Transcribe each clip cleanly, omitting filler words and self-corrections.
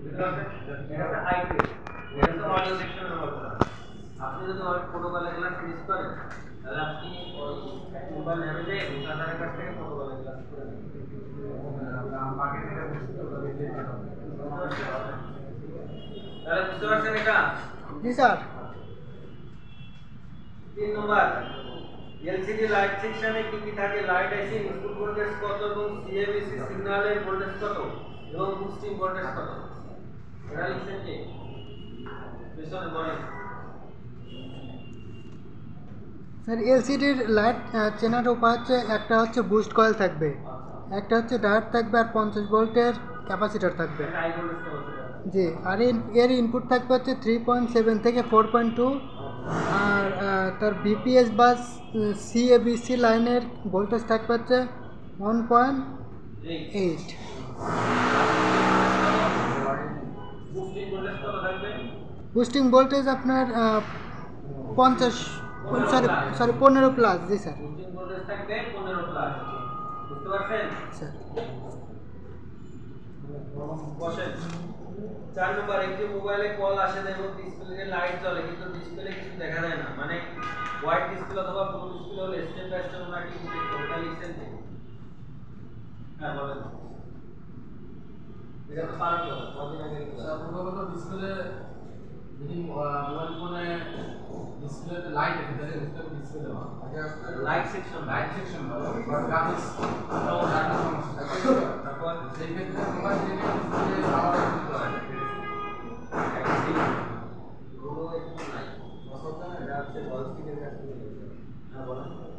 এটা আইপি, এটা তো অডিও সেকশন ব্যবহার করা। আপনি যদি প্রোটোকল ক্লাস ফিনিশ করেন তাহলে আপনি ওই মোবাইল ল্যাবে যে দাদার কাছ থেকে প্রোটোকল ক্লাস করে নেবেন। বাকি থেকে তাহলে বুঝতে পারছেন এটা? জি স্যার। 3 নম্বর এলসিডি লাইট সেকশনে কি কি থাকে? লাইট আইসি ইনপুট ভোল্টেজ কত এবং সিএবিসি সিগন্যালের ভোল্টেজ কত এবং বুস্টিং ভোল্টেজ কত? এটা লিখছেন কি? পেছনে বলেন স্যার এলসিডির লাইট চেনার উপায় হচ্ছে একটা হচ্ছে বুস্ট কয়েল থাকবে, একটা হচ্ছে ডায়োড থাকবে আর 50 ভোল্টের ক্যাপাসিটর থাকবে। জি, আর এর ইনপুট থাকবে হচ্ছে 3.7 থেকে 4.2 আর তার বিপিএস বা সিএবিসি লাইনের ভোল্টেজ থাকবে হচ্ছে 1.8। বুস্টিং ভোল্টেজ আপনার 15 প্লাস। জি স্যার। বুস্টিং ভোল্টেজ থাকবে 15 প্লাস। বুঝতে পারছেন স্যার? বসেন। 4 নম্বর একটি মোবাইলে কল আসে এবং ডিসপ্লেতে লাইট জ্বলে কিন্তু ডিসপ্লে কিছু দেখা যায় না, মানে হোয়াইট ডিসপ্লে অথবা ব্লু ডিসপ্লে হলে স্টেপ বাই স্টেপ আমরা কি বুঝতে পারবো? এটা লিখছেন কি? হ্যাঁ বলেন। এটা তো পারো না, কতদিন আগে স্যার প্রথমত ডিসপ্লে যদি মোবাইল ফোনে ডিসপ্লেতে লাইট আছে তাহলে ডিসপ্লে দেওয়া আগে লাইট সেকশন বা গ্রাফিক্স তারপর সেই ক্ষেত্রে মোবাইল থেকে ডিসপ্লে পাওয়ার দিতে হয়।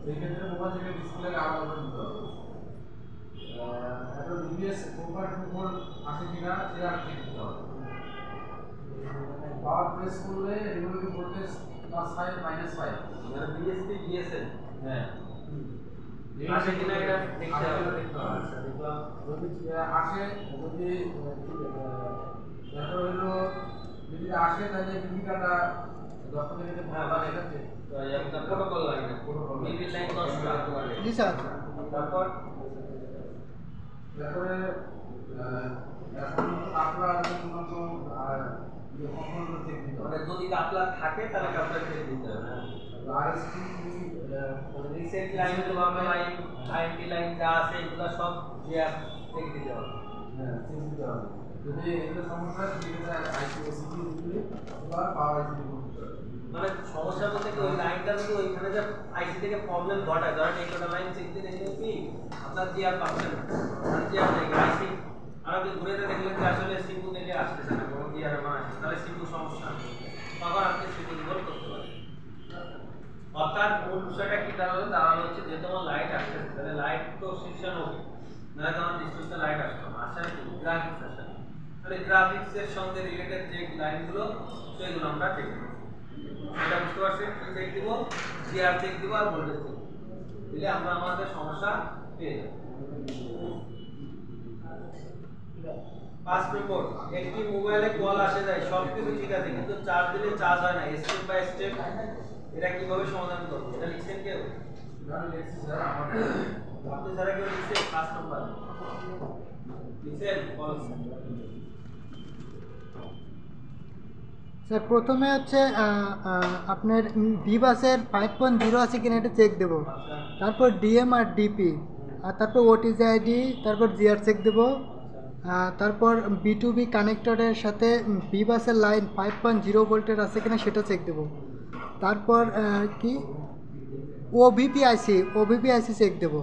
সেই ক্ষেত্রে মোবাইল থেকে ডিসপ্লে আলাদা দিতে হবে। এখন বিপিএস 4.2 আসে কিনা সেটা চেক করতে হবে। পাওয়ার প্রেস করলে রেগুলেটরি ভোল্টেজ +5 -5 মানে বিএসপি বিএসএন হ্যাঁ আসে কিনা এটা দেখতে হবে। আচ্ছা দেখলাম যদি আসে, যদি এটা হলো যদি আসে তাহলে বিপিটা 10 থেকে 15 এটা তো একটা প্রোটোকল লাগে, প্রোটোকল বিপি লাইন 10 রাখতে পারে। জি স্যার। তারপর তারপরে এখন আপনার কোনো মানে যদি কাপলার থাকে তাহলে কাপলার চেক দিতে হবে। আরএসটি রিসেট লাইন বা লাইন আইএনটি লাইন যা আছে এগুলো সব চেক দিতে হবে। হ্যাঁ চেক দিতে হবে। যদি এগুলো সমস্যা হয় তাহলে আইসিওসিটি দিলে বা পাওয়ার আইসিটি করতে হবে। মানে সমস্যা বলতে কি ওই লাইনটা যদি ওইখানে যে আইসি থেকে প্রবলেম ঘটায়, ধরেন একটা লাইন চেক দিতে কি আপনার জিআর পাচ্ছেন না, জিআর নেই আইসি আর আপনি ঘুরে দেখলেন যে আসলে সিম্পু থেকে আসতেছে না, কোনো জিআর না আসছে, তাহলে সিম্পু সমস্যা, তখন আপনি সিম্পু রিভলভ করতে পারেন। অর্থাৎ মূল বিষয়টা কি দাঁড়ালো হচ্ছে যে তোমার লাইট আসতেছে তাহলে লাইট তো সেকশন হবে, না তোমার ডিসপ্লেতে লাইট আসতো না, আসে গ্রাফিক্স আসে, তাহলে গ্রাফিক্সের সঙ্গে রিলেটেড যে লাইনগুলো সেগুলো আমরা চেক করব। এটা বুঝতে পারছেন? কি চেক দিব? জিআর চেক দিব আর ভোল্টেজ চেক দিলে আমরা আমাদের সমস্যা পেয়ে যাব। 5 নম্বর একটি মোবাইলে কল আসে যায় সবকিছু ঠিক আছে কিন্তু চার্জ দিলে চার্জ হয় না, স্টেপ বাই স্টেপ এটা কিভাবে সমাধান করব? এটা লিখছেন কেউ? না লিখছি স্যার, আপনি স্যার কেউ লিখছেন? 5 নম্বর লিখছেন? বলুন স্যার। প্রথমে হচ্ছে আপনার ভিবাসের 5.0 আছে কিনা এটা চেক দেবো, তারপর ডিএম আর ডিপি, আর তারপর ওটিজি আইডি, তারপর জিআর চেক দেবো, তারপর বি2বি কানেক্টরের সাথে ভিবাসের লাইন 5.0 ভোল্টের আছে কিনা সেটা চেক দেবো, তারপর কি ওভিপি আইসি চেক দেবো,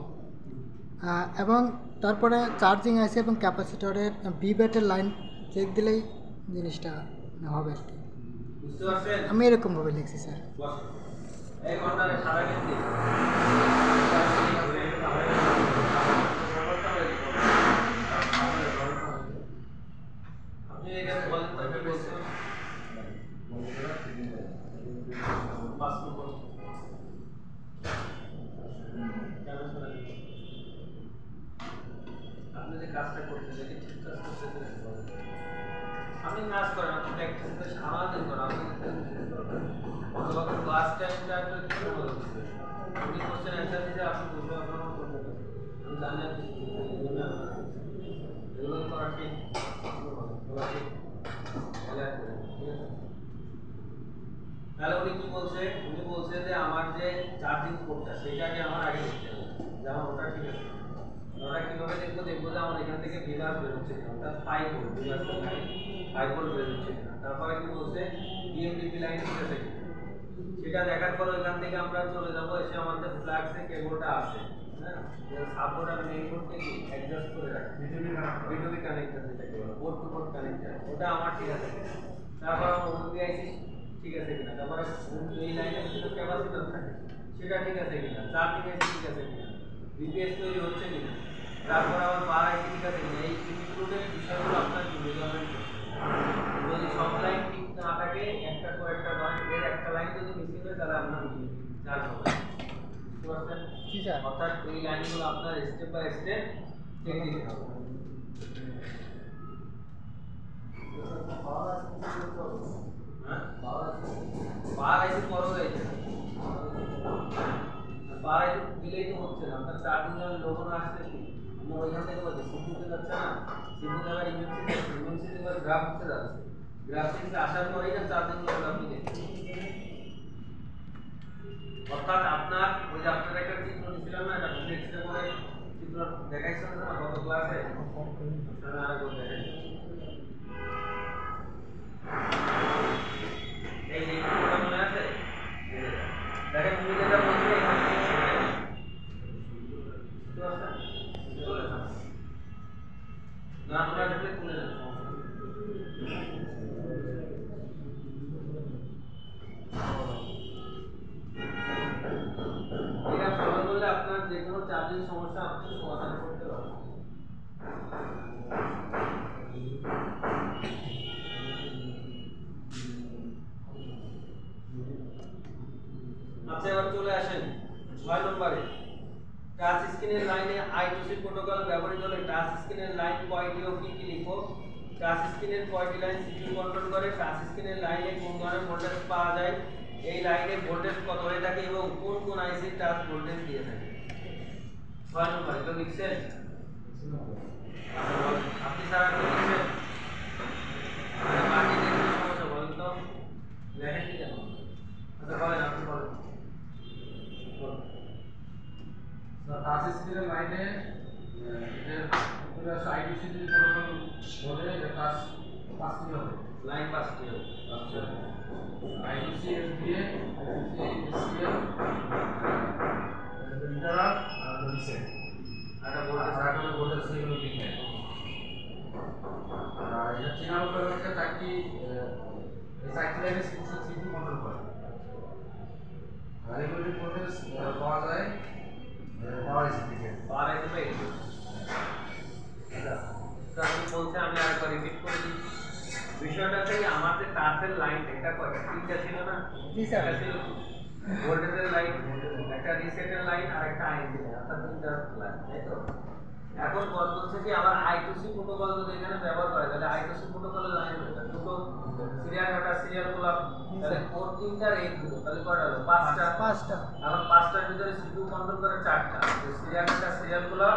এবং তারপরে চার্জিং আইসি এবং ক্যাপাসিটরের ভিব্যাটের লাইন চেক দিলেই জিনিসটা হবে আর কি। আমি এরকমভাবে লিখছি স্যার। আপনি যে কাজটা করতে দেখে ঠিক কাজ করতে আপনি কাজ করেন, আপনি প্র্যাকটিস আমাদের করেন, আপনি ক্লাস টাইমটা একটু উনি কোশ্চেন অ্যান্সার দিতে আপনি বুঝতে আপনার করবেন, আমি জানি আপনি এগুলো করা ঠিক। তাহলে উনি কি বলছে, উনি বলছে যে আমার যে চার্জিং পোর্টটা সেটাকে আমার আগে দেখতে হবে, যেমন ওটা ঠিক আছে, ওটা কিভাবে দেখবো, দেখবো যে আমার এখান থেকে ভিভাস বের হচ্ছে কিনা, অর্থাৎ 5 ভোল্ট ভিভাস থেকে 5 ভোল্ট বের হচ্ছে কিনা। তারপরে কি বলছে ডিএমডিপি লাইন ঠিক আছে কিনা, সেটা দেখার পর ওইখান থেকে আমরা চলে যাবো, এসে আমাদের ফ্ল্যাক্সে কেবলটা আছে, হ্যাঁ, সাপোর্ট আর মেইন বোর্ডকে কি অ্যাডজাস্ট করে রাখি, বিটুবি কানেক্টর যেটাকে বলে বোর্ড টু বোর্ড কানেক্টর, ওটা আমার ঠিক আছে কিনা। তারপর আমার ওপিআইসি ঠিক আছে কিনা, তারপরে এই লাইনের ভিতরে ক্যাপাসিটর থাকে সেটা ঠিক আছে কিনা, চার্জিং আইসি ঠিক আছে কিনা, বিপিএস তৈরি হচ্ছে কিনা, তারপর আবার বার আইসি ঠিক আছে কিনা, এই ইনক্লুডেড বিষয়গুলো আপনার মেজারমেন্ট করতে হবে। যদি সব লাইন ঠিক না থাকে, একটা পর একটা এর একটা লাইন যদি মিসিং হয় তাহলে আপনার চার্জ হবে, বুঝতে পারছেন? জি স্যার। অর্থাৎ এই লাইনগুলো আপনার স্টেপ বাই স্টেপ চেক দিতে হবে। বার আইসি পরও যাইছে, বার আইসি দিলেই তো হচ্ছে না, আপনার চার্জিং এর লোগো না আসলে কি আমরা ওইখান থেকে বলছি সিপিইউতে যাচ্ছে না, সিপিইউতে আবার ইমেন্সিটি এবার গ্রাফ হচ্ছে যাচ্ছে, গ্রাফ থেকে আসার পরেই না চার্জিং লোগো আপনি দেখছেন। অর্থাৎ আপনার ওই যে আপনার একটা চিত্র দিছিলাম না, এটা ফ্লেক্সে করে চিত্র দেখাইছেন না গত ক্লাসে, আপনারা আরেকবার দেখেন এই যে চিত্রটা মনে আছে, দেখেন তুমি যেটা বলছো এখানে তো আছে চলে যাও না, আপনারা দেখলে তুলে নেন, এটা ফলো করলে আপনার যে কোনো চার্জিং সমস্যা আপনি সমাধান করতে পারবেন। আচ্ছা এবার চলে আসেন 6 নম্বরে, টাচ স্ক্রিনের লাইনে I2C প্রোটোকল ব্যবহৃত হলে টাচ স্ক্রিনের লাইন কয়টি ও কি কি লিখো, টাচ স্ক্রিনের কয়টি লাইন সিপিইউ কন্ট্রোল করে, টাচ স্ক্রিনের লাইনে কোন ধরনের ভোল্টেজ পাওয়া যায়, এই লাইনে ভোল্টেজ কত হয়ে থাকে এবং কোন কোন আইসি টাচ ভোল্টেজ দিয়ে থাকে। 6 নম্বর তো লিখছেন আপনি স্যার, আপনি লিখছেন বাকি যে সমস্যা বলেন তো, লেখেন কি কেন? আচ্ছা বলেন, আপনি বলেন। টাচ স্ক্রিনের লাইনে এর পুরো I2C প্রোটোকল বলে এটা টাচ পাঁচটি হবে, লাইন পাঁচটি হবে। আচ্ছা I2C LDA, I2C SCL, interrupt আর রিসেট, একটা ভোল্টেজ আর একটা ভোল্টেজ সেগুলো লিখে। আর এটা চেনার উপায় হচ্ছে চারটি এই চারটি লাইনে সিপিইউ কন্ট্রোল করে, আর রেগুলেটরি ভোল্টেজ পাওয়া যায় পাওয়ার আইসি থেকে। পাওয়ার আইসি পাই এটা তো আমি বলছি, আমি আরেকবার রিপিট করে দিই বিষয়টা থেকে। আমার যে টাচের লাইন এটা কয়টা তিনটা ছিল না? জি স্যার। একটা ছিল ভোল্টেজের লাইন, একটা রিসেটের লাইন আর একটা আইসি লাইন, অর্থাৎ তিনটা লাইন, তাই তো? এখন কথা হচ্ছে কি আমার I2C প্রোটোকল যদি এখানে ব্যবহার করে তাহলে I2C প্রোটোকলের লাইন এটা দুটো সিরিয়াল ডাটা সিরিয়াল গুলো, তাহলে কোর তিনটার এই দুটো, তাহলে কয়টা হলো? পাঁচটা। এখন পাঁচটার ভিতরে সিপিইউ কন্ট্রোল করে চারটা, সিরিয়াল ডাটা সিরিয়াল গুলো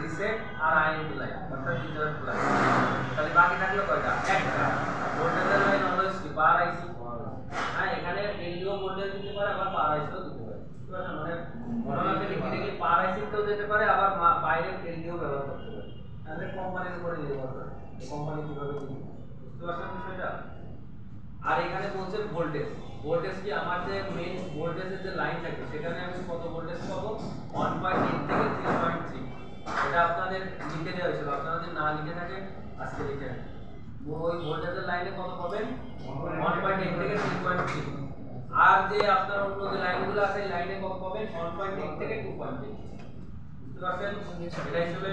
রিসেট আর আইএনটি লাইন, অর্থাৎ তিনটার লাইন, তাহলে বাকি থাকলো কয়টা? একটা। ভোল্টেজের লাইন অলওয়েজ কি পাওয়ার আইসি, হ্যাঁ এখানে এলডিও ভোল্টেজ দিতে পারে আবার পাওয়ার আইসিও দিতে পারে, ঠিক আছে? মানে অটোমেটিক্যালি পাওয়ার আইসিতেও যেতে পারে আবার বাইরে এলডিও ব্যবহার করতে পারে, তাহলে কোম্পানির উপরে নির্ভর করে কোম্পানি কিভাবে দিবে, বুঝতে পারছেন বিষয়টা? আর এখানে বলছে ভোল্টেজ, ভোল্টেজ কি আমার যে মেইন ভোল্টেজের যে লাইন থাকে সেখানে আমি কত ভোল্টেজ পাবো? 1.8 থেকে 3.3, এটা আপনাদের লিখে দেওয়া হয়েছিল, আপনারা যদি না লিখে থাকে আজকে লিখে রাখেন। ওই ভোল্টেজের লাইনে কত পাবেন? 1.8 থেকে 3.3। আর যে আপনার অন্য যে লাইনগুলো আছে এই লাইনে কত পাবেন? 1.8 থেকে 2.8, বুঝতে পারছেন? এটা হিসেবে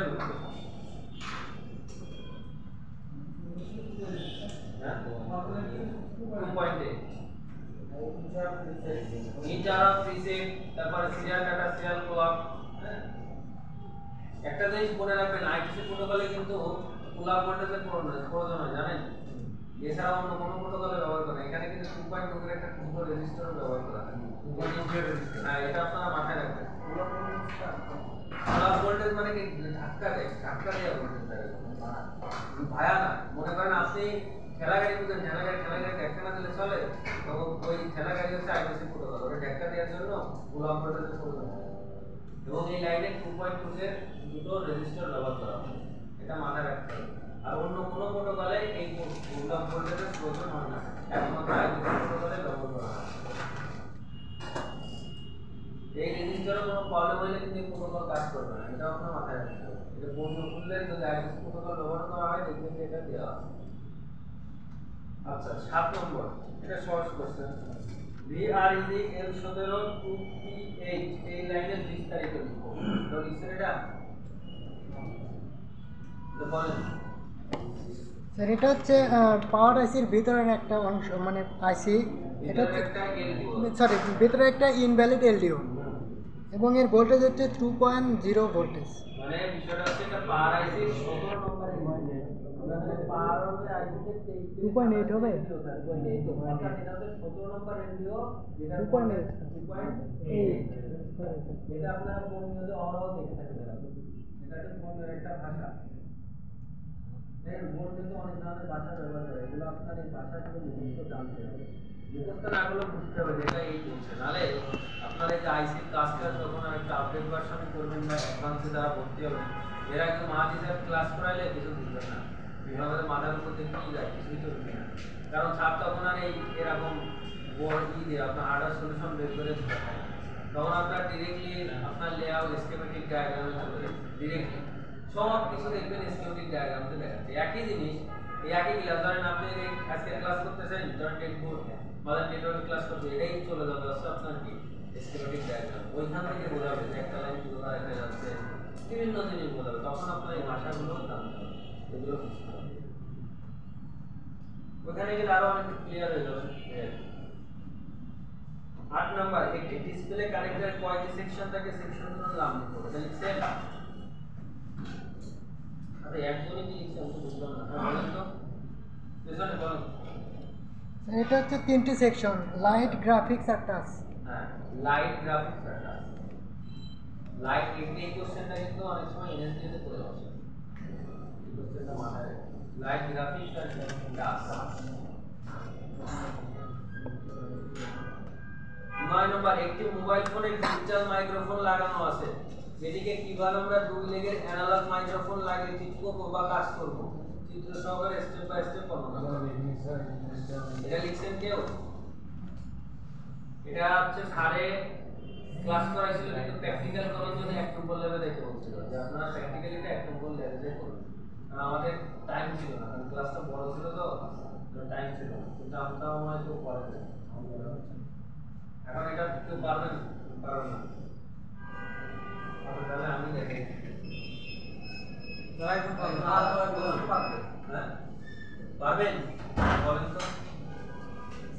তারপরে সিরিয়াল ডাটা সিরিয়াল ক্লক। একটা জিনিস মনে রাখবেন, I2C প্রোটোকলে কিন্তু ক্লক ভোল্টেজের প্রয়োজন হয়, জানেন? এছাড়া অন্য কোনো প্রোটোকলে ব্যবহার করে এখানে কিন্তু 2.2 এর একটা টুকরো রেজিস্টার ব্যবহার করা হয়। 2.2 রেজিস্টার, হ্যাঁ এটা আপনারা মাথায় রাখবেন। ক্লক ভোল্টেজ মানে কি? ধাক্কা দেওয়া ভোল্টেজ, ভায়া না। মনে করেন আপনি ঠেলা গাড়ি বুঝেন, ঠেলা গাড়ি ধাক্কা না দিলে চলে, তো ওই ঠেলা গাড়ি হচ্ছে আইওসি প্রোটোকল, ওটা ধাক্কা দেওয়ার জন্য গোলাম ভোল্টেজের প্রয়োজন হয়। এবং এই লাইনে 2.2 এর দুটো রেজিস্টার ব্যবহার করা হয়, এটা মাথায় রাখতে হবে। আর অন্য কোনো প্রোটোকলে এই গোলাম ভোল্টেজের প্রয়োজন হয় না, একমাত্র আইওসি প্রোটোকলে ব্যবহার করা হয়। এই রেজিস্টারে কোনো প্রবলেম হলে কিন্তু এই প্রোটোকল কাজ করবে না, এটা আপনার মাথায় রাখতে হবে। এটা বন্ধ করলে যদি আইওসি প্রোটোকল ব্যবহার করা হয় দেখবেন যে এটা দেওয়া আছে। আচ্ছা 7 নম্বর, এটা সহজ কোশ্চেন। VREL17 2P8 এই লাইনের বিস্তারিত লিখো। তো লিখছেন এটা? তো বলেন। স্যার এটা হচ্ছে পাওয়ার আইসির ভিতরের একটা অংশ, মানে আইসি, এটা একটা এলডিও, সরি ভিতরে একটা ইনভ্যালিড এলডিও এবং এর ভোল্টেজ হচ্ছে 2.0 ভোল্টেজ। মানে বিষয়টা হচ্ছে এটা পাওয়ার আইসি 17 নম্বরে পয়েন্টে আমরা যদি পাওয়ার হবে আইসিতে 2.8 হবে, 2.8 অর্থাৎ এটা হচ্ছে 17 নম্বর এলডিও, যেটা 2.8 এটা আপনারা কোন নিয়তে অরও দেখে থাকবেন। এটা হচ্ছে কোনের একটা ভাষা, দেখেন বোর্ড কিন্তু অনেক ধরনের ভাষা ব্যবহার করে, এগুলো আপনার এই ভাষাগুলো মুখস্থ জানতে হবে, মুখস্থ না করলে বুঝতে হবে যেটা এই বলছে। নাহলে আপনার এই যে আইসির কাজটা যখন একটা আপডেট ভার্সনে করবেন বা অ্যাডভান্সে যারা ভর্তি হবে, এরা একদম মাঝে স্যার ক্লাস করাইলে কিছু বুঝবেন না, আমাদের মাথার উপর দিয়ে কি যায় কিছুই তো বুঝবে না। কারণ ছাত্র তখন আর এই এরকম বোর্ড দিয়ে আপনার হার্ডওয়্যার সলিউশন বের করে দেখায়, তখন আপনার ডিরেক্টলি আপনার লেআউট স্কিমেটিক ডায়াগ্রামে চলে যাবে, ডিরেক্টলি সব কিছু দেখবেন স্কিমেটিক ডায়াগ্রামে দেখাচ্ছে। একই জিনিস, এই একই ক্লাস ধরেন আপনি আজকে ক্লাস করতেছেন, ধরেন টেকবোর্ড মানে নেটওয়ার্ক ক্লাস করতে, এটাই চলে যাবে হচ্ছে আপনার কি স্কিমেটিক ডায়াগ্রাম, ওইখান থেকে বোঝাবে যে একটা লাইন কোথা দেখা যাচ্ছে, বিভিন্ন জিনিস বোঝাবে, তখন আপনার এই ভাষাগুলো জানতে হবে, এগুলো বুঝতে হবে। ওখানে গেলে আরো অনেক ক্লিয়ার হয়ে যাবে। 8 নাম্বার, একটি ডিসপ্লে কানেক্টরের কয়টি সেকশন থাকে সেকশনগুলোর নাম লিখো। এটা লিখছেন? আরে একজনই কি লিখছে আমি তো বুঝলাম না, বলেন তো পেছনে বলেন। এটা হচ্ছে 3টি সেকশন, লাইট, গ্রাফিক্স আর টাচ। হ্যাঁ, লাইট, গ্রাফিক্স আর টাচ। লাইট এই কোশ্চেনটা কিন্তু অনেক সময় এনএসডি তে পড়ে আসে, এই কোশ্চেনটা মাথায় রাখবেন, লাইট, গ্রাফিক্স আর টাচ। 9 নম্বর, একটি মোবাইল ফোনে ডিজিটাল মাইক্রোফোন লাগানো আছে, এটিকে কিভাবে আমরা 2 লেগের অ্যানালগ মাইক্রোফোন লাগিয়ে ঠিক করব বা কাজ করব, চিত্র সহকারে স্টেপ বাই স্টেপ বর্ণনা করব। এটা লিখছেন কেউ? এটা হচ্ছে স্যারে ক্লাস করাইছিল, কিন্তু প্র্যাকটিক্যাল করার জন্য 1 নম্বর লেভেলে দেখতে বলছিল যে আপনারা প্র্যাকটিক্যালিটা 1 নম্বর লেভেলে করুন। আমাদের টাইম ছিল না, কারণ ক্লাসটা বড় ছিল তো টাইম ছিল না, কিন্তু আমরা হয়তো পরে দেব। এখন এটা কেউ পারবেন? পারবেন না, তাহলে আমি দেখি পারবেন, বলেন তো।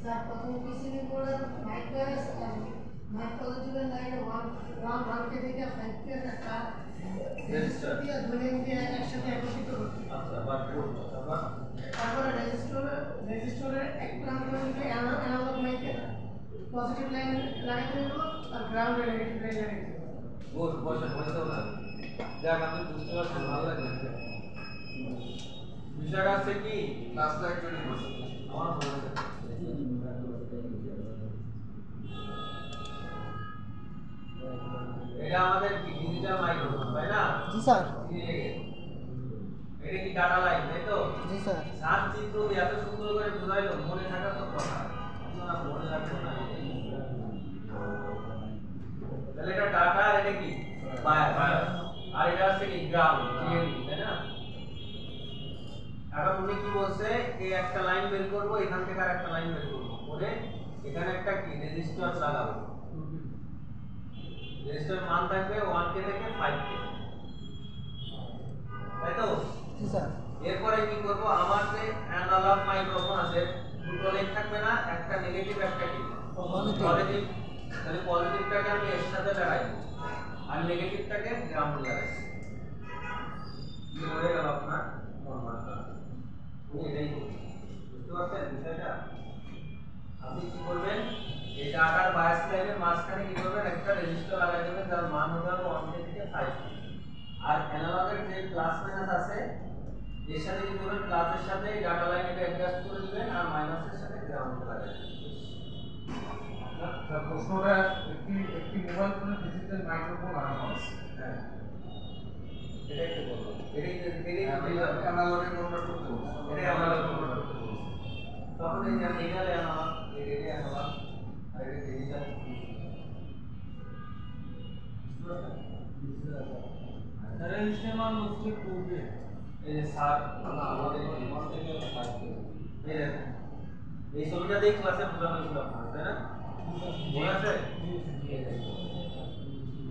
স্যার প্রথম পিসিবি বোর্ডের মাইক্রোলজিক্যাল লাইনে 1 কে থেকে 5 কে একটা রেজিস্টার দিয়ে দুই দিয়ে একসাথে একত্রিত করতে। আচ্ছা, বাট কোড তারপরে রেজিস্টরের এক প্রান্ত থেকে অ্যানালগ মাইকে পজিটিভ লাইন লাগাইতে হলো আর গ্রাউন্ড নেগেটিভ লাইন লাগাইতে হলো। গুড, বসে বসে না যাক, আপনি বুঝতে পারছেন, ভালো লাগছে। বিষয়টা আছে কি ক্লাসটা অ্যাকচুয়ালি বসে আমার মনে হচ্ছে এটা আমাদের কি ডিজিটাল মাইক্রোফোন, তাই না? জি স্যার। এটা কি ডাটা লাইন, তাই তো? জি স্যার। সাত চিত্র দিয়ে এত সুন্দর করে বোঝাইলো, মনে থাকার তো কথা, আপনারা মনে রাখবেন না। তাহলে এটা ডাটা আর এটা কি বায়াস, আর এটা হচ্ছে কি গ্রাউন্ড, জিএনডি, তাই না? এখন উনি কি বলছে, এই একটা লাইন বের করব, এখান থেকে আর একটা লাইন বের করব, করে এখানে একটা কি রেজিস্টার লাগাবো। রেজিস্টার মান থাকবে 1k থেকে 5k, তাই তো? জি স্যার। এরপরে কি করব, আমার যে অ্যানালগ মাইক্রোফোন আছে দুটো লেগ থাকবে না, একটা নেগেটিভ একটা কি পজিটিভ, তাহলে পজিটিভটাকে আমি এর সাথে লাগাই আর নেগেটিভটাকে গ্রাউন্ড লাগাই। কি হয়ে গেল আপনার ফর্মুলাটা? এটাই বুঝতে পারছেন বিষয়টা? আপনি কি করবেন, এই ডাটার বায়াস লাইনের মাঝখানে কি করবেন, একটা রেজিস্টার লাগাই দেবেন যার মান হবে 1k থেকে 5k, আর অ্যানালগের যে প্লাস মাইনাস আছে এর সাথে কি করবেন, প্লাসের সাথে ডাটা লাইনটা অ্যাডজাস্ট করে দিবেন আর মাইনাসের সাথে গ্রাউন্ড লাগাবেন। স্যার প্রশ্নটা একটি মোবাইল ফোনে ডিজিটাল মাইক্রোফোন লাগানো আছে। হ্যাঁ, এটাই তো বলবো, এটাই অ্যানালগে কনভার্ট করতে বলছে। এটাই আমরা কনভার্ট করতে বলবো। তখন এই যে ডিজিটাল অ্যানালগ, এটাই অ্যানালগ আর এটা ডিজিটাল। अरे इस्तेमाल मुझसे पूछे এই যে স্যার আমাদের এই ছবিটা দিয়ে ক্লাসে বোঝানো হয়েছিল আপনাদের, তাই না? মনে আছে?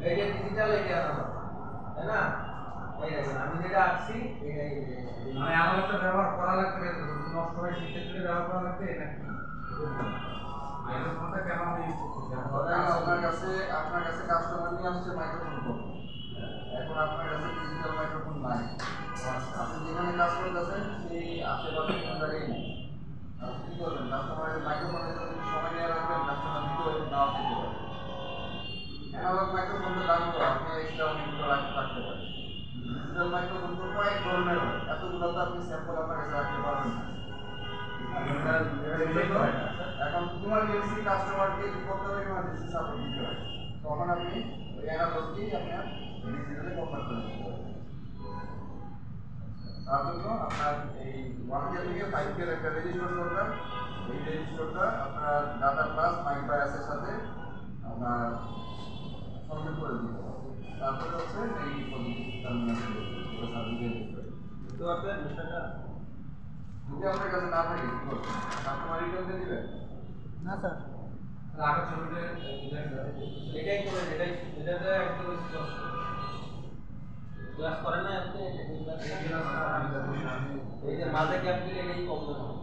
এই যে ডিজিটাল এটা অ্যানালগ, তাই না? এই দেখেন আমি যেটা আঁকছি এটাই মানে অ্যানালগটা ব্যবহার করা লাগবে, নষ্ট হয় সেক্ষেত্রে ব্যবহার করা লাগবে নাকি মাইক্রোফোনটা কেন আমি ইউজ করতে আপনার কাছে কাস্টমার নিয়ে আসছে মাইক্রোফোন করতে, এখন আপনার কাছে ডিজিটাল মাইক্রোফোন নাই, আপনি যেখানে কাজ করতেছেন সেই আশেপাশে কোনো জায়গায় নেই, আপনি কী করবেন? কাস্টমারের মাইক্রোফোনের জন্য সময় নিয়ে রাখবেন, কাস্টমার দিতেও নাও দিতে পারে। অ্যানালগ মাইক্রোফোনটা দাম তো আপনি এক্সট্রা অনেকগুলো রাখতে পারেন, ডিজিটাল মাইক্রোফোন তো কয়েক ধরনের হয়, এতগুলো তো আপনি স্যাম্পল আপনার কাছে রাখতে পারবেন না। এখন ইমার্জেন্সি কাস্টমারকে কি করতে হবে, ইমার্জেন্সি সাপোর্ট দিতে হয়, তখন আপনি ওই অ্যানালগকেই আপনার ডিজিটালে কনভার্ট করে দিতে পারবেন। তার জন্য আপনার এই 1K থেকে 5K একটা রেজিস্টার করবেন, এই রেজিস্টারটা আপনার ডাটা প্লাস মাইক্রোবায়াসের সাথে আপনার সংযোগ করে দিতে হবে, তারপরে হচ্ছে এই টার্মিনাল বুঝতে পারছেন বিষয়টা? যদি আপনার কাছে না থাকে কি করবেন? কাস্টমার রিটার্ন দিয়ে দিবেন? না স্যার, আগের ছবিতে এটাই করে এটাতে একদম স্পষ্ট ক্লাস করেন না আপনি, এই যে মাঝে গ্যাপ দিলে এটাই প্রবলেম হবে।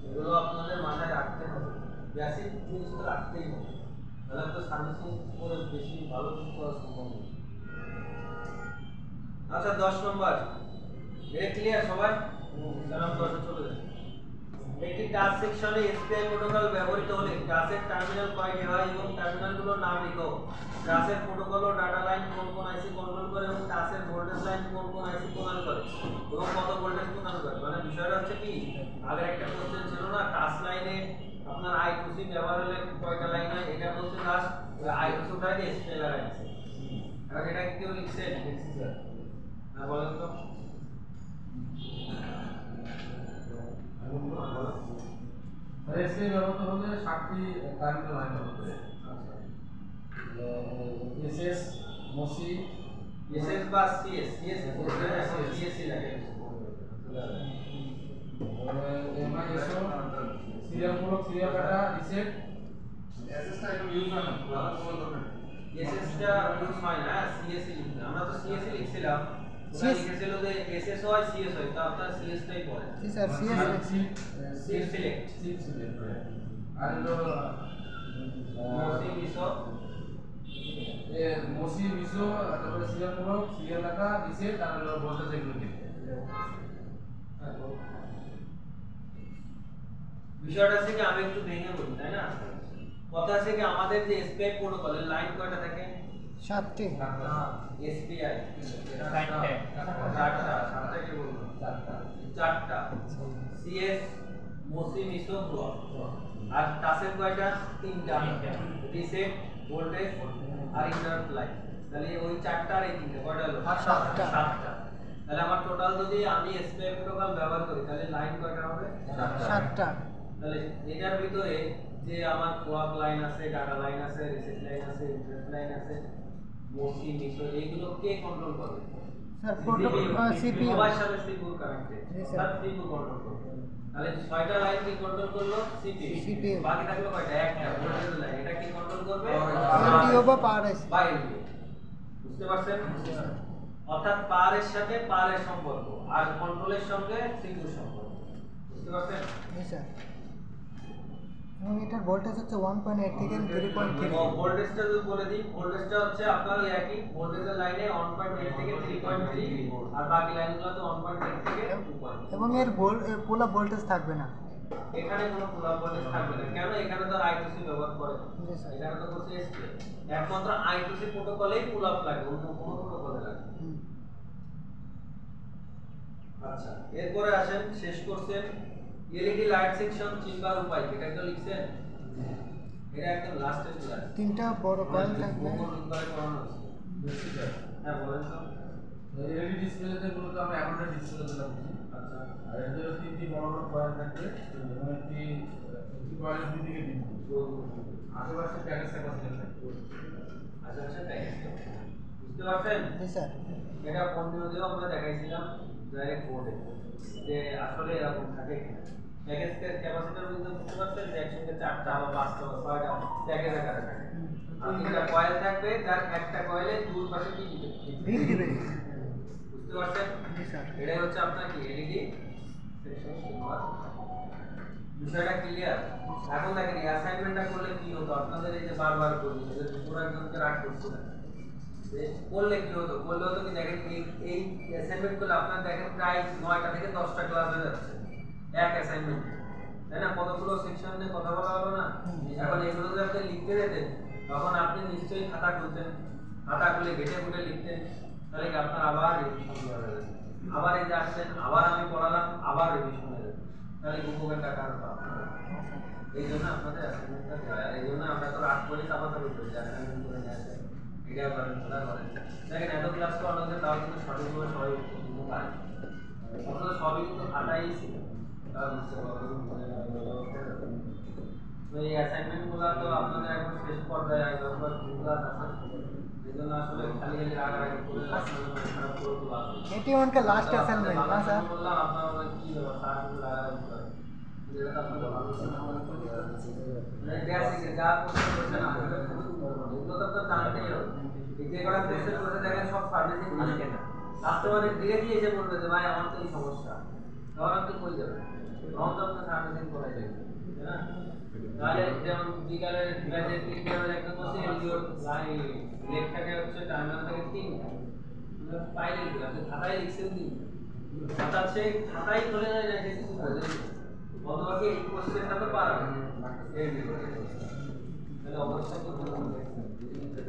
এগুলো আপনাদের মাথায় রাখতে হবে, বেসিক জিনিস তো রাখতেই হবে, নাহলে তো সার্ভিসিং করে বেশি ভালো কিছু করা সম্ভব নয়। আচ্ছা 10 নম্বর, এটা ক্লিয়ার সবাই? সালাম 10 চলে যাবে। একটি টাচ সেকশনে এসপিআই প্রোটোকল ব্যবহৃত হলে টাচের টার্মিনাল কয়টি হয় এবং টার্মিনালগুলোর নাম লিখো। টাচের প্রোটোকল ও ডাটা লাইন কোন কোন আইসি কন্ট্রোল করে এবং টাচের ভোল্টেজ লাইন কোন কোন আইসি প্রদান করে এবং কত ভোল্টেজ প্রদান করে। মানে বিষয়টা হচ্ছে কি, আগে একটা কোশ্চেন ছিল না, টাচ লাইনে আপনার I2C ব্যবহার হলে কয়টা লাইন হয়, এটা বলছে লাস্ট I2C উঠাই দিয়ে এসপিআই লাগাইছে। আর এটা কি কেউ লিখছে? লিখছি স্যার। না বলেন তো। এসপিআই ব্যবহৃত হলে 7টি টার্মিনাল লাইন হবে। এসএস, মসি, এসএস বা সিএস, সিএসসি লাগে। এমআইএসও, সিরিয়ালমূলক সিরিয়াল ডাটা রিসেট, এসএসটা একটু ইউজ হয় না, এসএসটা ইউজ হয় না, সিএসসি লিখতে। আমরা তো সিএসসি লিখছিলাম, ওটা লিখেছিল যে এসএস হয় সিএস হয়, তো আপনার সিএসটাই পড়ে। জি sir, CS CS select, chip select আর হলো মসি মিসো, মসি মিসো, তারপরে সিরিয়ালমূলক সিরিয়াল ডাটা রিসেট আর হলো ভোল্টেজ এগুলো লিখতে। বিষয়টা আছে কি, আমি একটু ভেঙে বলি, তাই না? কথা আছে কি, আমাদের যে এসপিআই প্রোটোকলের লাইন কয়টা থাকে? 7টি। এসপিআই চারটা কি বলবো? চারটা। সিএস, মসি মিসো, ব্লক। আর টাচের কয়টা? 3টা। রিসেট, ভোল্টেজ আর ইন্টারাপ্ট লাইন। তাহলে ওই চারটা আর এই তিনটা কয়টা হলো? 7টা। তাহলে আমার টোটাল যদি আমি এসপিআই প্রোটোকল ব্যবহার করি তাহলে লাইন কয়টা হবে? 7টা। তাহলে এটার ভিতরে যে আমার ক্লক লাইন আছে, ডাটা লাইন আছে, রিসেট লাইন আছে, ইন্টারাপ্ট লাইন আছে, মসি মিসো, এইগুলো কে কন্ট্রোল করবে? Sir protocol CPU. সবার সাথে সিপিইউ কানেক্টেড, জি স্যার। তার সিপিইউ কন্ট্রোল করবে। তাহলে 6টা লাইন কি কন্ট্রোল করলো? সিপিইউ। বাকি থাকলো কয়টা? একটা ভোল্টেজ লাইন, এটা কি কন্ট্রোল করবে? এলডিও বা পাওয়ার আইসি। বা এলডিও। বুঝতে পারছেন? অর্থাৎ পাওয়ারের সাথে পাওয়ারের সম্পর্ক আর কন্ট্রোলের সঙ্গে সিপিইউ সম্পর্ক। বুঝতে পারছেন? জি স্যার। এবং এটার ভোল্টেজ হচ্ছে 1.8 থেকে 3.3। ভোল্টেজটা যদি বলে দিই, ভোল্টেজটা হচ্ছে আপনার ওই একই ভোল্টেজের লাইনে 1.8 থেকে 3.3 আর বাকি লাইনগুলোতে 1.8 থেকে 2.3। এবং এর পুরো ভোল্টেজ থাকবে না। এখানে কোনো পুল আপ ভোল্টেজ থাকবে না। কেন? এখানে তো I2C ব্যবহার করে, জি স্যার। এখানে তো করছে SPA। একমাত্র I2C প্রোটোকলেই পুল আপ লাগে, অন্য কোনো প্রোটোকলে লাগে। আচ্ছা, এরপরে আসেন, শেষ করছেন এলইডি লাইট সেকশন চিনবার উপায়, এটা তো লিখছেন, এটা একদম লাস্টের ক্লাস। তিনটা বড় কয়েল থাকবে। হ্যাঁ বলেন তো। এলইডি ডিসপ্লেতে মূলত আমরা অ্যামোলেড ডিসপ্লে যেটা বুঝি। আচ্ছা, আর এর ভিতরে তিনটি বড় বড় কয়েল থাকবে এবং একটি কয়েলের দুই দিকে বিন্দু। আশেপাশে প্যাকেজ ক্যাপাসিটর থাকবে। আচ্ছা প্যাকেজ বুঝতে পারছেন? জি স্যার। এটা পণ্যতেও আমরা দেখাইছিলাম ডাইরেক্ট বোর্ডে যে আসলে এরকম থাকে কিনা। প্যাকেজ ক্যাপাসিটর কিন্তু বুঝতে পারছেন যে একসঙ্গে 4টা বা 5টা বা 6টা প্যাকেজ আকারে থাকে। আর তিনটা কয়েল থাকবে, যার একটা কয়েলে দুই পাশে কি দিবে? বিল দিবে। বুঝতে পারছেন? জি স্যার। এটাই হচ্ছে আপনার কি এলইডি সেকশন সিম্বল। বিষয়টা ক্লিয়ার? এখন দেখেন এই অ্যাসাইনমেন্টটা করলে কি হতো, আপনাদের এই যে বারবার করি যে পুরো একজনকে রাগ করছিলেন, যে করলে কি হতো, করলে হতো কি দেখেন এই অ্যাসাইনমেন্ট গুলো আপনার দেখেন প্রায় 9টা থেকে 10টা ক্লাস হয়ে যাচ্ছে এক অ্যাসাইনমেন্ট, তাই না? কতগুলো সেকশন নিয়ে কথা বলা হলো না? এখন এগুলো যদি আপনি লিখতে যেতেন তখন আপনি নিশ্চয়ই খাতা খুলতেন, খাতা খুলে ঘেটে ঘুটে লিখতেন, তাহলে কি আপনার আবার রিভিশন দেওয়া যাবে, আবার এই যে আসছেন আবার আমি পড়ালাম আবার রিভিশন হয়ে যাবে, তাহলে উপকারটা কার পাবেন? এই জন্য আপনাদের অ্যাসাইনমেন্টটা দেওয়া, আর এই জন্য আমরা তো রাত করে চাপাচাপি করি যে অ্যাসাইনমেন্ট করে নিয়ে আসেন, এটা করেন ওটা করেন। দেখেন এত ক্লাস করানো হচ্ছে তাও কিন্তু সঠিকভাবে সবাই কিন্তু পারে, অথচ সবই কিন্তু খাতাই ছিল, তারা বুঝতে পারবে। তো এই অ্যাসাইনমেন্টগুলো তো আপনাদের এখন শেষ পর্যায়ে আসবে, আপনার 2 ক্লাস আছে, এই জন্য আসলে খালি খালি রাগারাগি করে খারাপ করে তোলা হবে। এটি ওনকে লাস্ট অ্যাসাইনমেন্ট না স্যার? বললাম আপনারা বলেন কি ব্যাপার, স্যার শুধু রাগারাগি করে, যেটা তো আপনাদের ভালো ছিল না, মানে বেসিক যা কোশ্চেন করছেন আপনাদের এগুলো তো আপনার জানতেই হবে। এই যে কটা কোশ্চেন করে দেখেন সব সার্ভিসিং আসে না, কাস্টমারের ডিরেক্টলি এসে বলবে যে ভাই আমার তো এই সমস্যা, তখন আপনি কই যাবেন? তখন তো আপনার সার্ভিসিং করাই যাবে, তাই না? তাহলে যেমন বিকালের ব্যাচের 3টা একটা কোশ্চেন এলডিওর লেখটাকে হচ্ছে টার্মিনাল থেকে 3টা পাইলে কি আপনি খাতায় লিখছেন কি খাতা সেই খাতায় চলে যায় না, কিছু বলে অথবা এই কোশ্চেনটা তো পারবেন এই তাহলে অবশ্যই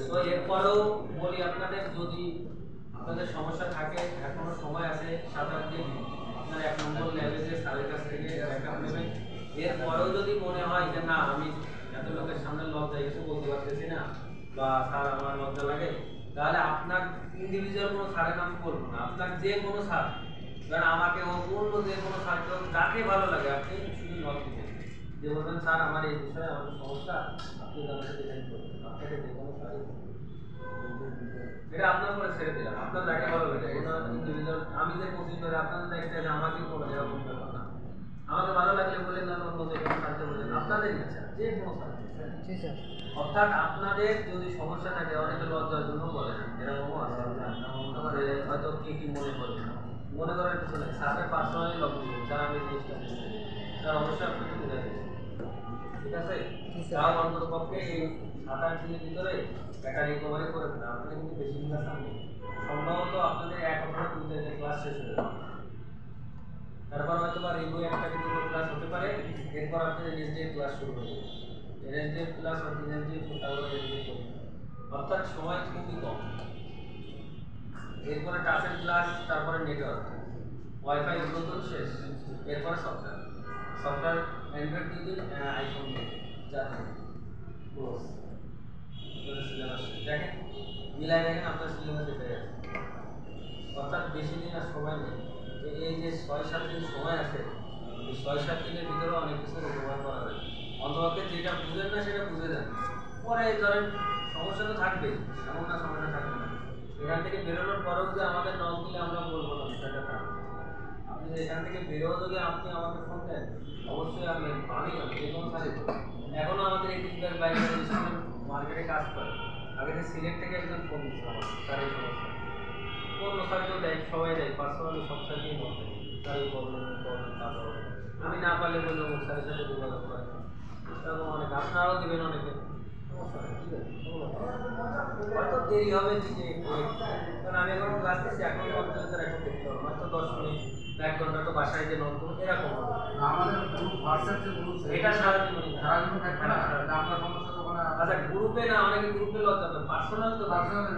তো এরপরেও বলি আপনাদের যদি আপনাদের সমস্যা থাকে এখনো সময় আছে 7-8 দিন, আপনার 1 নম্বর ল্যাবে যে স্যারের কাছ থেকে ব্যাকআপ নেবেন। এরপরেও যদি মনে হয় যে না আমি এত লোকের সামনে লজ্জা কিছু বলতে পারতেছি না বা স্যার আমার লজ্জা লাগে, তাহলে আপনার ইন্ডিভিজুয়াল কোনো স্যারের নাম করবো না, আপনার যে কোনো স্যার, কারণ আমাকে অন্য যে কোনো স্যারকে যাকে ভালো লাগে আপনি শুধু নক দিবেন যে বলবেন স্যার আমার এই বিষয়ে আমার সমস্যা, আপনি আমার সাথে ডিজাইন করবেন, আপনাকে যে কোনো স্যারই এটা আপনার উপরে ছেড়ে দিলাম, আপনার যাকে ভালো লাগে কোনো ইন্ডিভিজুয়াল। আমি যে কোচিং করে আপনাদের দেখতে যে আমাকে কোনো এরকম ব্যাপার না, আমাকে ভালো লাগলে বলেন না, অন্য যে কোনো স্যারকে বলেন, আপনাদের ইচ্ছা যে কোনো স্যার। জি স্যার। অর্থাৎ আপনাদের যদি সমস্যা থাকে অনেকে লজ্জার জন্য বলে না, এরকমও আছে আমাদের হয়তো কে কি মনে করবে না, মনে করার কিছু নেই, স্যারের পার্সোনালি লগ দিবেন স্যার আমি জিনিসটা স্যার অবশ্যই আপনাকে বুঝে দেবেন, ঠিক আছে? তাও অন্তত পক্ষে এই 7-8 দিনের ভিতরে একটা রিকভারি করে ফেলেন, আপনাদের কিন্তু বেশি ক্লাস নেই, সম্ভবত আপনাদের 1 অথবা 2 ক্লাস শেষ হয়ে যাবে, তারপর হয়তো বা রিভিউ একটা কি 2 ক্লাস হতে পারে, এরপর আপনাদের নেক্সট ডে ক্লাস শুরু হবে, নেক্সট ডে ক্লাস বা নেক্সট ডে তারপরে রিভিউ করবেন, অর্থাৎ সময় খুবই কম। এরপরে টাচের ক্লাস, তারপরে নেটওয়ার্ক, ওয়াইফাই ব্লুটুথ শেষ, এরপরে সফটওয়্যার অ্যান্ড্রয়েড দিন, আইফোন দিন, যাতে ক্লোজ সিলেবাস দেখেন মিলাই দেখেন আপনার সিলেবাস এটাই আছে, অর্থাৎ বেশি দিন আর সময় নেই, যে এই যে 6-7 দিন সময় আছে, এই 6-7 দিনের ভিতরে অনেক কিছু ব্যবহার করা যায়, অন্তত যেটা বুঝেন না সেটা বুঝে যান, পরে ধরেন সমস্যা তো থাকবেই, এমন না সমস্যা থাকবে না, এখান থেকে বেরোনোর পরেও যে আমাদের নক দিলে আমরা বলবো না সেটা না, আপনি এখান থেকে বেরোও যদি আপনি আমাকে ফোন দেন অবশ্যই আমি যে কোনো সারি এখনো আমাদের এই ফিজিক্যাল বাইরে মার্কেটে কাজ করে, আগে যে সিলেট থেকে একজন ফোন দিচ্ছে আমার স্যার এই সমস্যা, অন্য স্যারকেও দেয়, সবাই দেয়, পার্সোনালি সব স্যারকেই মত দেয়, স্যার করবেন তারপর আমি না পারলে বলবো স্যারের সাথে যোগাযোগ করে, এরকম অনেক আপনারাও দেবেন অনেকে, হয়তো দেরি হবে দিকে, কারণ আমি এখন ক্লাস নিচ্ছি এখন অন্তত রেকর্ড দেখতে হবে, হয়তো 10 মিনিট এক ঘন্টা তো বাসায় যে নক করুন এরকম হবে। আমাদের গ্রুপ হোয়াটসঅ্যাপ যে গ্রুপ এটা সারাদিন সারাদিন থাকবে না, আমরা সমস্যা তখন আচ্ছা গ্রুপে না, অনেকে গ্রুপে লজ্জা পায়, পার্সোনাল তো পার্সোনালি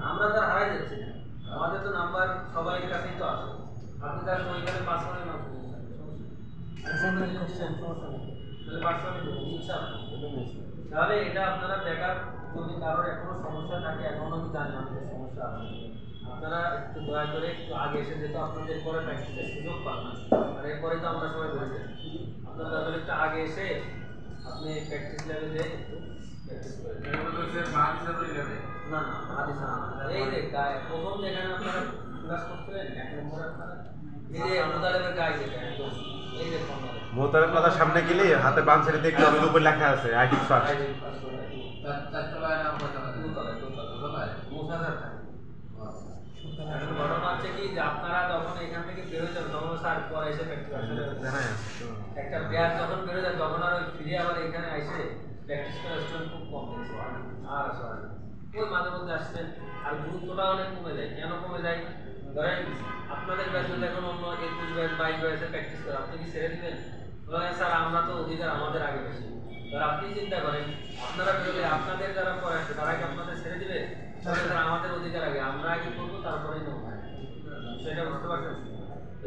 আমরা তো হারাই যাচ্ছি না, আমাদের তো নাম্বার সবাই কাছেই তো আছে, আপনি তার ওইখানে পার্সোনালি নাম তাহলে এটা আপনারা ব্যাকআপ যদি কারোর এখনো সমস্যা থাকে, এখনো আমি জানি আমাদের সমস্যা আছে, আপনারা একটু দয়া করে একটু আগে এসে, যেহেতু আপনাদের পরে প্র্যাকটিসের সুযোগ পান না, আর এরপরে তো আমরা সবাই বলে যাই, আপনারা দয়া করে একটু আগে এসে আপনি প্র্যাকটিস লেভেলে একটু প্র্যাকটিস করেন। না না হাদিসা না, এই যে প্রথম যেখানে আপনারা ক্লাস করছিলেন 1 নম্বরে আপনারা এই যে মুতালেবের গায়ে যেটা একদম এই যে মোতালেব প্লাজার সামনে গেলে হাতে বাম সাইডে দেখতে হবে উপর লেখা আছে আইডি ফার্স্ট। চারতলায় না কয়তলায়? দোতলায়। মুসাজার থাকে। এখন ঘটনা হচ্ছে কি যে আপনারা যখন এখান থেকে বের হয়ে যাবেন তখন স্যার পরে এসে প্র্যাকটিস একটা ব্যাচ যখন বের হয়ে যান তখন আর ওই ফিরে আবার এখানে এসে প্র্যাকটিস করার স্টুডেন্ট খুব কম দেখছি আর আসে ওই মাঝে মধ্যে আসছেন আর গুরুত্বটা অনেক কমে যায়। কেন কমে যায়? ধরেন আপনাদের ব্যাচ যদি এখন অন্য 21 ব্যাচ 22 ব্যাচে প্র্যাকটিস করে আপনি কি ছেড়ে দিবেন? বলেন স্যার আমরা তো অধিকার আমাদের আগে বেশি। ধর আপনি চিন্তা করেন আপনারা বেরোলে আপনাদের যারা পরে আসবে তারা কি আপনাদের ছেড়ে দিবে? আমাদের অধিকার আগে, আমরা আগে করবো তারপরেই নেব। সেটা বুঝতে পারছেন?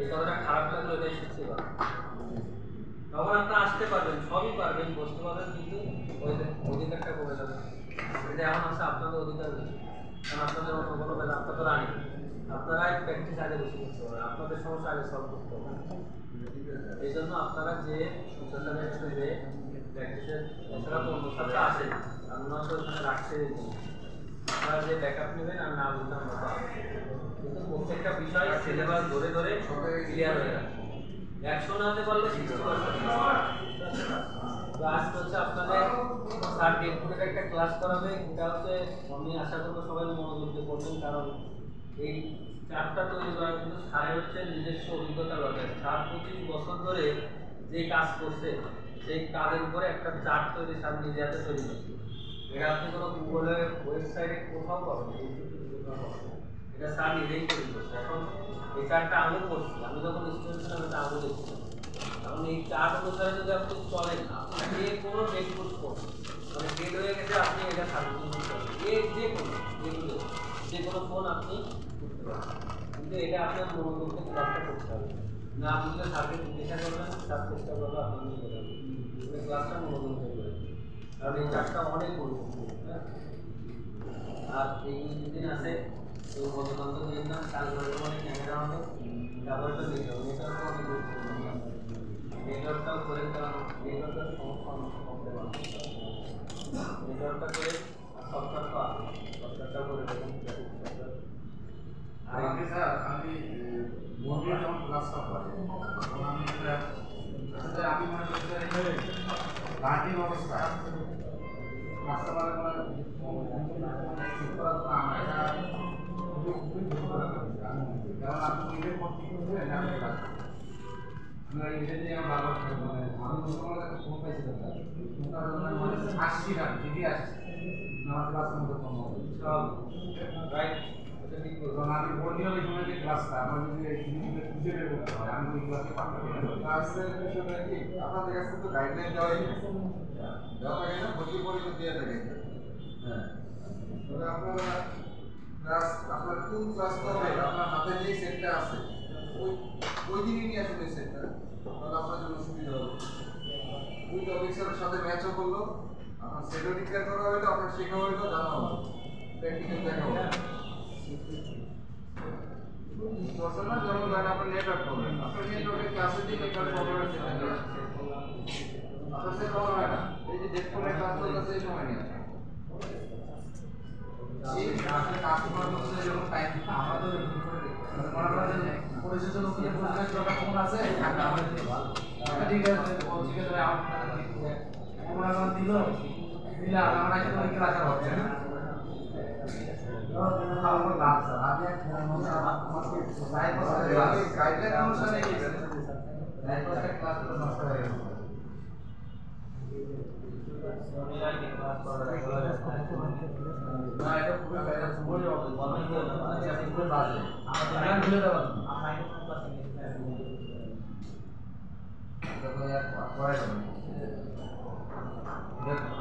এই কথাটা খারাপ লাগলো এটাই শিখতে পারবেন, তখন আপনারা আসতে পারবেন, সবই পারবেন, বসতে পারবেন, কিন্তু ওই অধিকারটা কমে যাবে। এটা এখন আছে আপনাদের অধিকার বেশি, কারণ আপনাদের অন্য কোনো বেলা আপনারা তো রানি, আপনারাই প্র্যাকটিস আগে বেশি করতে হবে, আপনাদের সমস্যা আগে সলভ করতে হবে। এই জন্য আপনারা যে সোশ্যাল যে প্র্যাকটিসের এছাড়া তো অন্য সাথে আসে, আপনারা তো ওখানে রাখতে আপনারা যে ব্যাকআপ নেবেন আর না বুঝলাম কিন্তু প্রত্যেকটা বিষয় সিলেবাস ধরে ধরে ক্লিয়ার হয়ে যাবে। 100 না হতে পারলে 60%। তো আজকে হচ্ছে আপনাদের স্যার ডেপুটের একটা ক্লাস করাবে, এটা হচ্ছে আমি আশা করবো সবাই মনোযোগ দিয়ে করবেন, কারণ এই চার্টটা তৈরি করা কিন্তু স্যারের হচ্ছে নিজস্ব অভিজ্ঞতার ব্যাপার। স্যার 25 বছর ধরে যে কাজ করছে সেই কাজের উপরে একটা চার্ট তৈরি স্যার নিজে হাতে তৈরি করছে। এটা আপনি কোনো গুগলের ওয়েবসাইটে কোথাও পাবেন, এটা স্যার নিজেই তৈরি করছে। এখন এই চার্টটা আমিও করছি, আমি যখন স্টুডেন্ট ছিলাম এটা আমিও দেখছি। এখন এই চার্ট অনুসারে যদি আপনি চলেন, আপনি যে কোনো ডেট কোর্স করবেন, মানে ডেট হয়ে গেছে আপনি এটা সার্ভিসিং করবেন, যে কোনো যেগুলো যে কোনো ফোন আপনি করতে পারবেন, কিন্তু এটা আপনার মনোযোগকে ক্লাসটা করতে হবে না। আপনি যদি সার্ভিস জিজ্ঞাসা করবেন তার চেষ্টা করবো আপনি ক্লাসটা মনোযোগ দিয়ে করবেন, কারণ এই চার্টটা অনেক গুরুত্বপূর্ণ। হ্যাঁ, আর এই দুদিন আছে তো গতকাল তো দেখলাম, কাল করে অনেক ক্যামেরা হবে, তারপরে তো দেখলাম নেটওয়ার্কটা অনেক গুরুত্বপূর্ণ। নেটওয়ার্কটাও করে, কারণ নেটওয়ার্কের সমস্যা অনেক কমতে পারে, নেটওয়ার্কটা করে আর সফটওয়্যার তো আছে, সফটওয়্যারটাও করে দেবেন। আর আমি স্যার আমি মোবাইলে যখন ক্লাসটা করি তখন আমি আসলে আমি মনে করি রানিং অবস্থা ক্লাসটা মানে কারণ আপনি নিজে করতে আমি ক্লাস আমি নিজে নিয়ে আমার বাবা আমি ফোন পাইছিলাম আসছি না দিদি আসছি আমার ক্লাস মতো সব রাইট। আমি বলছি ওই সময় যে ক্লাসটা আমার যদি ইউটিউবে খুঁজে বের করতে হয় আমি ওই ক্লাসে পাঠাবো। ক্লাসের বিষয়টা কি আপনাদের কাছে তো গাইডলাইন দেওয়া থাকে না, ভর্তি পরীক্ষা দিয়ে থাকে। হ্যাঁ, তবে আপনারা ক্লাস আপনার কোন ক্লাসটা হবে আপনার হাতে যে সেটটা আছে ওই দিনই নিয়ে আসলে সেটটা, তাহলে আপনার জন্য সুবিধা হবে। ওই টপিক্সের সাথে ম্যাচও করলো, আপনার সেটও ডিক্লেয়ার করা হইলো, আপনার শেখা হইলো, জানা হলো, প্র্যাকটিক্যাল দেখা হলো। না যেমন ধরেন আপনার নেটওয়ার্ক প্রবলেম, আপনার নেটওয়ার্কের ক্লাসের দিকে নেটওয়ার্ক প্রবলেম আছে, আপনার সে করা হয় না। এই যে ডেট করে ক্লাস চলতেছে এই সময় নিয়ে এই আসলে কাজ করার জন্য যেরকম টাইম দিতে আমরা তো মনে করেন যে পরিশেষে লোকের পরিশেষে একটা ফোন আছে আমাদের ঠিক আছে ঠিক আছে আমার মনে দিল দিলে আমার কাছে তো ক্লাস হচ্ছে না। গাইডলাইন অনুসারে ক্লাস নষ্ট হয়ে গেছে। না এটা পুরো বাইরে বলে হবে, বলতে হবে, আমাদের খুব বাজে। আমরা ভুলে যাব। এটা তো আর করা যাবে না।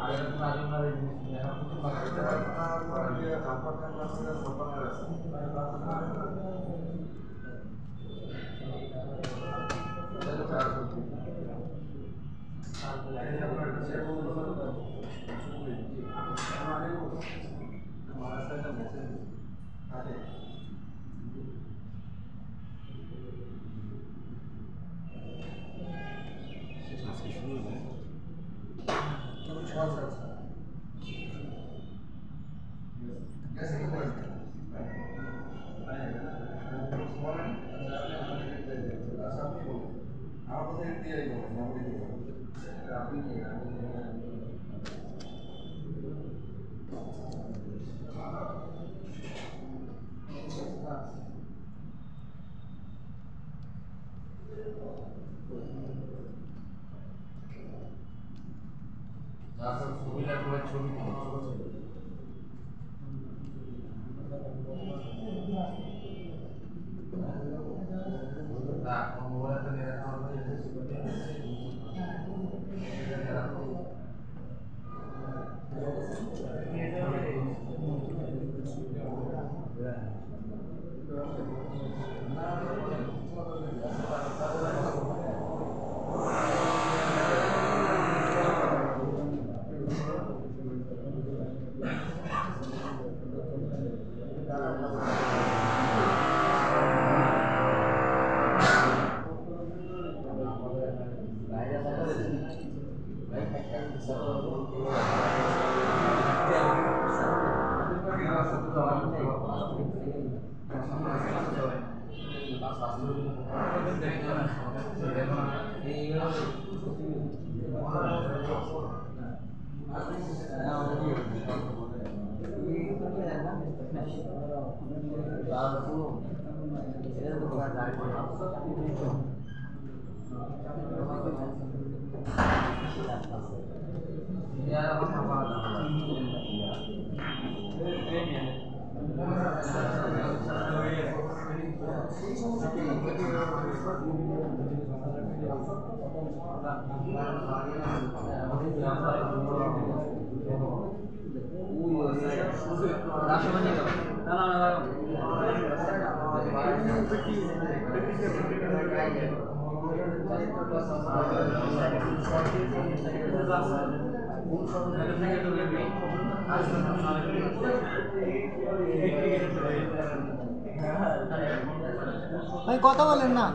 আর এরকম আজমার এই জিনিস নিয়ে এখন কিছু না করতে পারবো না। আর যে কমফর্টেবল আছে সবার আছে। চলো চার করতে। ভাই কথা বলেন না।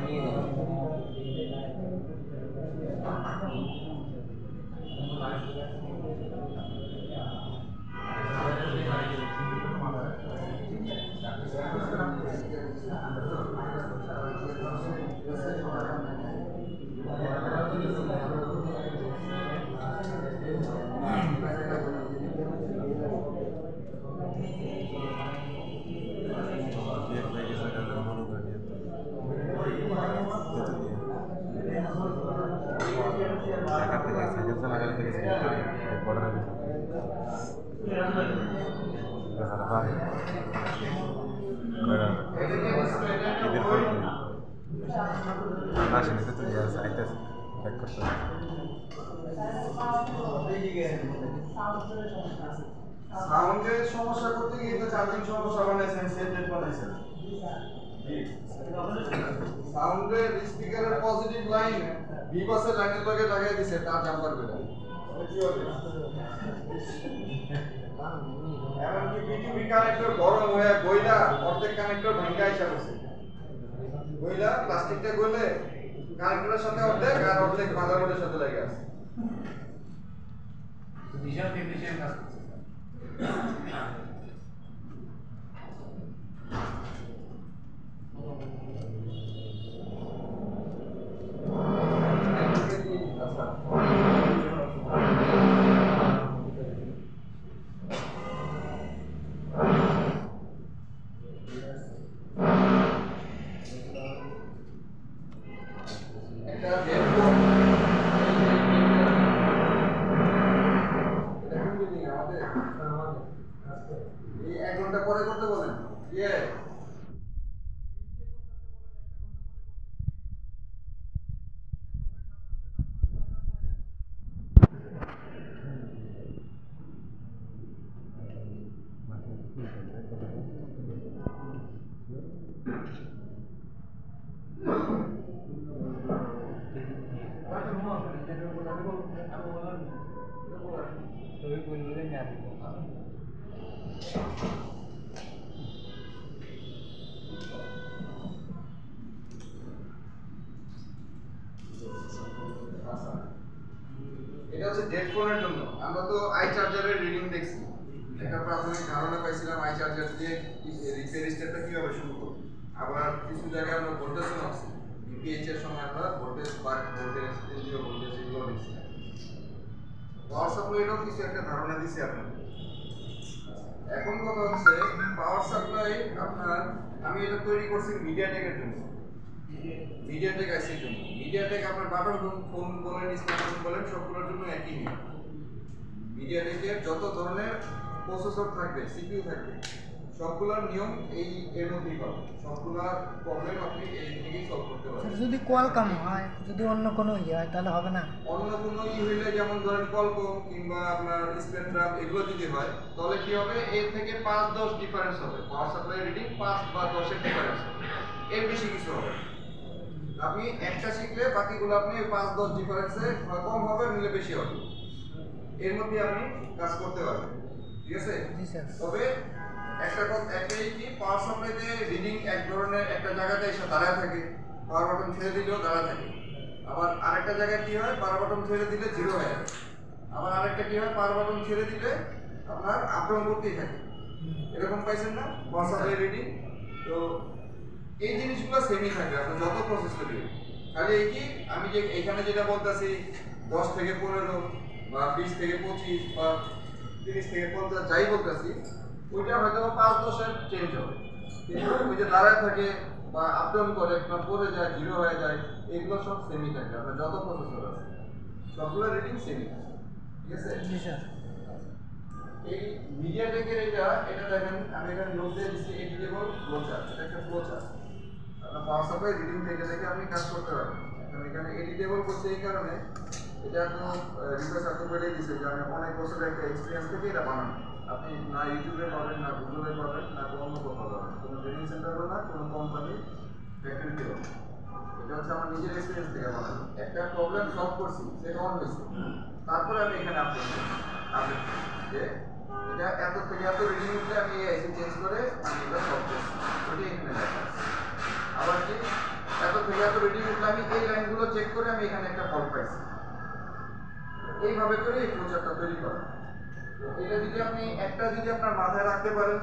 নিয়ে নেবেন। সাউন্ডের সমস্যা করতে গিয়ে তো চার্জিং সমস্যা বানাইছেন, সেট রেট বানাইছেন। সাউন্ডের স্পিকারের পজিটিভ লাইন বি বাসের লাইনের লগে লাগাই দিছে তার জাম্পার করে। এমনকি বিটিভি কানেক্টর গরম হয়ে গইলা অর্ধেক কানেক্টর ভাঙা আইসা গেছে। গইলা প্লাস্টিকটা গলে কানেক্টরের সাথে অর্ধেক আর অর্ধেক মাদারবোর্ডের সাথে লাগে আছে। ভীষণ টেকনিশিয়ান কাজ করছে। এক ঘন্টা পরে করতে বলেন। এটা হচ্ছে ডেড ফোনের জন্য। আমরা তো আই চার্জারের রিডিং দেখছি, একটা প্রাথমিক ধারণা পাইছিলাম আই চার্জার দিয়ে রিপেয়ার স্টেপটা কিভাবে শুরু করব। আবার কিছু জায়গায় আমরা ভোল্টেজও নামছি, বিপিএইচ এর সময় আমরা ভোল্টেজ বাক ভোল্টেজ জিরো ভোল্টেজ এগুলো দেখছি। পাওয়ার সাপ্লাইটাও কিছু একটা ধারণা দিছি আপনাদের। এখন কথা হচ্ছে পাওয়ার সাপ্লাই আপনার, আমি এটা তৈরি করছি মিডিয়াটেকের জন্য, মিডিয়াটেক আইসির জন্য। মিডিয়াটেক আপনার বাটন ফোন বলেন, স্মার্টফোন বলেন, সবগুলোর জন্য একই নিয়ম। মিডিয়াটেকের যত ধরনের প্রসেসর থাকবে, সিপিইউ থাকবে, সবগুলোর নিয়ম এই এর মধ্যেই পাবেন। সবগুলোর প্রবলেম আপনি এই থেকেই সলভ করতে পারবেন। যদি কোয়ালকম হয়, যদি অন্য কোনো হয় তাহলে হবে না। অন্য কোনো হইলে যেমন ধরেন কোয়ালকম কিংবা আপনার স্পেকট্রাম এগুলো যদি হয় তাহলে কি হবে, এর থেকে 5-10 ডিফারেন্স হবে। পাওয়ার সাপ্লাই রিডিং 5 বা 10 এর ডিফারেন্স হবে, এর বেশি কিছু হবে। আপনি একটা শিখলে বাকিগুলো আপনি 5-10 ডিফারেন্সে কম হবে, নিলে বেশি হবে, এর মধ্যে আপনি কাজ করতে পারবেন। ঠিক আছে? তবে একটা কথা একটাই কি, পাওয়ার সাপ্লাইতে রিডিং এক ধরনের একটা জায়গাতে এসে দাঁড়ায় থাকে, পাওয়ার বাটন ছেড়ে দিলেও দাঁড়ায় থাকে। আবার আরেকটা জায়গায় কি হয়, পাওয়ার বাটন ছেড়ে দিলে জিরো হয়ে যায়। আবার আরেকটা কি হয়, পাওয়ার বাটন ছেড়ে দিলে আপনার আপ ডাউন করতেই থাকে। এরকম পাইছেন না পাওয়ার সাপ্লাই রিডিং? তো এই জিনিসগুলো সেমই থাকবে আপনি যত প্রসেস করবেন। খালি এই কি, আমি যে এখানে যেটা বলতেছি 10 থেকে 15 বা 20 থেকে 25 বা 30 থেকে 50 যাই বলতেছি, ওইটা হয়তো 5-10 এর চেঞ্জ হবে, কিন্তু ওই যে দাঁড়ায় থাকে বা আপ ডাউন করে বা পড়ে যায়, জিরো হয়ে যায়, এগুলো সব সেমই থাকে। আপনার যত প্রসেসর আছে সবগুলো রিডিং সেমই থাকে। ঠিক আছে? এই মিডিয়াটেকের এটা দেখেন, আমি এখানে নোট দিয়ে দিচ্ছি, এডিটেবল ফ্লোচার্ট। এটা একটা ফ্লোচার্ট, আপনার পাওয়ার সাপ্লাই রিডিং থেকে আপনি কাজ করতে পারবেন। এখানে এডিটেবল করছে এই কারণে, এটা তো রিকোয়েস্ট আপনি বলেই দিচ্ছে যে আমি অনেক বছরের একটা এক্সপিরিয়েন্স থেকে এটা বানানো। আপনি না ইউটিউবে পাবেন, না গুগলে পাবেন, না অন্য কোথাও পাবেন, কোনো ট্রেনিং সেন্টারও না, কোনো কোম্পানি ফ্যাক্টরিতেও না। এটা হচ্ছে আমার নিজের এক্সপিরিয়েন্স থেকে বানানো। একটা প্রবলেম সলভ করছি, সেটা অন হয়েছে, তারপরে আমি এখানে আপডেট যে এটা এত থেকে এত রিডিং উঠলে আমি এই আইসি চেঞ্জ করে আমি এটা সলভ করছি, ওটাই এখানে লেখা আছে। আবার কি এত থেকে এত রিডিং উঠলে আমি এই লাইনগুলো চেক করে আমি এখানে একটা ফল্ট পাইছি। এইভাবে করে এই ফ্লোচার্টটা তৈরি করা। এটা যদি আপনি একটা যদি আপনার মাথায় রাখতে পারেন,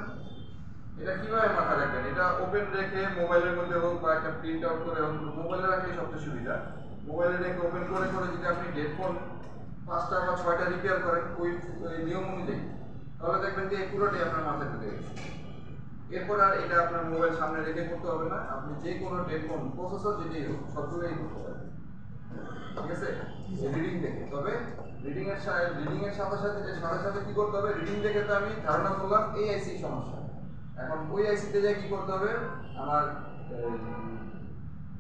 এটা কিভাবে মাথায় রাখবেন? এটা ওপেন রেখে মোবাইলের মধ্যে হোক বা একটা প্রিন্ট আউট করে হোক, মোবাইলে রাখলে সবচেয়ে সুবিধা। মোবাইলে রেখে ওপেন করে করে যদি আপনি হেডফোন 5টা বা 6টা রিপেয়ার করেন ওই নিয়ম অনুযায়ী, তাহলে দেখবেন যে এই পুরোটাই আপনার মাথায় ঢুকে গেছে। এরপর আর এটা আপনার মোবাইল সামনে রেখে করতে হবে না, আপনি যে কোনো হেডফোন প্রসেসর যেটাই হোক সবগুলোই করতে পারবেন। ঠিক আছে, রিডিং দেখে। তবে রিডিং এর সাথে সাথে কি করতে হবে? রিডিং দেখে তো আমি ধারণা করলাম এই আইসি সমস্যা। এখন ওই আইসিতে যাই কি করতে হবে? আমার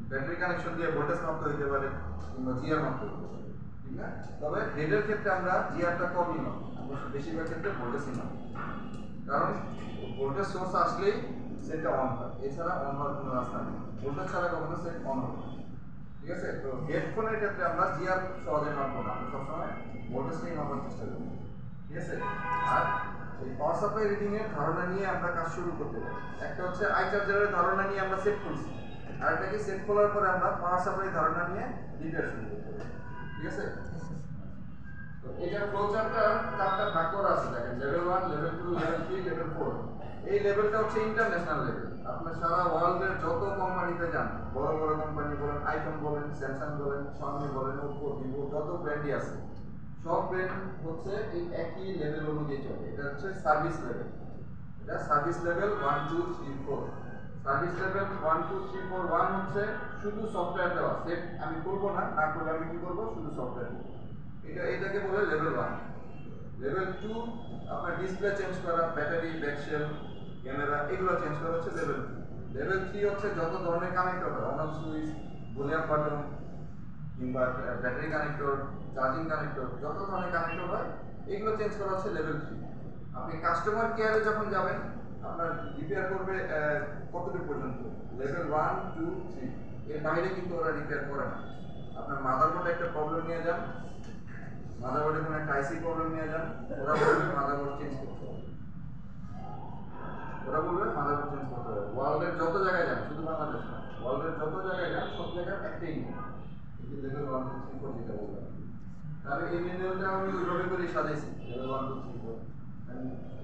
ব্যাটারি কানেকশন দিয়ে ভোল্টেজ মাপতে হইতে পারে কিংবা জিআর মাপতে হইতে পারে, ঠিক না? তবে হেডের ক্ষেত্রে আমরা জিআরটা কমই মাপি, আমরা বেশিরভাগ ক্ষেত্রে ভোল্টেজই মাপি। কারণ ভোল্টেজ সোর্স আসলেই সেটটা অন হয়, এছাড়া অন হওয়ার কোনো রাস্তা নেই। ভোল্টেজ ছাড়া কখনো সেট অন হবে না। ঠিক আছে, তো হেডফোনের ক্ষেত্রে আমরা জিআর সহজে মাপবো না, আমরা সবসময় ভোল্টেজটাই মাপার চেষ্টা করি। ঠিক আছে, আর এই পাওয়ার সাপ্লাই রিডিং এর ধারণা নিয়ে আমরা কাজ শুরু করতে পারি। একটা হচ্ছে আই চার্জারের ধারণা নিয়ে আমরা সেট করছি, আর একটা কি সেট করার পরে আমরা পাওয়ার সাপ্লাই ধারণা নিয়ে রিপেয়ার শুরু করতে পারি। ঠিক আছে, তো এটার ফ্লোচার্টটা 4টা ভাগ করা আছে। দেখেন লেভেল 1, লেভেল 2, লেভেল 3, লেভেল 4। এই লেভেলটা হচ্ছে ইন্টারন্যাশনাল লেভেল। আপনি সারা ওয়ার্ল্ডের যত কোম্পানিতে যান, বড় বড় কোম্পানি বলেন, আইফোন বলেন, স্যামসাং বলেন, Xiaomi বলেন, Oppo, Vivo, যত ব্র্যান্ডই আছে সব ব্র্যান্ড হচ্ছে এই একই লেভেল অনুযায়ী চলে। এটা হচ্ছে সার্ভিস লেভেল। এটা সার্ভিস লেভেল 1, 2, 3, 4। সার্ভিস লেভেল 1, 2, 3, 4, 1 হচ্ছে শুধু সফটওয়্যার দেওয়া, সেট আমি করবো না, না করলে আমি কি করবো? শুধু সফটওয়্যার দেবো। এটাকে বলে লেভেল 1। লেভেল 2 আপনার ডিসপ্লে চেঞ্জ করা, ব্যাটারি, ব্যাকশেল, ক্যামেরা এগুলো চেঞ্জ করা হচ্ছে লেভেল 2। লেভেল 3 হচ্ছে যত ধরনের কানেক্টর হয়, on off switch, volume button কিংবা ব্যাটারি কানেক্টর, চার্জিং কানেক্টর, যত ধরনের কানেক্টর হয় এগুলো চেঞ্জ করা হচ্ছে লেভেল 3। আপনি কাস্টমার কেয়ারে যখন যাবেন, আপনার রিপেয়ার করবে কতটুকু পর্যন্ত? লেভেল 1, 2, 3, এর বাইরে কিন্তু ওরা রিপেয়ার করে না। আপনার মাদারবোর্ডে একটা প্রবলেম নিয়ে যান, মাদারবোর্ডে কোনো একটা আইসি প্রবলেম নিয়ে যান, ওরা বলবে মাদারবোর্ড চেঞ্জ করতে হবে। ওরা বলবে মাদারবোর্ড চেঞ্জ করতে হবে। ওয়ার্ল্ডের যত জায়গায় যান, শুধু বাংলাদেশ না, ওয়ার্ল্ডের যত জায়গায় যান সব জায়গায় একটাই নিয়ম, এই লেভেল 1, 2, 3, 4 যেটা বললাম। তাহলে এই লেভেলটা আমি ওইভাবে করে সাজাইছি, লেভেল 1, 2, 3, 4।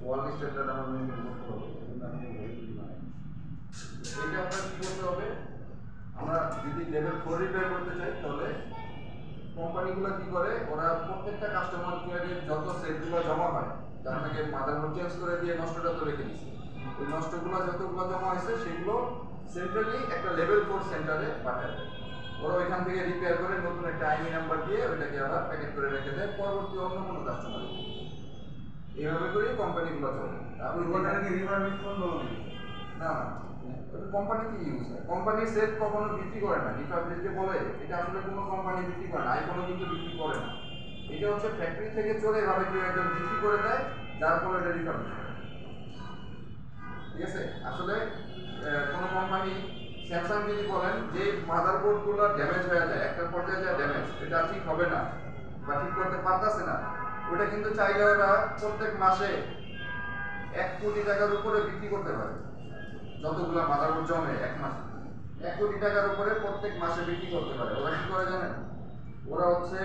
ওয়ার্ল্ড স্ট্যান্ডার্ড আমার মেনটেন করতে হবে, কিন্তু আমি ওইভাবে করে বানাই। এটা আপনার কি করতে হবে? আমরা যদি লেভেল 4 রিপেয়ার করতে চাই, তাহলে কোম্পানিগুলো কি করে? ওরা প্রত্যেকটা কাস্টমার কেয়ারের যত সেটগুলো জমা হয়, যার থেকে মাদারবোর্ড চেঞ্জ করে দিয়ে নষ্টটা তো রেখে দিচ্ছে, ওই নষ্টগুলো যতগুলো জমা হয়েছে সেগুলো সেন্ট্রালি একটা লেভেল 4 সেন্টারে পাঠায় দেয়। ওরা ওইখান থেকে রিপেয়ার করে নতুন একটা আইনি নাম্বার দিয়ে ওইটাকে আবার প্যাকেট করে রেখে দেয় পরবর্তী অন্য কোনো কাস্টমার। এইভাবে করেই কোম্পানিগুলো চলে। আপনি ওটাকে রিফারবিশ করলো না, কোম্পানিতে ইউজ হয়। কোম্পানি সেট কখনো বিক্রি করে না, রিফারবিশ যে বলে এটা আসলে কোনো কোম্পানি বিক্রি করে না, আইফোনও কিন্তু বিক্রি করে না। এটা হচ্ছে ফ্যাক্টরি থেকে চলে এভাবে কেউ একজন বিক্রি করে দেয়, যার ফলে এটা রিফারবিশ হয়। ঠিক আছে, আসলে কোনো কোম্পানি, স্যামসাং যদি বলেন যে মাদারবোর্ডগুলো ড্যামেজ হয়ে যায়, একটা পর্যায়ে যায় ড্যামেজ, এটা ঠিক হবে না বা ঠিক করতে পারতেছে না, ওটা কিন্তু চাইলে ওরা প্রত্যেক মাসে 1 কোটি টাকার উপরে বিক্রি করতে পারে। যতগুলো মাদারবোর্ড জমে এক মাসে 1 কোটি টাকার উপরে প্রত্যেক মাসে বিক্রি করতে পারে। ওরা কি করে জানেন? ওরা হচ্ছে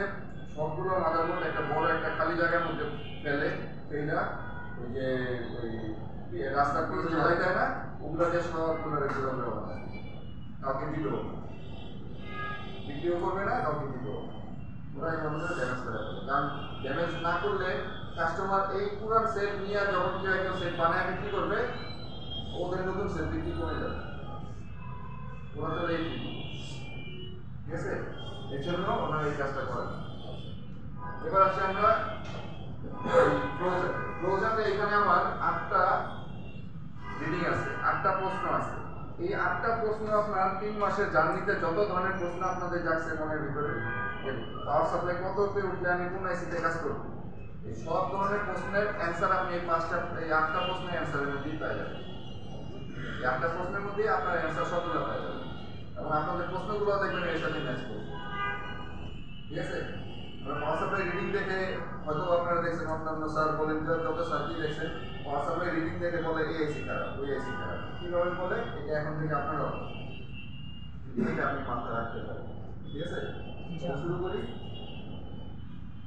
সবগুলো মাদারবোর্ড একটা বড় একটা খালি জায়গার মধ্যে ফেলে ওই যে ওই রাস্তার পাশে জ্বালাই দেয় না, ওগুলোকে সবগুলো রেখে দেবে, কাউকে দিবেও না, বিক্রিও করবে না, কাউকে দিবেও না। ওরা এইভাবে ড্যামেজ করে দেবে, কারণ ড্যামেজ না করলে কাস্টমার এই পুরান সেট নিয়ে যখন কেউ একটা সেট বানায় বিক্রি করবে, ওদের নতুন সেট বিক্রি কমে যাবে। ওরা তো এই ঠিক আছে, এর জন্য ওনারা এই কাজটা করেন। এবার আসি আমরা ক্লোজারে। এখানে আমার 8টা রিডিং আছে, 8টা প্রশ্ন আছে। এই 8টা প্রশ্ন আপনার 3 মাসের জার্নিতে যত ধরনের প্রশ্ন আপনাদের যাচ্ছে মনের ভিতরে, পাওয়ার সাপ্লাই কততে উঠলে আমি কোন আইসিতে কাজ করব, এই সব ধরনের প্রশ্নের অ্যান্সার আপনি এই 8টা প্রশ্নের অ্যান্সারের মধ্যেই পেয়ে যাবেন। এই 8টা প্রশ্নের মধ্যেই আপনার অ্যান্সার সবগুলো পেয়ে যাবেন এবং আপনাদের প্রশ্নগুলো দেখবেন এর সাথে ম্যাচ করবে। ঠিক আছে, আমরা পাওয়ার সাপ্লাই রিডিং দেখে হয়তো আপনারা দেখছেন, অন্যান্য স্যার বলেন, যত স্যার কি দেখছেন, পাওয়ার সাপ্লাই রিডিং দেখে বলে এই আইসি খারাপ, ওই আইসি খারাপ, কীভাবে বলে এটা এখন থেকে আপনারাও জিনিসটা আপনি মাথায় রাখতে পারেন। ঠিক আছে, শুরু করি।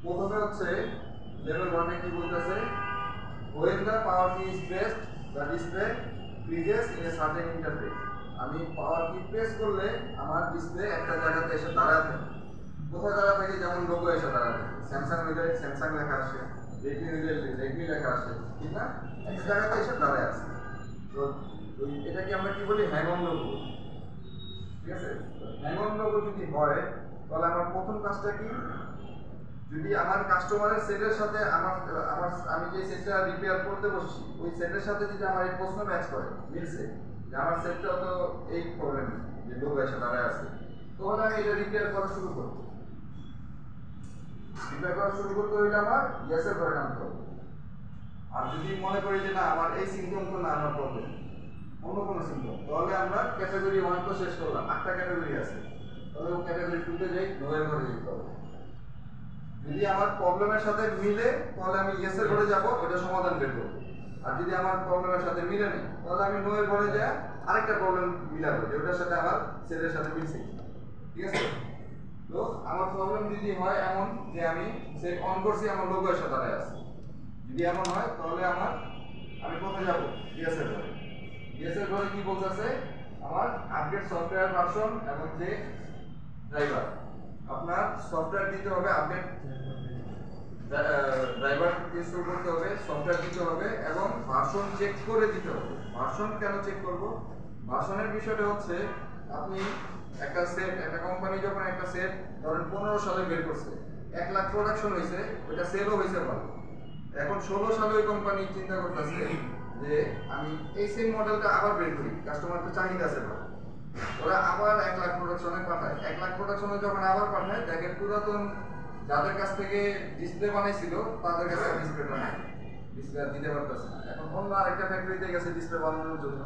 প্রথমে হচ্ছে লেভেল 1 এ কি বলতেছে, when the power key is pressed the display freezes in a certain interface। আমি পাওয়ার কি প্রেস করলে আমার ডিসপ্লে একটা জায়গাতে এসে দাঁড়ায় থাকে। কোথায় দাঁড়ায় থাকে? যেমন লোগো এসে দাঁড়ায় থাকে, স্যামসাং নিলে স্যামসাং লেখা আসে, রেডমি নিলে রেডমি লেখা আসে, ঠিক না? একটা জায়গাতে এসে দাঁড়ায় আছে। তো এটাকে আমরা কি বলি? Hang on logo. ঠিক আছে, হ্যাং অন লোগো যদি হয় তাহলে আমার প্রথম কাজটা কি, যদি আমার কাস্টমারের সেটের সাথে আমি যে সেটটা রিপেয়ার করতে বসছি ওই সেটের সাথে যদি আমার এই প্রশ্ন ম্যাচ করে, মিলছে যে আমার সেটটা তো এই প্রবলেম যে লোগো এসে দাঁড়ায় আছে, তখন আমি এটা রিপেয়ার করা শুরু করব। রিপেয়ার করা শুরু করতে হইলে আমার ইয়েসের ঘরে নামতে হবে। আর যদি মনে করি যে না আমার এই সিমটম তো না, আমার প্রবলেম অন্য কোনো সিমটম, তাহলে আমরা ক্যাটাগরি 1 তো শেষ করলাম, 8টা ক্যাটাগরি আছে, তাহলে ও ক্যাটাগরি 2 তে যাই, নোয়ের ঘরে যেতে হবে। যদি আমার প্রবলেমের সাথে মিলে তাহলে আমি ইয়েসের ঘরে যাব, ওটা সমাধান বের করব। আর যদি আমার প্রবলেমের সাথে মিলে না তাহলে আমি নোয়ের ঘরে যাই, আরেকটা প্রবলেম মিলাবো যে ওটার সাথে আমার সেটের সাথে মিলছে। ঠিক আছে, তো আমার প্রবলেম যদি হয় এমন যে আমি সেট অন করছি আমার লোগো এসে দাঁড়ায় আছে, যদি এমন হয় তাহলে আমি কোথায় যাব? ইয়েসের ঘরে। ইয়েসের ঘরে কি বলতেছে? আমার আপডেট সফটওয়্যার ভার্সন এবং যে ড্রাইভার, আপনার সফটওয়্যার দিতে হবে, আপডেট ড্রাইভার ইনস্টল করতে হবে, সফটওয়্যার দিতে হবে এবং ভার্সন চেক করে দিতে হবে। ভার্সন কেন চেক করব? ভার্সনের বিষয়টা হচ্ছে আপনি একটা সেট, একটা কোম্পানি যখন একটা সেট ধরেন 15 সালে বের করছে, 1 লাখ প্রোডাকশন হয়েছে, ওইটা সেলও হয়েছে ভালো। এখন 16 সালে ওই কোম্পানি চিন্তা করতেছে যে আমি এই সেম মডেলটা আবার বের করি, কাস্টমার তো চাহিদা আছে ভালো, ওরা আবার 1 লাখ প্রোডাকশনে পাঠায়। 1 লাখ প্রোডাকশনে যখন আবার পাঠায়, দেখেন পুরাতন যাদের কাছ থেকে ডিসপ্লে বানাইছিল তাদের কাছে ডিসপ্লেটা নাই, ডিসপ্লে দিতে পারতেছে না। এখন অন্য আরেকটা ফ্যাক্টরিতে গেছে ডিসপ্লে বানানোর জন্য,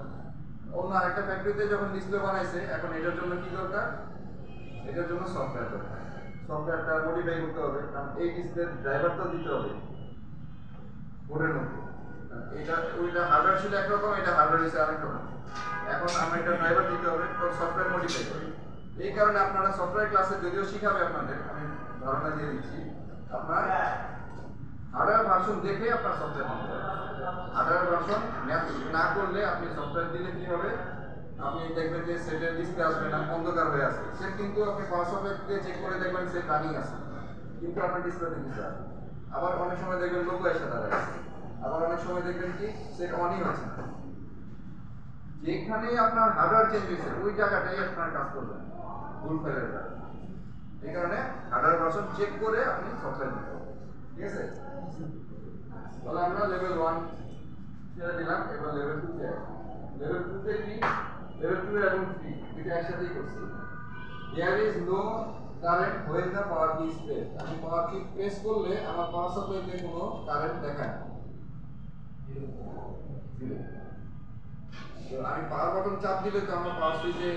অন্য আরেকটা ফ্যাক্টরিতে যখন ডিসপ্লে বানাইছে, এখন এটার জন্য কি দরকার? এটার জন্য সফটওয়্যার দরকার। সফটওয়্যারটা মডিফাই করতে হবে, কারণ এই ডিসপ্লে ড্রাইভারটা দিতে হবে বোর্ডের মধ্যে। ওইটা হার্ডওয়্যার ছিল একরকম, এটা হার্ডওয়্যার হিসেবে আরেক রকম। এখন আমরা এটা ড্রাইভার দিতে হবে, তো সফটওয়্যার মডিফাই করি। এই কারণে আপনারা সফটওয়্যার ক্লাসে যদিও শিখাবে আপনাদের, আমি ধারণা দিয়ে দিচ্ছি, আপনার হার্ডওয়্যার ভার্সন দেখে আপনার সফটওয়্যার দিতে হবে। হার্ডওয়্যার ভার্সন ম্যাচ না করলে আপনি সফটওয়্যার দিলে কি হবে? আপনি দেখবেন যে সেটের ডিসপ্লে আসবে না, অন্ধকার হয়ে আছে। সেট কিন্তু আপনি পাওয়ার সফটওয়্যার দিয়ে চেক করে দেখবেন সেট রানিং আছে, কিন্তু আপনার ডিসপ্লেতে কিছু আসবে। আবার অনেক সময় দেখবেন লোগো এসে দাঁড়ায় আছে, আবার অনেক সময় দেখবেন কি সেট অনই হচ্ছে না। যেখানে আপনার হার্ডওয়্যার চেঞ্জ হয়েছে ওই জায়গাটাই আপনার কাজ করবে ভুল ফেলের কারণে। এই কারণে হার্ডওয়্যার ভার্সন চেক করে আপনি সফটওয়্যার দিতে হবে। ঠিক আছে, তাহলে আমরা লেভেল 1 ছেড়ে দিলাম, এবার লেভেল 2 তে আসি। লেভেল 2 তে কি? লেভেল 2 এবং 3 দুটো একসাথেই করছি। There is no current when the power key is pressed। আমি পাওয়ার কি প্রেস করলে আমার পাওয়ার সাপ্লাইতে কোনো কারেন্ট দেখায় না, তো আমি পাওয়ার বাটন চাপ দিলে তো আমার পাওয়ার সুইচে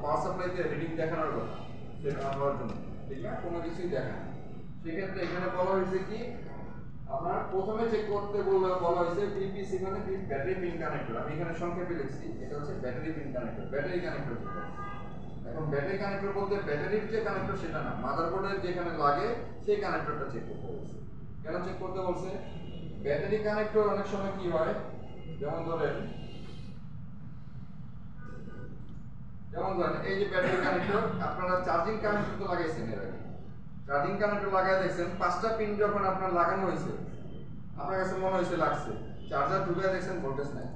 পাওয়ার সাপ্লাইতে রিডিং দেখানোর কথা, সেটা আমার জন্য ঠিক না, কোনো কিছুই দেখায় না। সেক্ষেত্রে এখানে বলা হয়েছে কি, আপনার প্রথমে চেক করতে বলা হয়েছে BPC মানে ব্যাটারি পিন কানেক্টর। আমি এখানে সংক্ষেপে লিখছি, এটা হচ্ছে battery pin connector, battery connector. এখন ব্যাটারি কানেক্টর বলতে ব্যাটারির যে কানেক্টর সেটা না, মাদারবোর্ডের যেখানে লাগে সেই কানেক্টরটা চেক করতে বলছে। কেন চেক করতে বলছে? ব্যাটারি কানেক্টর অনেক সময় কি হয়, যেমন ধরেন এই যে ব্যাটারি কানেক্টর, আপনারা চার্জিং কানেক্টর তো লাগাইছেন এর আগে, চার্জিং কানেক্টর লাগাই দেখছেন 5টা পিন যখন আপনার লাগানো হয়েছে আপনার কাছে মনে হয়েছে লাগছে, চার্জার ঢুকায় দেখছেন ভোল্টেজ নাই,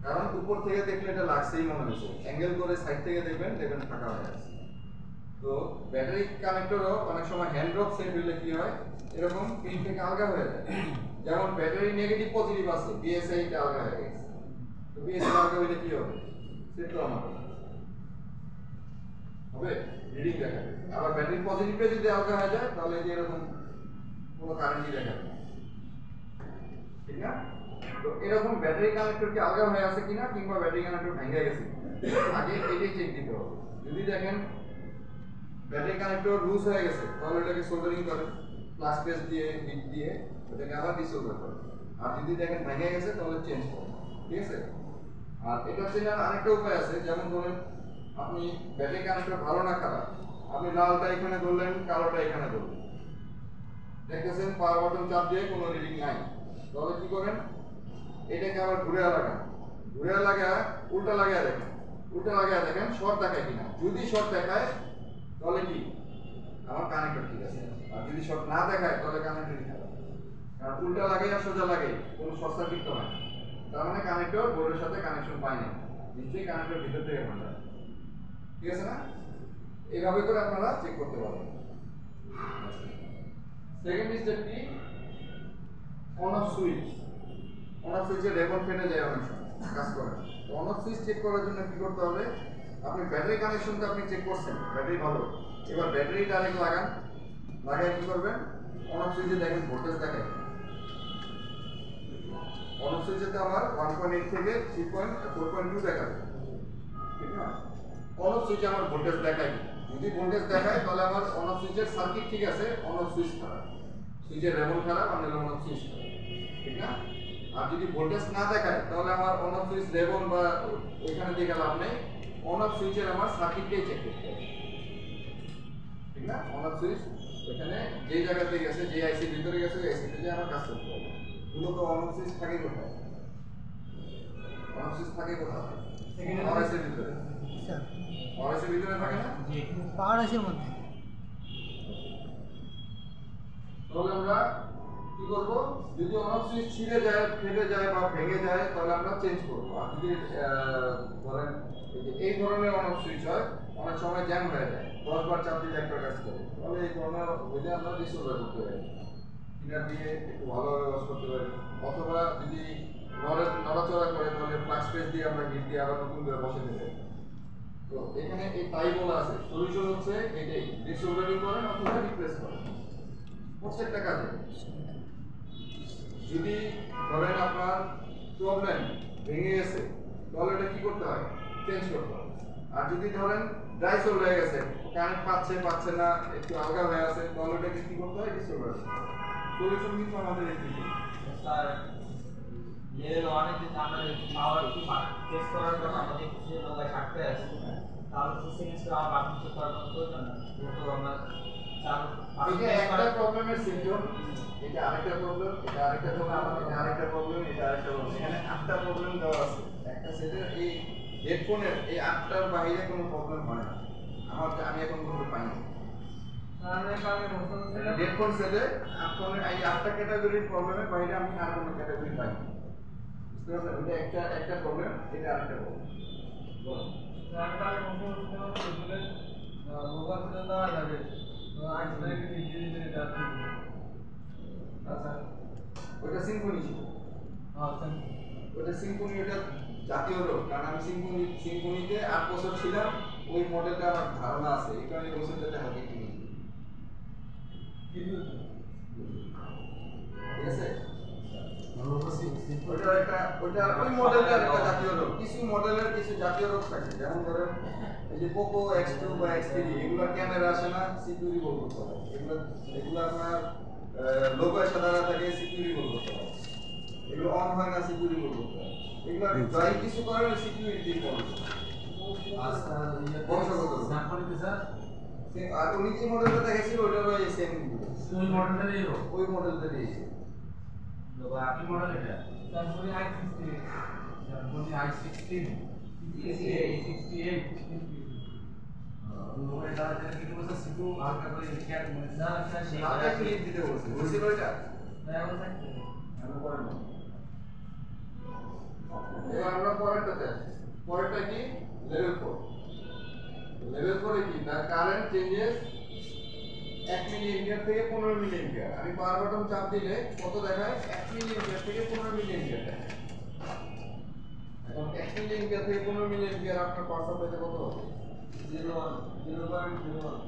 কারণ উপর থেকে দেখলে এটা লাগছেই মনে হয়েছে, অ্যাঙ্গেল করে সাইড থেকে দেখবেন ফাঁকা হয়ে আছে। তো ব্যাটারি কানেক্টরও অনেক সময় হ্যান্ড ড্রপ সেট হলে কি হয়, এরকম পিন থেকে আলগা হয়ে যায়। যেমন ব্যাটারি নেগেটিভ পজিটিভ আছে, বিএসআই টা আলগা হয়ে গেছে, তো বিএসআই আলগা হলে কি হবে? সেট তো আমার হবে রিডিং দেখাবে। আবার ব্যাটারি পজিটিভে যদি আলগা হয়ে যায় তাহলে এই যে এরকম কোনো কারেন্টই দেখাবে না, ঠিক না? তো এরকম ব্যাটারি কানেক্টর কি আলগা হয়ে আছে কিনা, কিংবা ব্যাটারি কানেক্টর ভেঙে গেছে আগে এটাই চেক দিতে হবে। যদি দেখেন ব্যাটারি কানেক্টর লুজ হয়ে গেছে তাহলে এটাকে সোল্ডারিং করেন, প্লাস পেস্ট দিয়ে হিট দিয়ে ওটাকে আবার ডিসোল্ডার করেন। আর যদি দেখেন ভেঙে গেছে তাহলে চেঞ্জ করেন, ঠিক আছে? আর এটা চেনার আরেকটা উপায় আছে, যেমন ধরেন আপনি ব্যাটারি কানেক্টর ভালো না খারাপ, আপনি লালটা এখানে ধরলেন, কালোটা এখানে ধরলেন, দেখতেছেন পাওয়ার বাটন চাপ দিয়ে কোনো রিডিং নাই, তাহলে কি করেন, এটাকে আবার ঘুরে লাগান, ঘুরে লাগায় উল্টা লাগায় দেখেন, উল্টা লাগায় দেখেন শর্ট দেখায় কিনা। যদি শর্ট দেখায় তাহলে কি আমার কানেক্টর ঠিক আছে, আর যদি শর্ট না দেখায় তাহলে কানেক্টর ঠিক আছে। কারণ উল্টা লাগাই আর সোজা লাগাই কোনো শর্ট সার্কিট তো হয় না, তার মানে কানেক্টর বোর্ডের সাথে কানেকশন পায় না, নিশ্চয়ই কানেক্টর ভিতর থেকে ভাঙা, ঠিক আছে না? এইভাবে করে আপনারা চেক করতে পারবেন। সেকেন্ড স্টেপ কি, on off switch. On off সুইচে রেবন ফেটে যায় অনেক সময়, কাজ করে। তো অন অফ সুইচ চেক করার জন্য কি করতে হবে, আপনি ব্যাটারি কানেকশনটা আপনি চেক করছেন, ব্যাটারি ভালো, এবার ব্যাটারি ডাইরেক্ট লাগান, লাগায় কি করবেন, অন অফ সুইচে দেখেন ভোল্টেজ দেখায়। অন অফ সুইচেতে আমার 1.8 থেকে 4.2 দেখাবে, ঠিক না? অন অফ সুইচে আমার ভোল্টেজ দেখায়, যদি ভোল্টেজ দেখায় তাহলে আমার অন অফ সুইচের সার্কিট ঠিক আছে, অন অফ সুইচ খারাপ, সুইচের রেবন খারাপ, আর অন অফ সুইচ খারাপ, ঠিক না? আর যদি ভোল্টেজ না দেখায় তাহলে আমার অন অফ সুইচ রেবন বা ওইখানে দিয়ে লাভ নেই, অন অফ সুইচের আমার সার্কিটটাই চেক করতে হবে, ঠিক না? অন অফ সুইচ এখানে যে জায়গাতে গেছে, যে আইসির ভিতরে গেছে, ওই আইসিতে যে আমার কাজ করতে হবে। মূলত অন অফ সুইচ থাকে কোথায়, অন অফ সুইচ থাকে কোথায়, পাওয়ার আইসির ভিতরে, স্যার পাওয়ার আইসির ভিতরে থাকে না? পাওয়ার আইসির মধ্যে। তাহলে আমরা কি করব, যদি অন অফ সুইচ ছিঁড়ে যায়, ফেটে যায় বা ভেঙে যায় তাহলে আমরা চেঞ্জ করব। আর যদি ধরেন এই ধরনের অন অফ সুইচ হয়, অনেক সময় জ্যাম হয়ে যায়, 10 বার চাপ দিলে একটা কাজ করে, তাহলে এই ধরনের হইলে আমরা রিসলভার করতে পারি, কিনার দিয়ে একটু ভালোভাবে ওয়াশ করতে পারি, অথবা যদি নড়াচড়া করে তাহলে ফ্লাক্স পেজ দিয়ে আমরা হিট দিয়ে আবার নতুন করে বসে দিতে পারি। তো এখানে এই তাই বলা আছে, সলিউশন হচ্ছে এটাই, রিসলভারিং করেন অথবা রিপ্লেস করেন প্রত্যেকটা কাজে। যদি ধরেন আপনার প্রবলেম ভেঙে গেছে তাহলে এটা কি করতে হয়, চেঞ্জ করতে হয়। আর যদি ধরেন ড্রাই সোল হয়ে গেছে, কারেন্ট পাচ্ছে না, একটু আলগা হয়ে আছে, তাহলে এটাকে কি করতে হয়, রিসলভার। সলিউশন কিন্তু আমাদের এই স্যার লেভেল 1 এ যদি আমরা পাওয়ার কি টেস্ট করার জন্য আমাদের কিছু লোক থাকতে আছে, তাহলে তো সেকেন্ড স্টেপ আর বাকি কিছু করার প্রয়োজন না, যেহেতু আমরা এটা একটা প্রবলেমের সিম্পটম, এটা আরেকটা প্রবলেম, এটা আরেকটা প্রবলেম, এটা আরেকটা প্রবলেম, এটা আরেকটা প্রবলেম, এখানে 8টা প্রবলেম দেওয়া আছে একটা সেটের। এই হেডফোনের এই 8টার বাইরে কোনো প্রবলেম হয় না, আমি এখন পর্যন্ত পাইনি। হেডফোন সেটে আপনার এই 8টা ক্যাটাগরির প্রবলেমের বাইরে আমি আর কোনো ক্যাটাগরি পাইনি, বুঝতে পারছেন? এটা একটা প্রবলেম, এটা আরেকটা প্রবলেম। আচ্ছা, ওটা সিম্ফনি ছিল, ওটা সিম্ফনি, ওটা জাতীয় রোগ, কারণ আমি সিম্ফনিতে 8 বছর ছিলাম, ওই মডেলটা আমার ধারণা আছে, এই কারণে বছরটাতে হাতে কিনি, ঠিক আছে? ওটা ওই মডেলের একটা জাতীয় রোগ, কিছু মডেলের কিছু জাতীয় রোগ থাকে, যেমন ধরেন এই যে পোকো X2 বা X3, এগুলো ক্যামেরা আসে না, সিকিউরিটি বল করতে হয়, এগুলো আপনার লোগোর সাথে থাকে, সিকিউরিটি বল করতে হয়, এগুলো অন হয় না, সিকিউরিটি বল করতে হয়, এগুলো যাই কিছু করেন সিকিউরিটি বল। আচ্ছা, বংশগত স্যাম্পল স্যার, আর উনি যে মডেলটা দেখেছিল ওটারও এই সেম, ওই মডেলটারই ওই মডেলটারই লোগো আপনি মডেল এটা তারপরে i16, তারপরে i16 68 লোগো এটা কি বলছে, সিটু হালকা করে ক্যাট মানে না সেই আগে ক্লিক দিতে বলছে, বুঝছিল এটা হ্যাঁ ওটা থাকতে আমরা পরে না। এবার আমরা পরেরটা কি, লেভেল 4। লেভেল 4 এ কি, the current changes 1 milli ampere থেকে 15 মিলি এম্পিয়ার। আমি পাওয়ার বাটন চাপ দিলে কত দেখায়, 1 মিলি এম্পিয়ার থেকে 15 মিলি এম্পিয়ার দেখায়। এখন 1 মিলি এম্পিয়ার থেকে 15 মিলি এম্পিয়ার আপনার পাওয়ার সাপ্লাইতে কত হবে, 0.01 থেকে 150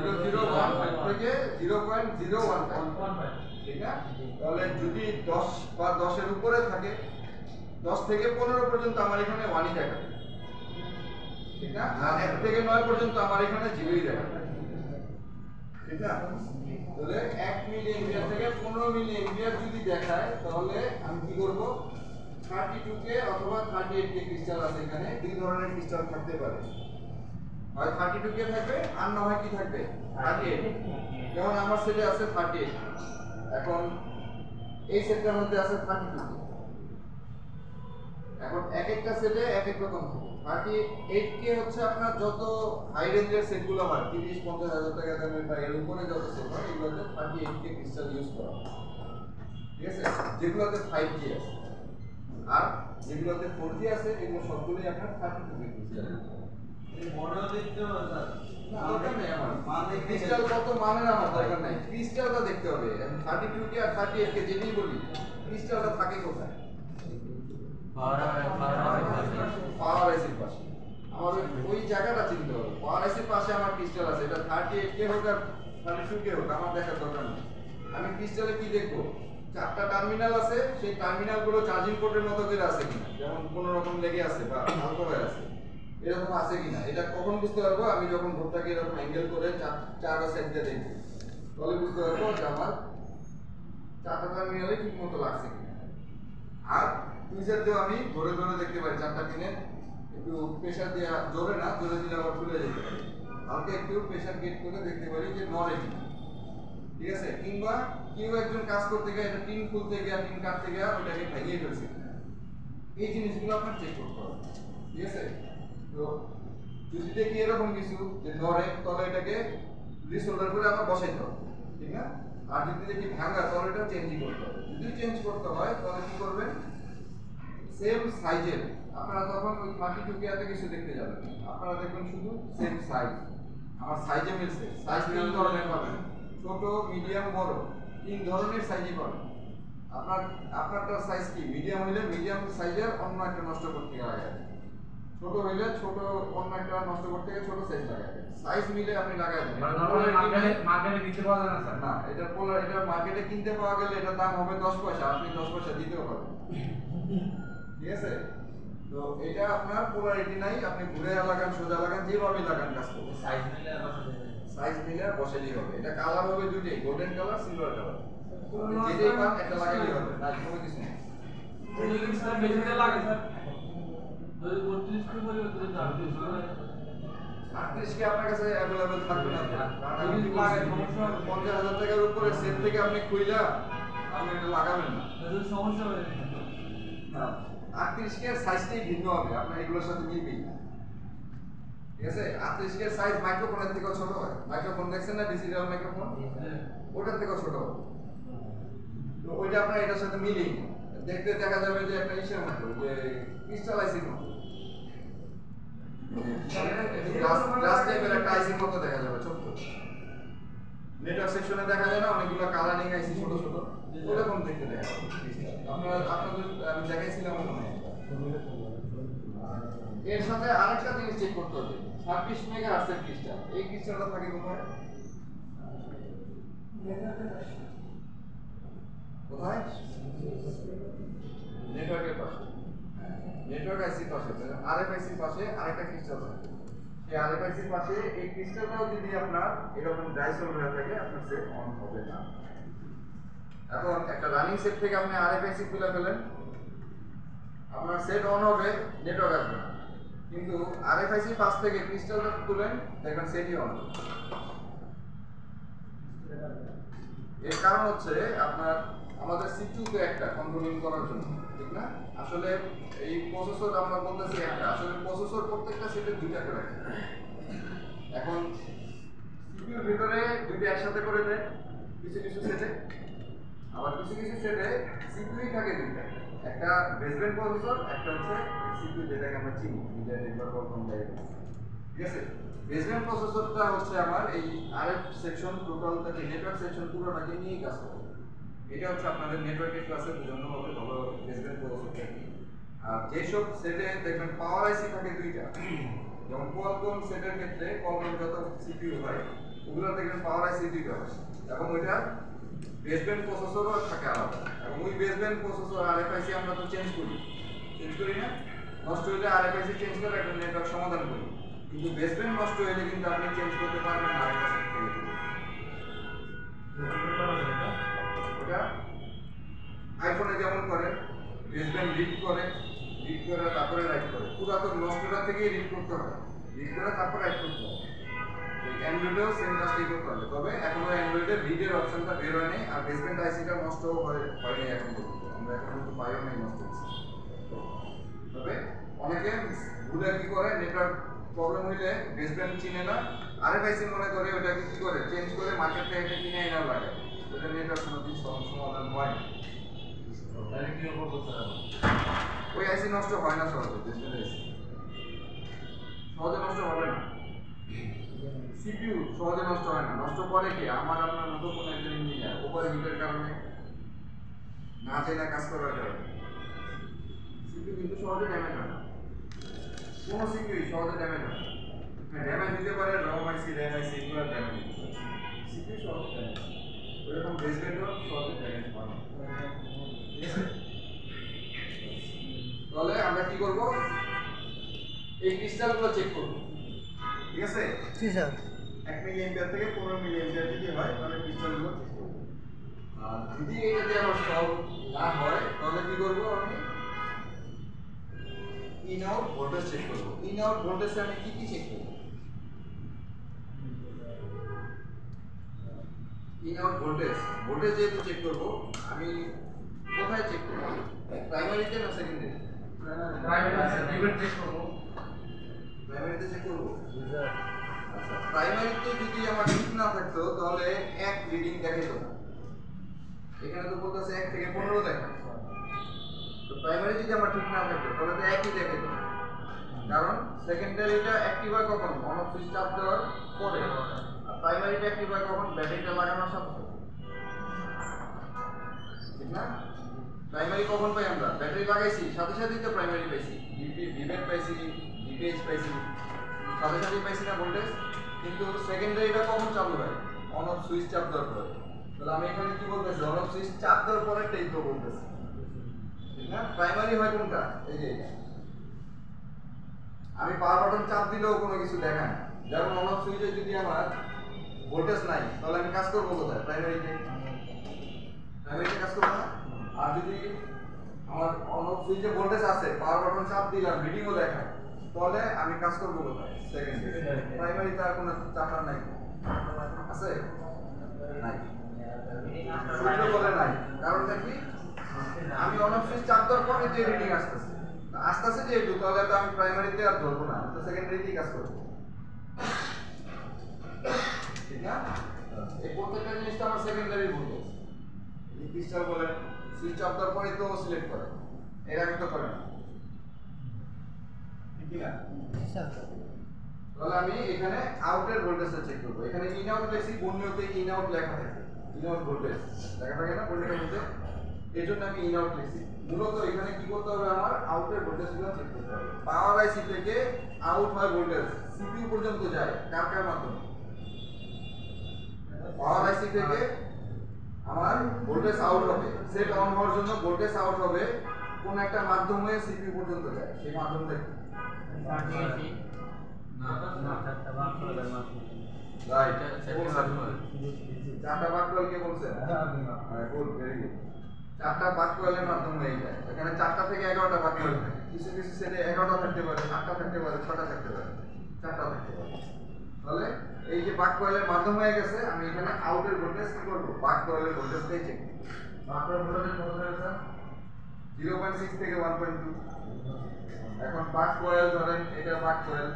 0.001 থেকে 0.015, ঠিক না? তাহলে যদি 10 বা 10 এর উপরে থাকে, 10 থেকে 15 পর্যন্ত আমার এখানে 1ই দেখাবে, ঠিক না? আর 1 থেকে 9 পর্যন্ত আমার এখানে 0ই দেখাবে, ঠিক না? তাহলে 1 মিলি এম্পিয়ার থেকে 15 মিলি এম্পিয়ার যদি দেখায় তাহলে আমি কি করব, 32K অথবা 38K ক্রিস্টাল আছে এখানে, দুই ধরনের ক্রিস্টাল থাকতে পারে, হয় 32K থাকবে আর না হয় কি থাকবে 38। যেমন আমার সেটে আছে 38, এখন এই সেটটার মধ্যে আছে 32K। এখন এক একটা সেটে এক এক রকম থাকে। 38K হচ্ছে আপনার যত হাই রেঞ্জের সেটগুলো হয় 30-50 হাজার টাকা দামের বা এর উপরে যত সেট হয় এগুলোতে 38K ক্রিস্টাল ইউজ করা হয়, ঠিক আছে, যেগুলোতে 5G আছে। আর যেগুলোতে 4G আছে এগুলো সবগুলোই আপনার 32K ক্রিস্টাল। এই মডেল দেখতে হবে স্যার, না দরকার নেই আমার, মানে ক্রিস্টাল কত মানের আমার দরকার নাই, ক্রিস্টালটা দেখতে হবে। 32K আর 38K যেটাই বলি, ক্রিস্টালটা থাকে কোথায়? পাওয়ার আইসির পাশে। আমাদের ওই জায়গাটা চিনতে হবে। পাওয়ার আইসির পাশে আমার ক্রিস্টাল আছে, এটা 38K হোক আর 32K হোক আমার দেখার দরকার নেই। আমি ক্রিস্টালে কি দেখবো? 4টা টার্মিনাল আছে, সেই টার্মিনালগুলো চার্জিং পোর্টের মতো করে আছে কিনা, যেমন কোনো রকম লেগে আছে বা হালকা হয়ে আছে, এরকম আছে কিনা। এটা কখন বুঝতে পারবো? আমি যখন বোর্ডটাকে এরকম অ্যাঙ্গেল করে চার সাইড দিয়ে দেখবো, তাহলে বুঝতে পারবো যে আমার 4টা টার্মিনালে ঠিক মতো লাগছে কিনা। আর টুইজার দিয়েও আমি ধরে ধরে দেখতে পারি 4টা পিনে, একটু প্রেসার দিয়ে, জোরে না, জোরে দিলে আবার খুলে যেতে পারে, হালকা একটু প্রেসার গেট করে দেখতে পারি যে নড়ে কিনা, ঠিক আছে। কিংবা কেউ একজন কাজ করতে গিয়ে এটা টিন খুলতে গিয়ে, টিন কাটতে গিয়ে ওটাকে ভেঙে ফেলছে, এই জিনিসগুলো আপনার চেক করতে হবে, ঠিক আছে। তো যদি দেখি এরকম কিছু যে নড়ে, তাহলে এটাকে রিসোল্ডার করে আবার বসাইতে হবে, ঠিক না। আর যদি দেখি ভাঙা, তাহলে এটা চেঞ্জই করতে হবে। যদি চেঞ্জ করতে হয় তাহলে কি করবেন? সেম সাইজের, আপনারা তখন ওই 32K এত কিছু দেখতে যাবেন, আপনারা দেখবেন শুধু সেম সাইজ। আমার সাইজে মিলছে, সাইজ 3 ধরনের পাবেন, ছোট, মিডিয়াম, বড়, 3 ধরনের সাইজই পাবেন। আপনারটার সাইজ কি? মিডিয়াম হইলে মিডিয়াম সাইজের অন্য একটা নষ্ট করতে লাগাবেন, ছোট হইলে ছোট অন্য একটা নষ্ট করতে গিয়ে ছোট সাইজ লাগাবেন, সাইজ মিলে আপনি লাগাবেন। মার্কেটে কিনতে পাওয়া যায় না স্যার? না, এটা মার্কেটে কিনতে পাওয়া গেলে এটা দাম হবে 10 পয়সা, আপনি 10 পয়সা দিতেও পারবেন, ঠিক আছে। তো এটা আপনার পোলারিটি নাই, আপনি ঘুরে লাগান, সোজা লাগান, যেভাবে লাগান কাজ করবে, সাইজ মিলে আর বসাতে হবে। সাইজ মিলে আর বসালেই হবে। এটা কালার হবে দুটোই, গোল্ডেন কালার, সিলভার কালার, যেটাই পান একটা লাগালেই হবে, না কোনো কিছু নেই। স্যার বেশিটা লাগে স্যার, যদি 32K বলি তো 38K আপনার কাছে অ্যাভেলেবল থাকবে না, কারণ আমি লাগে সমস্যা হবে। 50,000 টাকার উপরে সেট থেকে আপনি খুইলা আপনি এটা লাগাবেন না। যদি সমস্যা হবে না, 38K এর সাইজটাই ভিন্ন হবে, আপনার এগুলোর সাথে মিলবেই না, ঠিক আছে। 38K এর সাইজ মাইক্রোফোনের থেকেও ছোট হয়, মাইক্রোফোন দেখছেন না, ডিজিটাল মাইক্রোফোন, ওটার থেকেও ছোট হবে। তো ওইটা আপনার এটার সাথে মিলেই না, দেখতে দেখা যাবে যে একটা ইসের মতো, যে ক্রিস্টাল আইসির মতো, গ্লাস টাইপের একটা আইসির মতো দেখা যাবে, ছোট। নেটওয়ার্ক সেকশনে দেখা যায় না অনেকগুলো কালারিং আইসি ছোট ছোট, ওরকম দেখতে দেখা যাবে। আপনাদের আমি দেখাইছিলাম মনে হয়। এর সাথে আরেকটা জিনিস চেক করতে হবে, 26 মেগাহার্টজের ক্রিস্টাল, এই ক্রিস্টালটা থাকে কোথায়? কোথায়? নেটওয়ার্কের পাশে, নেটওয়ার্ক আইসির পাশে, আরএফআইসির পাশে আরেকটা ক্রিস্টাল থাকে। এই আরএফআইসির পাশে এই ক্রিস্টালটাও যদি আপনার এরকম ডাইসল হয়ে থাকে, আপনার সেট অন হবে না। এখন একটা রানিং সেট থেকে আপনি আরএফআইসি খুলে ফেলেন, আপনার সেট অন হবে, নেটওয়ার্ক আসবে না, কিন্তু আরএফআইসি পাশ থেকে ক্রিস্টালটা তুলেন, দেখবেন সেটই অন হবে। এর কারণ হচ্ছে আপনার আমাদের সিপিইউ তো একটা কন্ট্রোলিং করার জন্য, ঠিক না। আসলে এই প্রসেসর আমরা বলতেছি একটা, আসলে প্রসেসর প্রত্যেকটা সেটে 2টা করে রাখে। এখন সিপিইউর ভিতরে 2টা একসাথে করে দেয় কিছু কিছু সেটে, আবার কিছু কিছু সেটে সিপিইউ থাকে 2টা, একটা বেসমেন্ট প্রসেসর, একটা হচ্ছে সিপিইউ যেটাকে আমরা চিনি, যেটা একবার প্রথম দেয়, ঠিক আছে। বেসমেন্ট প্রসেসরটা হচ্ছে আমার এই আরএফ সেকশন টোটাল থেকে নেটওয়ার্ক সেকশন পুরোটাকে নিয়ে কাজ করে। এটা হচ্ছে আপনাদের নেটওয়ার্কের ক্লাসের জন্য হবে ভালো বেসমেন্ট প্রসেসরটা। আর যেসব সেটে দেখবেন পাওয়ার আইসি থাকে 2টা, যেমন কোয়ালকম সেটের ক্ষেত্রে কোয়ালকম যত সিপিইউ হয় ওগুলো দেখবেন পাওয়ার আইসি 2টা হয়, এবং ওইটা বেসমেন্ট প্রসেসরও থাকে আলাদা। এবং ওই বেসমেন্ট প্রসেসর আরএফআইসি আমরা তো চেঞ্জ করি না, নষ্ট হলে আরএফআইসি চেঞ্জ করে একটা নেটওয়ার্ক সমাধান করি, কিন্তু বেসমেন্ট নষ্ট হলে কিন্তু আপনি চেঞ্জ করতে পারবেন না আরেকটা সেট থেকে। ওটা আইফোনে যেমন করে বেসব্যান্ড রিড করে তারপরে রাইট করে। পুরাতন নষ্টটা থেকেই রিড করতে হবে, রিড করে তারপরে রাইট করতে হবে। অ্যান্ড্রয়েডেও সেম কাজটাই করতে হবে, তবে এখনো অ্যান্ড্রয়েডের রিডের অপশনটা বের হয়নি, আর বেসব্যান্ড আইসিটা নষ্ট হয়নি এখন পর্যন্ত, আমরা এখন পর্যন্ত পাইও নাই নষ্ট হচ্ছে। তবে অনেকে ভুলে কি করে, নেটওয়ার্ক প্রবলেম হইলে বেসব্যান্ড চিনে না, আরেক আইসি মনে করে ওটাকে কি করে চেঞ্জ করে মার্কেট থেকে এটা কিনে এনে লাগে, ওটা নেটওয়ার্ক কোনোদিন সমাধান হয় না। তাহলে কি করবো স্যার? ওই আইসি নষ্ট হয় না সহজে, বেসব্যান্ড আইসি সহজে নষ্ট হবে না। সিপিইউ সহজে নষ্ট হয় না, নষ্ট করে কি আমার আপনার মতো কোনো একজন ইঞ্জিনিয়ার ওভার হিটের কারণে, না চাইলে কাজ করার কারণে। সিপিইউ কিন্তু সহজে ড্যামেজ হয় না, কোনো সিপিইউ সহজে ড্যামেজ হয় না। হ্যাঁ, ড্যামেজ দিতে পারে রম আইসি, র্যাম আইসি, এগুলো ড্যামেজ দিতে পারে, সিপিইউ সহজে ড্যামেজ হয়। ওইরকম বেসব্যান্ডও সহজে ড্যামেজ হয় না। তাহলে আমরা কি করব, এই ক্রিস্টালগুলো চেক করব, ঠিক আছে? জি স্যার। 1 মিলি অ্যাম্পিয়ার থেকে 15 মিলি অ্যাম্পিয়ার যদি হয় তাহলে ক্রিস্টালগুলো চেক করব। আর যদি এটাতে আমার সলভ না হয় তাহলে কি করব, আমি ইন আউট ভোল্টেজ চেক করব। ইন আউট ভোল্টেজে আমি কি চেক করব? ইন আউট ভোল্টেজ যেহেতু চেক করব, আমি কোথায় চেক করব? প্রাইমারিতে না সেকেন্ডারি? প্রাইমারিতে চেক করবো। প্রাইমারিতে চেক করব। আচ্ছা, প্রাইমারিতে যদি আমার ঠিক না থাকতো তাহলে এক রিডিং দেখাইতো না, এখানে তো বলতেছে 1 থেকে 15 দেখা। তো প্রাইমারি যদি আমার ঠিক না থাকতো তাহলে তো একই দেখাইতো, কারণ সেকেন্ডারিটা অ্যাক্টিভ হয় কখন, অন অফ সুইচ চাপ দেওয়ার পরে, আর প্রাইমারিটা অ্যাক্টিভ হয় কখন, ব্যাটারিটা লাগানোর সাথে সাথে, ঠিক না? প্রাইমারি কখন পাই আমরা? ব্যাটারি লাগাইছি সাথে সাথেই তো প্রাইমারি পাইছি, ভিভেট পাইছি, ভিপিএইচ পাইছি, সাথে সাথেই পাইছি না ভোল্টেজ। কিন্তু সেকেন্ডারিটা কখন চালু হয়? অন অফ সুইচ চাপ দেওয়ার পরে। তাহলে আমি এখানে কি বলতেছি, অন অফ সুইচ চাপ দেওয়ার পরে টাইপ তো বলতেছি, ঠিক না? প্রাইমারি হয় কোনটা? এই যে এটা। আমি পাওয়ার বাটন চাপ দিলেও কোনো কিছু দেখায় না, যেমন অন অফ সুইচে যদি আমার ভোল্টেজ নাই তাহলে আমি কাজ করবো কোথায়? প্রাইমারিতে কাজ করবো না। আর যদি আমার অন অফ সুইচে ভোল্টেজ আছে, পাওয়ার বাটন চাপ দিলাম, রিডিংও দেখায়, তাহলে আমি কাজ করবো কোথায়? সেকেন্ডারি। প্রাইমারিতে আর কোনো চাপার নাই আছে? নাই, সূত্র বলে নাই। কারণটা কি? আমি অন অফ সুইচ চাপ দেওয়ার পরে যে রিডিং আসতেছে যেহেতু, তাহলে তো আমি প্রাইমারিতে আর ধরবো না, তো সেকেন্ডারিতেই কাজ করবো, ঠিক না? এই প্রত্যেকটা জিনিস তো আমার সেকেন্ডারি ভোল্টেজ। এই ক্রিস্টাল বলে সুইচ অফ দেওয়ার পরে তো সিলেক্ট করে, এর আগে তো করে না, ঠিক না? স্যার। তাহলে আমি এখানে আউটের ভোল্টেজটা চেক করব। এখানে ইন আউট লেখি, বর্ণীয়তে ইন আউট লেখা থাকে, ইন আউট ভোল্টেজ লেখা থাকে না বর্ণীয়র মধ্যে, এর জন্য আমি ইন আউট লিখছি। মূলত এখানে কি করতে হবে, আমার আউটের ভোল্টেজগুলো চেক করতে হবে। পাওয়ার আইসি থেকে আউট হয় ভোল্টেজ, সিপিইউ পর্যন্ত যায় কার মাধ্যমে? পাওয়ার আইসি থেকে আমার ভোল্টেজ আউট হবে, সেট অন হওয়ার জন্য ভোল্টেজ আউট হবে কোন একটা মাধ্যমে সিপিইউ পর্যন্ত যায়, সেই মাধ্যমটা কি? রাইট, চারটা বাক কয়েল কে বলছেন? হ্যাঁ, গুড, ভেরি গুড। চারটা বাক কয়েলের মাধ্যমে যায়, এখানে 4টা থেকে 11টা বাক কয়েল থাকে, কিছু কিছু সেটে 11টা থাকতে পারে, 8টা থাকতে পারে, 6টা থাকতে পারে, 4টা থাকতে পারে। তাহলে এই যে বাক কয়েলের মাধ্যম হয়ে গেছে, আমি এখানে আউটের ভোল্টেজ কি করব? বাক কয়েলের ভোল্টেজটাই চেক করব। বাক কয়েলের ভোল্টেজ কত হয়েছে? 0.6 থেকে 1.2। এখন বাক কয়েল ধরেন, এটা বাক কয়েল,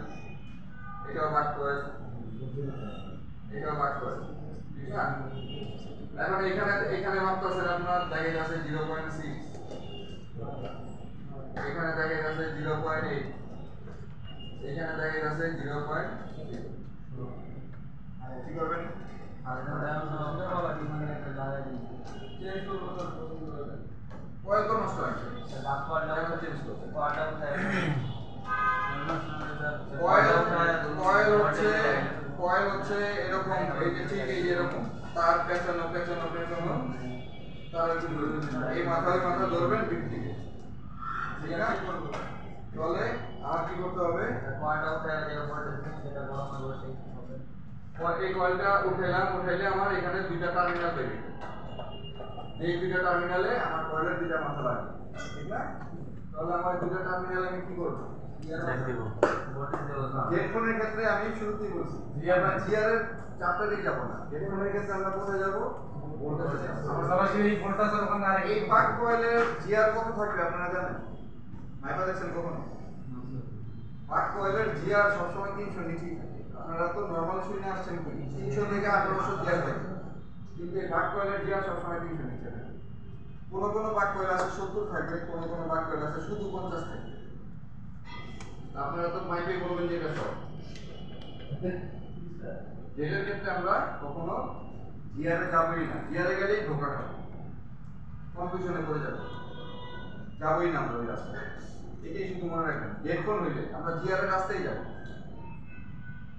এটাও বাক কয়েল, এটাও বাক কয়েল, ঠিক আছে? এখন এখানে মাপতেছে আপনার দেখা যাচ্ছে 0.6, এখানে দেখা যাচ্ছে 0.8, এখানে দেখা যাচ্ছে 0.0। কি করবেন? কয়েল তো নষ্ট হয়েছে, চেঞ্জ করতে কয়েল হচ্ছে এরকম, এই যে ঠিক এই এরকম তার পেছানো তার এই মাথায় মাথা ধরবেন পিঠ থেকে, ঠিক না? তাহলে আর কি করতে হবে? এই কয়েলটা উঠাইলে আমার এখানে দুইটা টার্মিনাল বেরিয়ে, এই দুইটা টার্মিনালে আমার কয়েলের দুইটা মাথা লাগবে, ঠিক না? তাহলে আমার দুটো টার্মিনাল আমি কি করব? হেডফোনের ক্ষেত্রে আমি শুরুতেই বলছি জিআর এর চ্যাপ্টারে যাব না। হেডফোনের ক্ষেত্রে আমরা কোথায় যাব? ভোল্টেজে যাব। আমরা সরাসরি এই ভোল্টেজের ওখানে আর এই বাক কয়েলের জিআর কত থাকবে আপনারা জানেন? মাইপা দেখছেন কখনো? বাক কয়েলের জিআর সবসময় 300 নিচেই থাকে। আপনারা তো নরমাল শুনে আসছেন কি 300 থেকে 1800 জিআর থাকে, কিন্তু এই বাক কয়েলের জিআর সবসময় 300 নিচে থাকে। কোনো বাক কয়েল আছে 70 থাকবে, কোনো বাক কয়েল আছে শুধু 50 থাকবে। আপনারা তো মাইপে বলবেন যে এটা সব যেটার ক্ষেত্রে আমরা কখনো জিআরে যাবোই না। জিআরে গেলেই ধোকা খাবো, কনফিউশনে পড়ে যাবো, যাবোই না আমরা ওই রাস্তায়। এটাই শুধু মনে রাখবেন, হেডফোন হইলে আমরা জিআরের রাস্তায় যাবো,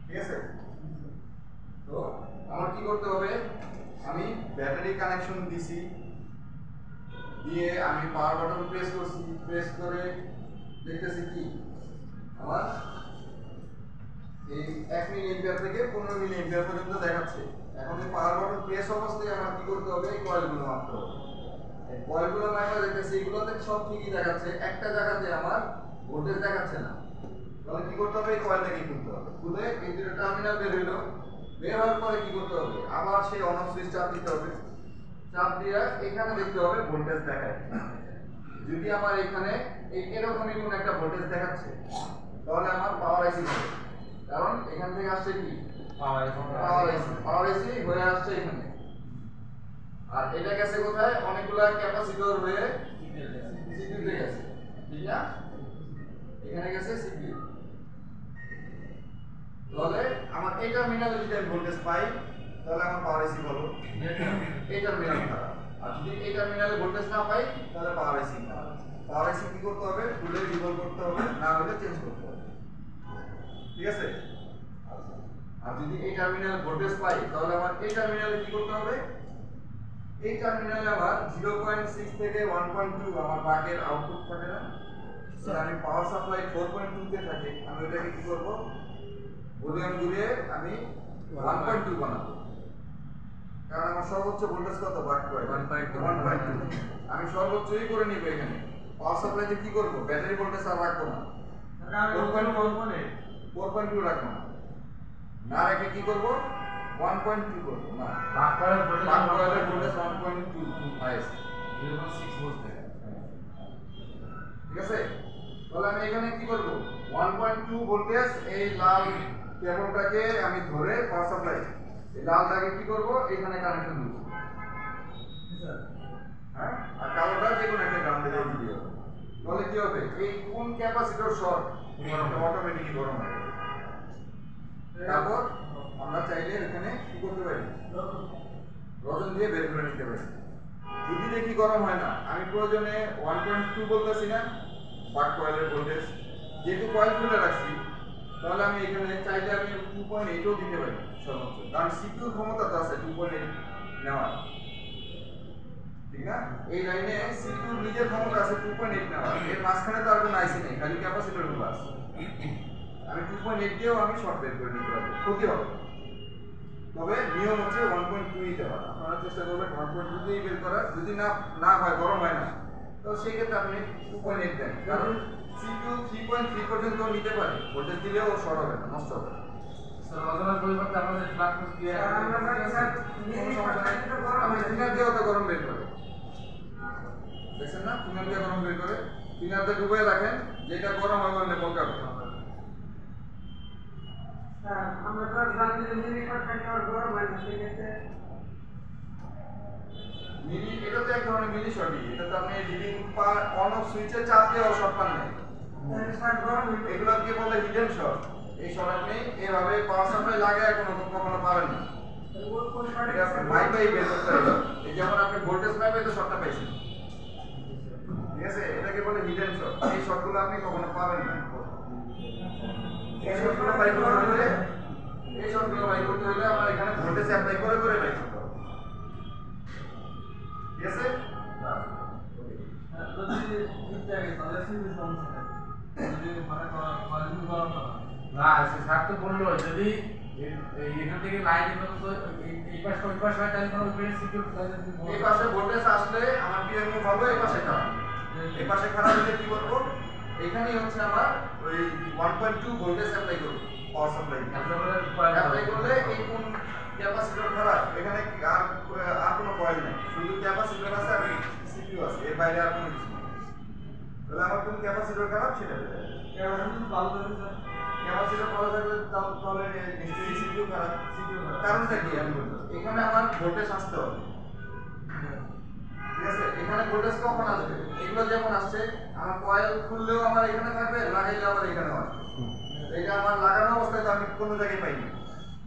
ঠিক আছে? তো আমার কি করতে হবে? আমি ব্যাটারি কানেকশন দিছি, দিয়ে আমি পাওয়ার বাটন প্রেস করছি, প্রেস করে দেখতেছি কি আমার এই 1 মিলি অ্যাম্পিয়ার থেকে 15 মিলি অ্যাম্পিয়ার পর্যন্ত দেখাচ্ছে। এখন এই পাওয়ার বাটন প্রেস অবস্থায় আমার কি করতে হবে? এই কয়েলগুলো মাপতে হবে। এই কয়েলগুলো মাপা দেখতেছি এগুলোতে সব ঠিকই দেখাচ্ছে, একটা জায়গাতে আমার ভোল্টেজ দেখাচ্ছে না। তাহলে কি করতে হবে? এই কয়েলটাকে খুলতে হবে, খুলে এই দুটো টার্মিনাল বের হইলো, বের হওয়ার পরে কি করতে হবে? আবার সেই অন অফ সুইচ চাপ দিতে হবে। চাপ দিয়ে এখানে দেখতে হবে ভোল্টেজ দেখায়। যদি আমার এখানে এরকমই কোন একটা ভোল্টেজ দেখাচ্ছে তাহলে আমার পাওয়ার আইসি হবে, কারণ এখান থেকে আসছে কি পাওয়ার আইসি হয়ে আসছে এখানে। আর এটা গেছে কোথায়? অনেকগুলা ক্যাপাসিটর হয়ে সিপিইউ তে গেছে, ঠিক না? এখানে গেছে সিপিইউ। তাহলে আমার এই টার্মিনালে যদি আমি ভোল্টেজ পাই তাহলে আমার পাওয়ার আইসি ভালো, এই টার্মিনাল খারাপ। আর যদি এই টার্মিনালে ভোল্টেজ না পাই তাহলে পাওয়ার আইসি খারাপ। পাওয়ার আইসি কি করতে হবে? খুলে রিভলভ করতে হবে, না হলে চেঞ্জ করতে হবে, ঠিক আছে? আর যদি এই টার্মিনালে ভোল্টেজ পাই তাহলে আমার এই টার্মিনালে কি করতে হবে? এই টার্মিনালে আমার 0.6 থেকে 1.2 আমার বাকের আউটপুট থাকে না? তাহলে আমি পাওয়ার সাপ্লাই 4.2 তে থাকে, আমি এটাকে কি করব? ভলিউম ঘুরিয়ে আমি 1.2 বানাবো, কারণ আমার সর্বোচ্চ ভোল্টেজ কত? বাক করে 1.2। আমি সর্বোচ্চই করে নিব এখানে। পাওয়ার সাপ্লাইতে কি করব? ব্যাটারি ভোল্টেজ আর রাখবো না, 4.2 রাখবো না। না রেখে কি করব? 1.2 করব। না, বাক কয়েলের ভোল্টেজ 1.2 হাইয়েস্ট 0.6 ভোল্ট থেকে, ঠিক আছে? তাহলে আমি এখানে কি করব? 1.2 ভোল্টেজ এই লাল কেবলটাকে আমি ধরে পাওয়ার সাপ্লাই এই লালটাকে কি করব? এখানে কানেকশন দেব, হ্যাঁ? আর কালোটা যে কোনো একটা গ্রাউন্ডে দিয়ে দিতে হবে। তাহলে কি হবে? এই কোন ক্যাপাসিটর শর্ট অটোমেটিকলি গরম হয়ে যাবে। তারপর আমরা চাইলে এখানে কি করতে পারি? রজন দিয়ে বের করে নিতে পারি। যদি দেখি গরম হয় না, আমি প্রয়োজনে 1.2 বলতেছি না বাক কয়েলের ভোল্টেজ, যেহেতু কয়েল খুলে রাখছি তাহলে আমি এখানে চাইলে আমি 2.8ও দিতে পারি সর্বোচ্চ, কারণ সিপিইউ ক্ষমতা তো আছে 2.8 নেওয়ার, ঠিক না? এই লাইনে সিপিইউ নিজের ক্ষমতা আছে 2.8 নেওয়ার, এর মাঝখানে তো আর কোনো আইসি নেই, খালি ক্যাপাসিটরগুলো আছে। আমি 2.8 দিয়েও আমি শর্ট বের করে নিতে পারবো, ক্ষতি হবে। তবে নিয়ম হচ্ছে 1.2 দেওয়া। আপনারা চেষ্টা করবেন 1.2 দিয়ে বের করার। যদি না হয়, গরম হয় না, তো সেই ক্ষেত্রে আপনি 2.8 দেন, কারণ সিপিইউ 3.3 পর্যন্ত নিতে পারে, ভোল্টেজ দিলেও শর্ট হবে না, নষ্ট হবে না। স্যার রজনের পরিবর্তে আমাদের ফ্ল্যাক্স দিয়ে আমি থিনার দিয়েও তো গরম বের করে, দেখছেন না? থিনার দিয়ে গরম বের করে, থিনারতে ডুবে রাখেন, যেটা গরম হবে মানে পকাবে। আমরা তো জানি যে মিনি শর্ট থাকে আর গরম হয় না, সেক্ষেত্রে মিনি, এটা তো এক ধরনের মিনি শর্টই। এটা তো আপনি রিডিং অন অফ সুইচে চাপ দিয়েও শর্ট পান নাই। শর্ট গরম হইবে। এগুলোকে বলে হিডেন শর্ট। এই শর্ট আপনি এভাবে পাওয়ার সাপ্লাই লাগায় কখনো পাবেন না। কোন শর্টে এটা আপনি মাইপাই বের করতে হবে। এই যেমন আপনি ভোল্টেজ মাইপে তো শর্টটা পাইছেন, ঠিক আছে? এটাকে বলে হিডেন শর্ট। এই শর্টগুলো আপনি কখনো পাবেন না। এই শর্টগুলো বাই করতে হলে আমার এখানে ভোল্টেজ অ্যাপ্লাই করে বাই করতে হবে, ঠিক আছে? না, স্যার তো বললো যদি এখান থেকে লাইন এই পাশে ওই পাশে হয় তাহলে কোনো সিকিউর এই পাশে ভোল্টেজ আসলে আমার পিএমও পাবো, এই পাশে যাবে। এই পাশে খারাপ হলে কি করব, এখানেই হচ্ছে আমার ওই 1.2 ভোল্টেজ অ্যাপ্লাই করব, পাওয়ার সাপ্লাই অ্যাপ্লাই করলে এই কোন ক্যাপাসিটর খারাপ, এখানে আর কোনো কয়েল নেই, শুধু ক্যাপাসিটর আছে আর সিপিইউ আছে, এর বাইরে আর কোনো কিছু নেই। তাহলে আমার কোন ক্যাপাসিটর খারাপ সেটা বের ক্যাপাসিটর ভালো থাকলে তাহলে নিশ্চয়ই সিপিইউ খারাপ। কারণটা কি আমি বলবো, এখানে আমার ভোল্টেজ আসতে হবে, ঠিক আছে? এখানে ভোল্টেজ কখন আসবে, এগুলো যেমন আসছে আমার কয়েল খুললেও আমার এখানে থাকবে, লাগাইলে আবার এখানে আসবে। এটা আমার লাগানো অবস্থায় তো আমি কোনো জায়গায় পাইনি,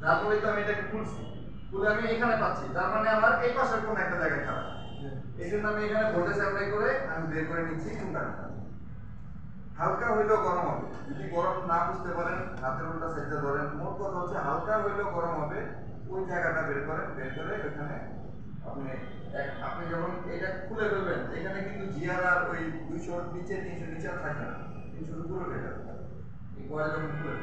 যার ফলে তো আমি এটাকে খুলছি, খুলে আমি এখানে পাচ্ছি, তার মানে আমার এই পাশের কোনো একটা জায়গায় খারাপ। এই জন্য আমি এখানে ভোল্টেজ অ্যাপ্লাই করে আমি বের করে নিচ্ছি কোনটা খারাপ। হালকা হইলেও গরম হবে, যদি গরম না বুঝতে পারেন হাতের উল্টা সাইডে ধরেন, মোট কথা হচ্ছে হালকা হইলেও গরম হবে, ওই জায়গাটা বের করেন, বের করে ওখানে আপনি যখন এটা খুলে ফেলবেন, এখানে কিন্তু জিআর আর ওই 200 নিচে 300 নিচে আর থাকবে না, 300 উপরে উঠে যাবে। এই কয়েল যখন খুলে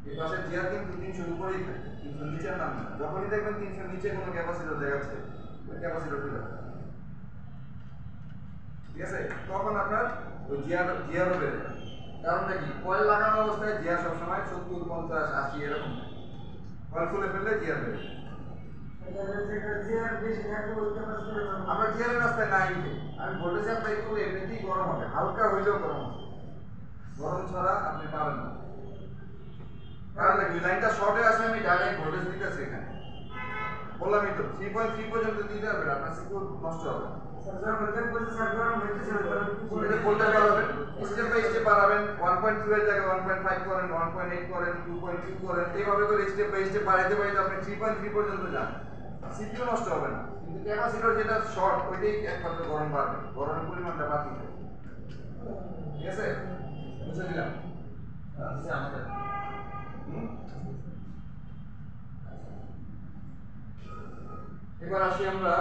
এই পাশে জিআর কিন্তু 300 উপরেই থাকে, 300 নিচে নামবে না। যখনই দেখবেন 300 নিচে কোনো ক্যাপাসিটর দেখাচ্ছে, ওই ক্যাপাসিটর খুলে যাবে, ঠিক আছে? তখন আপনার ওই জিআরও বেড়ে যাবে। কারণটা কি, কয়েল লাগানো অবস্থায় জিআর সবসময় 70, 50, 80 এরকম, কয়েল খুলে ফেললে জিআর বেড়ে যাবে। আমরা জিআর রাস্তায় না নিতে আমি ভোল্টেজ অ্যাপ্লাই করলে এমনিতেই গরম হবে, হালকা হইলেও গরম হবে, গরম ছাড়া আপনি পাবেন না। কারণ কি, লাইনটা শর্টে আছে, আমি ডাইরেক্ট ভোল্টেজ দিতেছি এখানে, বললামই তো 3.3 পর্যন্ত দিতে হবে, আপনার সিকিউ নষ্ট হবে। স্টেপ বাই স্টেপ বাড়াবেন, 1.2 এর জায়গায় 1.5 করেন, 1.8 করেন, 2.2 করেন, এইভাবে করে স্টেপ বাই স্টেপ বাড়াইতে বাড়াইতে আপনি 3.3 পর্যন্ত যান, সিপিইউ নষ্ট হবে না। কিন্তু ক্যাপাসিটর যেটা শর্ট, ওইটাই একমাত্র গরম বাড়বে, গরমের পরিমাণটা বাড়বে, ঠিক আছে? বুঝে দিলাম? আমাদের এবার আসি আমরা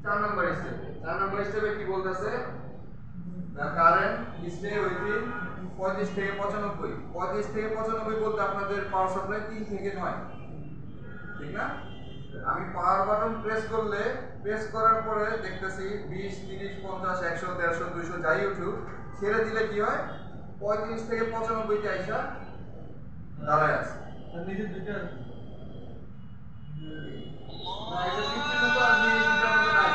4 নম্বর স্টেপে। 4 নম্বর স্টেপে কি বলতেছে, the current stay within 35 থেকে 95। 35 থেকে 95 বলতে আপনাদের পাওয়ার সাপ্লাই 3 থেকে 9, ঠিক না? আমি পাওয়ার বাটন প্রেস করলে, প্রেস করার পরে দেখতেছি 20, 30, 50, 100, 150, 200 যাই উঠুক, ছেড়ে দিলে কি হয়, 35 থেকে 95 তে আইসা দাঁড়ায় আছে। নিচে দুইটা না, এটা ঠিক ছিল তো, আর এই দুটার মধ্যে নাই,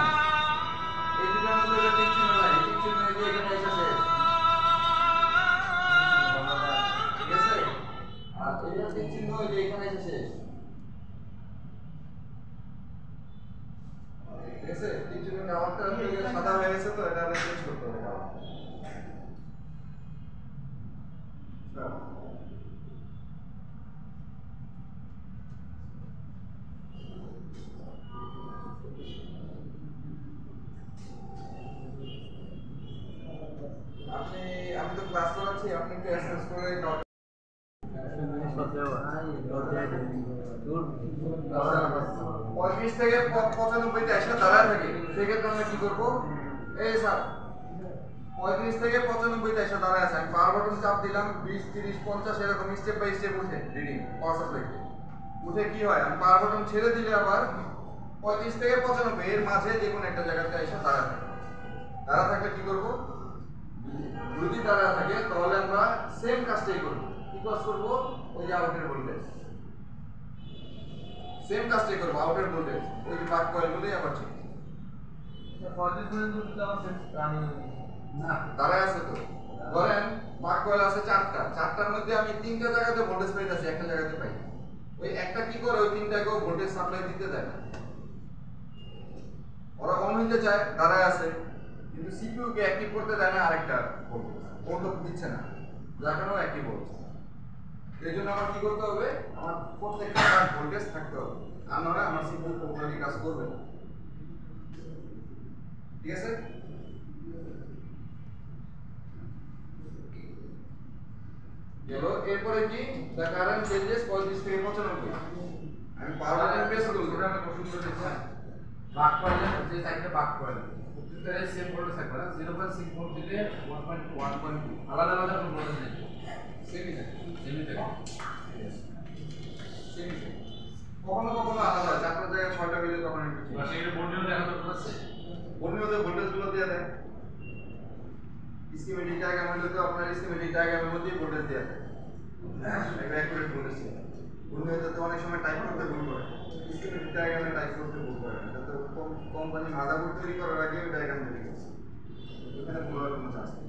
এই দুটার মধ্যে এটা ঠিক ছিল না, এই ঠিক ছিল না, এই যে এখানে এসে শেষ, ঠিক আছে? আর এটা ঠিক ছিল ওই যে এখানে এসে শেষ, ঠিক আছে? ঠিক ছিল না, আমারটা সাদা হয়ে গেছে, তো এটা আমরা চেঞ্জ করতে হবে। আমি তো ক্লাস করাচ্ছি, আপনি একটু অ্যাসেস করে নোট 35 থেকে 95 তে এসে দাঁড়ায় থাকে, সেক্ষেত্রে আমরা কি করবো, এই স্যার 35 থেকে 95 তে এসে দাঁড়ায় আছে, আমি পাওয়ার বাটন চাপ দিলাম, 20, 30, 50 এরকম স্টেপ বাই স্টেপ উঠে রিডিং পাওয়ার সাপ্লাই উঠে কি হয়, আমি পাওয়ার বাটন ছেড়ে দিলে আবার 35 থেকে 95 এর মাঝে যে কোনো একটা জায়গাতে এসে দাঁড়ায় থাকে। দাঁড়া থাকলে কি করবো, যদি দাঁড়া থাকে তাহলে আমরা সেম কাজটাই করবো। কি কাজ করবো, ওই যে আউটের ভোল্টেজ, সেম কাজটাই করবো, আউটের ভোল্টেজ ওই যে বাক কয়েলগুলোই আবার ঠিক না দাঁড়ায় আছে। তো ধরেন বাক কয়েল আছে 4টার মধ্যে আমি 3টা জায়গাতে ভোল্টেজ পাইতেছি, একটা জায়গাতে পাই, ওই একটা কি করে ওই 3টাকেও ভোল্টেজ সাপ্লাই দিতে দেয় না, ওরা অন হইতে চায়, দাঁড়ায় আছে, কিন্তু সিপিইউ কে অ্যাক্টিভ করতে দেয় না, আরেকটা ভোল্টেজ দিচ্ছে না, যার কারণে অ্যাক্টিভ হচ্ছে। এই জন্য আমার কি করতে হবে, আমার প্রত্যেকটা ভোল্টেজ থাকতে হবে, আর নয় আমার সিপিইউ প্রপারলি কাজ করবে না, ঠিক আছে? চলো এরপরে কি, দ্য কারেন্ট চেঞ্জেস 35 থেকে 95। আমি পাওয়ার বাটন প্রেস করব, ওটা আমরা প্রশ্ন করে দেখছি, বাক কয়েলে যে সাইডে বাক কয়েলে প্রত্যেকটারে সেম ভোল্টেজ থাকবে না, 0.6 ভোল্ট দিলে 1.2 আলাদা আলাদা কোনো ভোল্টেজ নেই, সেমই থাকে, সেমই থাকে। সেমই থাকে, কখনো কখনো আলাদা হয়, 4টা জায়গায় 6টা মিলে তখন একটু ঠিক। সেটা বোর্ডেও দেখা দরকার আছে, বর্ণীয় ভোল্টেজগুলো দিয়ে দেয় স্কিমেটিক ডায়াগ্রামে তো আপনার স্কিমেটিক ডায়াগ্রামের মধ্যেই ভোল্টেজ দেয়া থাকে এটা অ্যাকুরেট ভোল্টেজ দেয়া বর্ণীয়তে তো অনেক সময় টাইপ করতে ভুল করে স্কিমেটিক ডায়াগ্রামে টাইপ করতে ভুল করে এটা তো কোম্পানি মাদারবোর্ড তৈরি করার আগে ওই ডায়াগ্রাম তৈরি করছে এখানে ভুল হওয়ার কোনো চান্স নেই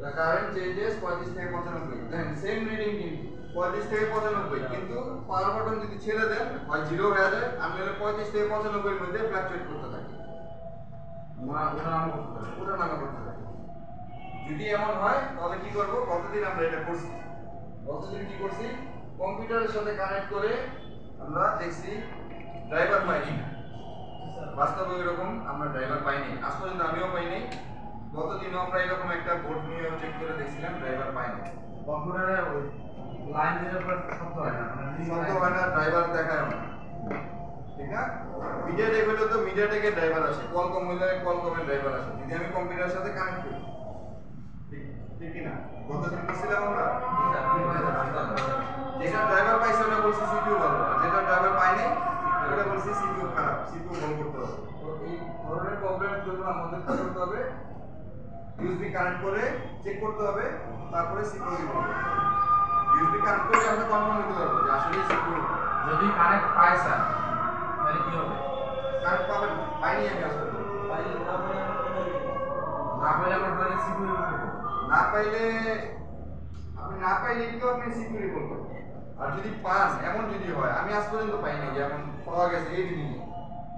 The current changes 35 থেকে 95 দেন সেম রিডিং কিন্তু 35 থেকে 95 কিন্তু পাওয়ার বাটন যদি ছেড়ে দেন হয় 0 হয়ে যায় আর নাহলে 35 থেকে 95 এর মধ্যে ফ্ল্যাকচুয়েট করতে থাকে ওটা নামে করতে থাকে যদি এমন হয় তাহলে কি করব কতদিন আমরা এটা করছি কতদিন কি করছি কম্পিউটারের সাথে কানেক্ট করে আমরা দেখছি ড্রাইভার পাইনি বাস্তবে এরকম আমরা ড্রাইভার পাইনি আজ পর্যন্ত আমিও পাইনি গতদিন আমরা এরকম একটা বোর্ড নিয়ে চেক করে দেখছিলাম ড্রাইভার পাইনি কম্পিউটারে ওই লাইন এর উপর শব্দ হয় না শব্দ হয় না ড্রাইভার দেখায় না ঠিক না মিডিয়াটেক হলে তো মিডিয়াটেকের ড্রাইভার আসে কোয়ালকম হলে কোয়ালকমের ড্রাইভার আসে যদি আমি কম্পিউটারের সাথে কানেক্ট করি ঠিক কি না গতদিন করছিলাম আমরা যেটা ড্রাইভার পাইছে ওটা বলছি সিপিইউ ভালো আর যেটা ড্রাইভার পাইনি ওটা বলছি সিপিইউ খারাপ সিপিইউ ভালো করতে হবে তো এই ধরনের প্রবলেমের জন্য আমাদের কি করতে হবে ইউএসবি কানেক্ট করে চেক করতে হবে তারপরে সিপিইউ দিব ইউএসবি কানেক্ট করে আমরা কনফার্ম করতে পারবো যে আসলে সিপিইউ যদি কানেক্ট পায় স্যার তাহলে কি হবে কানেক্ট পাবেন পাইনি আমি আসলে না পাইলে আমরা তাহলে সিপিইউ করব না পাইলে আপনি না পাইলে কি আপনি সিকিউরিটি করবেন আর যদি পান এমন যদি হয় আমি আজ পর্যন্ত পাইনি যে এমন পাওয়া গেছে এই দিনই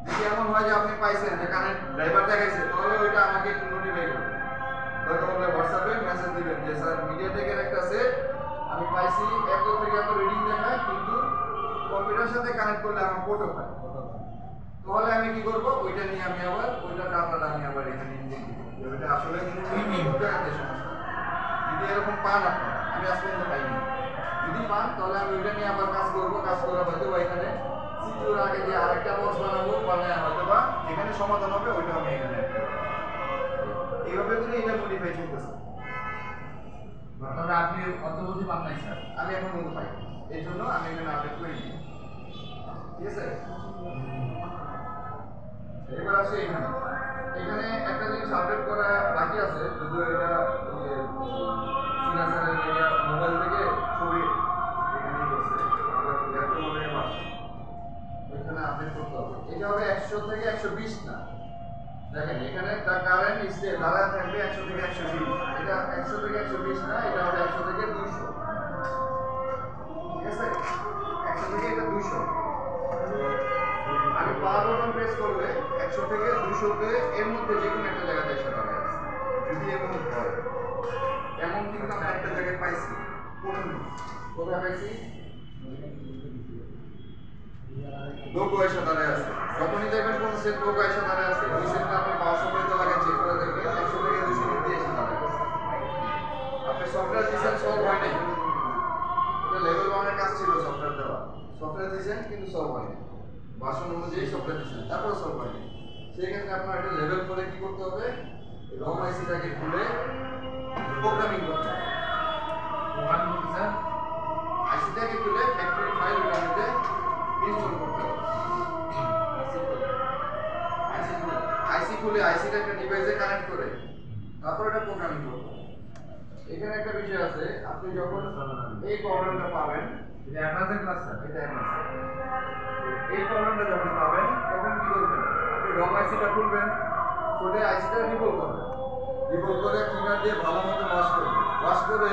যদি এমন হয় যে আপনি পাইছেন যে কানেক্ট ড্রাইভার দেখাইছে তাহলে ওইটা আমাকে একটু নোটিফাই করবেন দরকার হলে হোয়াটসঅ্যাপে মেসেজ দিবেন যে স্যার মিডিয়াটেকের একটা সেট আমি পাইছি এত থেকে এত রিডিং দেখায় কিন্তু কম্পিউটারের সাথে কানেক্ট করলে আমার পোর্টও পায় তাহলে আমি কি করব ওইটা নিয়ে আমি আবার ওইটা ডাটাটা আমি আবার এখানে ইনজেক্ট দিব ওইটা আসলে কোনো জায়গাতে সমস্যা যদি এরকম পান আপনারা আমি আজ পর্যন্ত পাইনি যদি পান তাহলে আমি ওইটা নিয়ে আবার কাজ করবো কাজ করে হয়তো বা এখানে সিকিউর আগে যে আরেকটা বক্স বানাবো বানায় হয়তো বা যেখানে সমাধান হবে ওইটা আমি এখানে এইভাবে করে এটা মডিফাই চলতেছে তবে আপনি অত বুঝি পান নাই স্যার আমি এখন বলতে পাই এই জন্য আমি এখানে আপডেট করে দিই ঠিক আছে এবার আসে এখানে এখানে একটা জিনিস আপডেট করা বাকি আছে যদিও এটা সিনাসারের এটা মোবাইল থেকে ছবি এখানেই করছে আমরা ল্যাপটপ থেকে পাচ্ছি ওইখানে আপডেট করতে হবে এটা হবে 100 থেকে 120 না দেখেন এখানে তার কারেন্ট ইসে দাঁড়ায় থাকবে 100 থেকে 120 এটা 100 থেকে 120 না এটা হবে 100 থেকে 200 ঠিক আছে 100 থেকে এটা 200 আমি পাওয়ার বাটন প্রেস করলে 100 থেকে 200 তে এর মধ্যে যে কোনো একটা জায়গাতে এসে দাঁড়ায় যদি এমন হয় এমন কিন্তু আমরা একটা জায়গায় পাইছি কোথায় পাইছি লোগো এসে দাঁড়ায় আছে যখনই দেখবেন কোন সেট লোগো এসে দাঁড়ায় আছে ওই সেটটা আপনি পাওয়ার সাপ্লাইতে লাগাই চেক করে দেখবেন 100 থেকে 200 মধ্যে এসে দাঁড়ায় আপনি সফটওয়্যার ডিজাইন সলভ হয় নাই এটা লেভেল 1 এর কাজ ছিল সফটওয়্যার দেওয়া সফটওয়্যার ডিজাইন কিন্তু সলভ হয় নাই ভাষণ অনুযায়ী সফটওয়্যার ডিজাইন তারপরে সলভ হয় নাই সেই ক্ষেত্রে আপনার এটা লেভেল করে কি করতে হবে রম আইসিটাকে খুলে প্রোগ্রামিং করতে হবে প্রোগ্রামিং করতে স্যার আইসিটাকে খুলে ফ্যাক্টরি ফাইল ওটার মধ্যে ইনস্টল করতে হবে আইসি খুলে আইসিটা একটা ডিভাইসে কানেক্ট করে তারপর এটা প্রোগ্রামিং করতে হবে এখানে একটা বিষয় আছে আপনি যখন এই প্রবলেমটা পাবেন এটা অ্যাডভান্সের ক্লাস স্যার এটা অ্যাডভান্স এই প্রবলেমটা যখন পাবেন তখন কি করবেন আপনি রম আইসিটা খুলবেন খুলে আইসিটা রিভলভ করবেন রিভলভ করে ক্লিনার দিয়ে ভালো মতো ওয়াশ করবেন ওয়াশ করে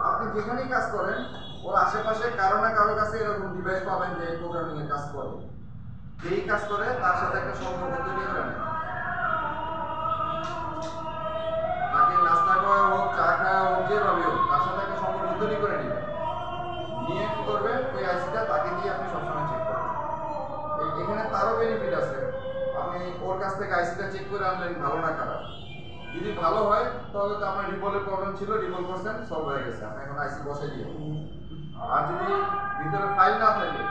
আপনি যেখানেই কাজ করেন ওর আশেপাশে কারো না কারো কাছে এরকম ডিভাইস পাবেন যে প্রোগ্রামিং এর কাজ করে যেই কাজ করে তার সাথে একটা সম্পর্ক তৈরি করে নেন তাকে নাস্তা খাওয়া হোক চা খাওয়া হোক যেভাবে হোক তার সাথে একটা সম্পর্ক তৈরি করে নেবেন নিয়ে কি করবেন ওই আইসিটা তাকে দিয়ে আপনি সবসময় চেক করবেন এখানে তারও বেনিফিট আছে আপনি ওর কাছ থেকে আইসিটা চেক করে আনলেন ভালো না খারাপ যদি ভালো হয় তাহলে তো আপনার রিভলের প্রবলেম ছিল রিভল করছেন সলভ হয়ে গেছে আপনি এখন আইসি বসে দিয়ে আর যদি ভিতরে ফাইল না থাকে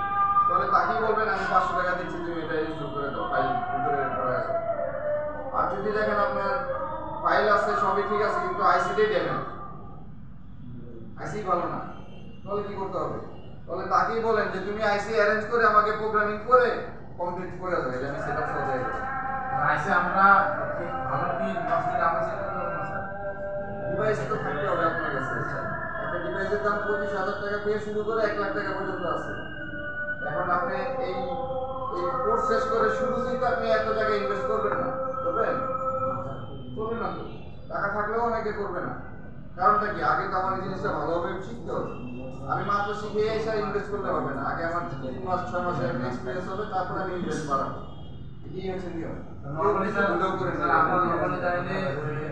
তাহলে তাকেই বলবেন আমি 500 টাকা দিচ্ছি তুমি এটা ইনস্টল করে দাও ফাইল ভিতরে পড়ে আছে আর যদি দেখেন আপনার ফাইল আছে সবই ঠিক আছে কিন্তু আইসিটাই ড্যামেজ আইসি ভালো না তাহলে কি করতে হবে তাহলে তাকেই বলেন যে তুমি আইসি অ্যারেঞ্জ করে আমাকে প্রোগ্রামিং করে কমপ্লিট করে দাও, এটা আমি সেটআপ করে দেব। আইসে আমরা ভালো কি 10 মিনিট আমরা সেট করব না স্যার? ডিভাইস তো থাকতে হবে আপনার কাছে। একটা ডিভাইসের দাম 25,000 টাকা থেকে শুরু করে 1 লাখ টাকা পর্যন্ত আছে। এখন আপনি এই কোর্স শেষ করে শুরুতেই তো আপনি এত টাকা ইনভেস্ট করবেন না, করবেন? করবেন না তো, টাকা থাকলেও অনেকে করবে না। কারণটা কি, আগে তো আমার এই জিনিসটা ভালোভাবে শিখতে হবে। আমি মাত্র শিখে এসে ইনভেস্ট করলে হবে না, আগে আমার 3 মাস 6 মাসের এক্সপেরিয়েন্স হবে, তারপরে আমি ইনভেস্ট বাড়াবো। এই হচ্ছে নিয়ম। নরমালি স্যার ভুলেও করে স্যার আমরা নরমালি চাইলে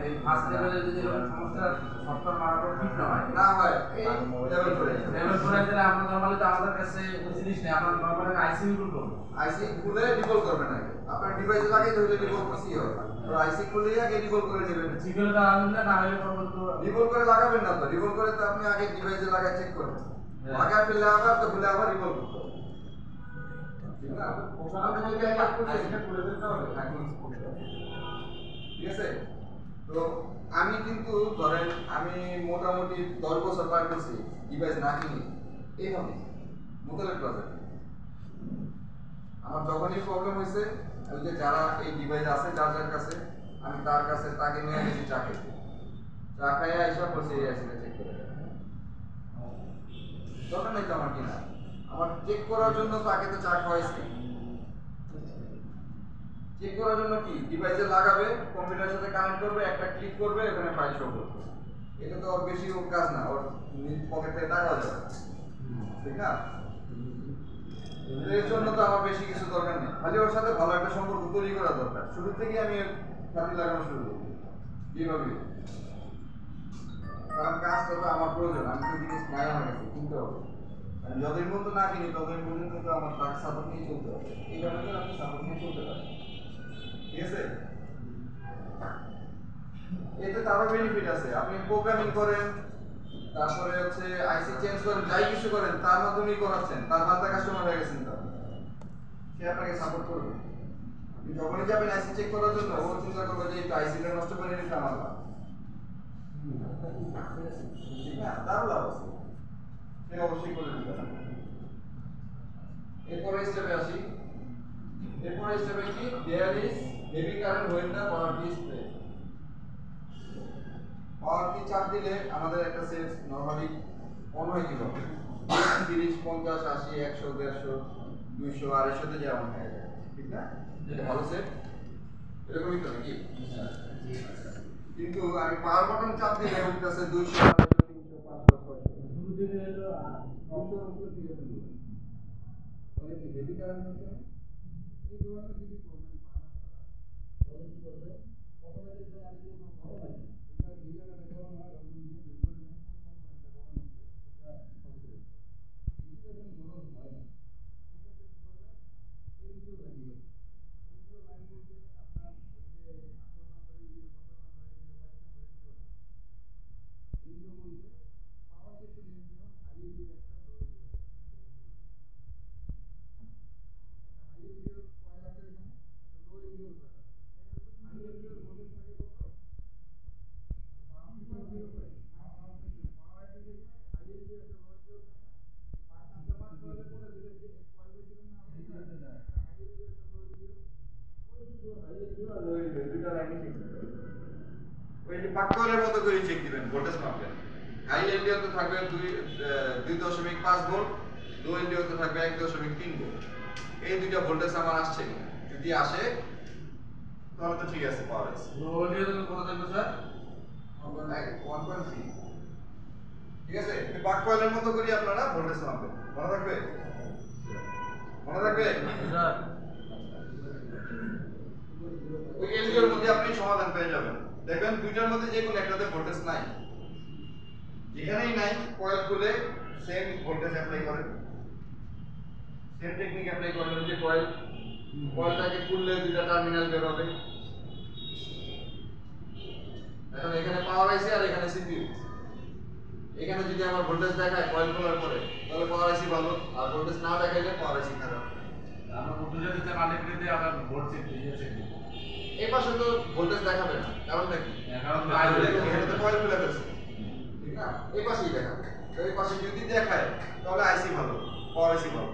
এই ফার্স্ট লেভেলে যদি এরকম সমস্যা সফটওয়্যার মারার পর ঠিক না হয়, না হয় এই লেভেল করে লেভেল করে দিলে আমরা নরমালি তো আমাদের কাছে ওই জিনিস নেই, আমরা নরমালি আইসি ইউজ করব। আইসি খুলে ডিবল করবেন আগে। আপনার ডিভাইসে লাগে তাহলে ডিবল করতেই হবে। তো আইসি খুলেই আগে ডিবল করে নেবেন। সিকিউরিটি তো আনলে না হলে পরবর্তী ডিবল করে লাগাবেন না তো, ডিবল করে তো আপনি আগে ডিভাইসে লাগায় চেক করবেন। লাগায় ফেললে আবার তো খুলে আবার ডিবল করতে হবে। ঠিক না? আপনি যদি একবার আইসিটা খুলে ফেলতে হবে, এখন করতে হবে। ঠিক আছে? তো আমি কিন্তু ধরেন আমি মোটামুটি 10 বছর পার করছি ডিভাইস না কিনে এইভাবে মোতালেব প্রজেক্ট। আমার যখনই প্রবলেম হয়েছে, ওই যে যারা এই ডিভাইস আছে যার কাছে, আমি তার কাছে তাকে নিয়ে গেছি চা খেতে। চা খাইয়া এসে বলছে এই আইসিটা চেক করে দেন। দরকার নেই তো আমার কিনা, আমার চেক করার জন্য তাকে তো চা খাওয়াইছি। চেক করার জন্য কি, ডিভাইসে লাগাবে, কম্পিউটারের সাথে কানেক্ট করবে, একটা ক্লিক করবে, ওখানে ফাইল শো করবে। এটা তো ওর বেশি কাজ না, ওর পকেট থেকে টাকাও যাবে, ঠিক না? এর জন্য তো আমার বেশি কিছু দরকার নেই, খালি ওর সাথে ভালো একটা সম্পর্ক তৈরি করা দরকার। শুরু থেকেই আমি খালি লাগানো শুরু করবো এইভাবে, কারণ কাজটা তো আমার প্রয়োজন। আমি তো জিনিস নাই আমার কাছে কিনতে হবে, আমি যতদিন পর্যন্ত না কিনি ততদিন পর্যন্ত তো আমার তার সাপোর্ট নিয়ে চলতে হবে। এইভাবে তো আমি সাপোর্ট নিয়ে চলতে পারি, ঠিক আছে? এতে তারও বেনিফিট আছে। আপনি প্রোগ্রামিং করেন, তারপরে হচ্ছে আইসি চেঞ্জ করেন, যাই কিছু করেন তার মাধ্যমেই করাচ্ছেন, তার বার্তা কাস্টমার হয়ে গেছেন, তার সে আপনাকে সাপোর্ট করবে। আপনি যখনই যাবেন আইসি চেক করার জন্য, ও চিন্তা করবে যে আইসিটা নষ্ট করে নিতে আমার লাভ, ঠিক না? তারও লাভ আছে, সে অবশ্যই করে দিবে। এরপরে স্টেপে আসি। এরপরে স্টেপে কি, there is heavy current when the power key is placed. পাওয়ার কি চাপ দিলে আমাদের একটা সেট নরমালি অন হয় কিভাবে, 30, 50, 80, 100, 150, 200, 250 তে যেমন হয়ে যায়, ঠিক না? এটা ভালো সেট, এরকমই তো নাকি? কিন্তু আমি পাওয়ার বাটন চাপ দিলে উঠতেছে 200, 300, 500, 600, শুরু থেকে হলো 900 এর উপরে দিয়ে দিল। তাহলে কি হেভি কারেন্ট হচ্ছে না? এই ধরনের যদি প্রবলেম পান আপনারা, তাহলে কি করবে, অটোমেটিক আর কি ভালো লাগে এটা দিয়ে না দেখো না, যখন দিয়ে বের করে নেয় কম্পোনেন্টটা কখন হচ্ছে এটা সলভ করে যদি যখন বড় হয় না, সেক্ষেত্রে কি করবে, এলডিও লাগিয়ে এলডিও লাইন বলতে আপনার এই যে 18 নম্বরে এলডিও, 17 নম্বরে এলডিও, 22 নম্বরে এলডিও না, এলডিও বলতে power section LDO, high LDO একটা, লো এলডিও একটা। হাই এলডিও কয়েল আছে এখানে, একটা লো এলডিও কয়েল আছে। হাই এলডিওর ভোল্টেজ থাকে কত, পাককলের মতো করে চেক দিবেন, ভোল্টেজ মাপবেন। হাই এলডিও তো থাকবে 2.5 ভোল্ট, লো এলডিও তো থাকবে 1.3 ভোল্ট। এই দুইটা ভোল্টেজ আমার আসছে কিনা, যদি আসে তাহলে তো ঠিক আছে, পাওয়ার আছে। লো এলডিও কত থাকবে স্যার? 1.3, ঠিক আছে? এই পাককলের মতো করে আপনারা ভোল্টেজ মাপবেন, মনে থাকবে? মনে থাকবে? স্যার ওই এলডিওর মধ্যে আপনি সমাধান পেয়ে যাবেন। দেখবেন দুইটার মধ্যে যে কোনো একটাতে ভোল্টেজ নাই, যেখানেই নাই কয়েল খুলে সেম ভোল্টেজ অ্যাপ্লাই করেন, সেম টেকনিক অ্যাপ্লাই করবেন। যে কয়েলটাকে খুললে দুইটা টার্মিনাল বের হবে। এখন এখানে পাওয়ার আইসি আর এখানে সিপিইউ। এখানে যদি আমার ভোল্টেজ দেখায় কয়েল খোলার পরে, তাহলে পাওয়ার আইসি ভালো, আর ভোল্টেজ না দেখাইলে পাওয়ার আইসি খারাপ। আমরা ভোল্টেজ দিতে মানে দিতে আবার ভোল্ট চেক দিয়ে চেক দিব। এই পাশে তো ভোল্টেজ দেখাবে না, কারণটা কি? কারণ এখানে তো কয়েল খুলে ফেলছে, ঠিক না? এই পাশেই দেখাবে। তো এই পাশে যদি দেখায় তাহলে আইসি ভালো, পাওয়ার আইসি ভালো,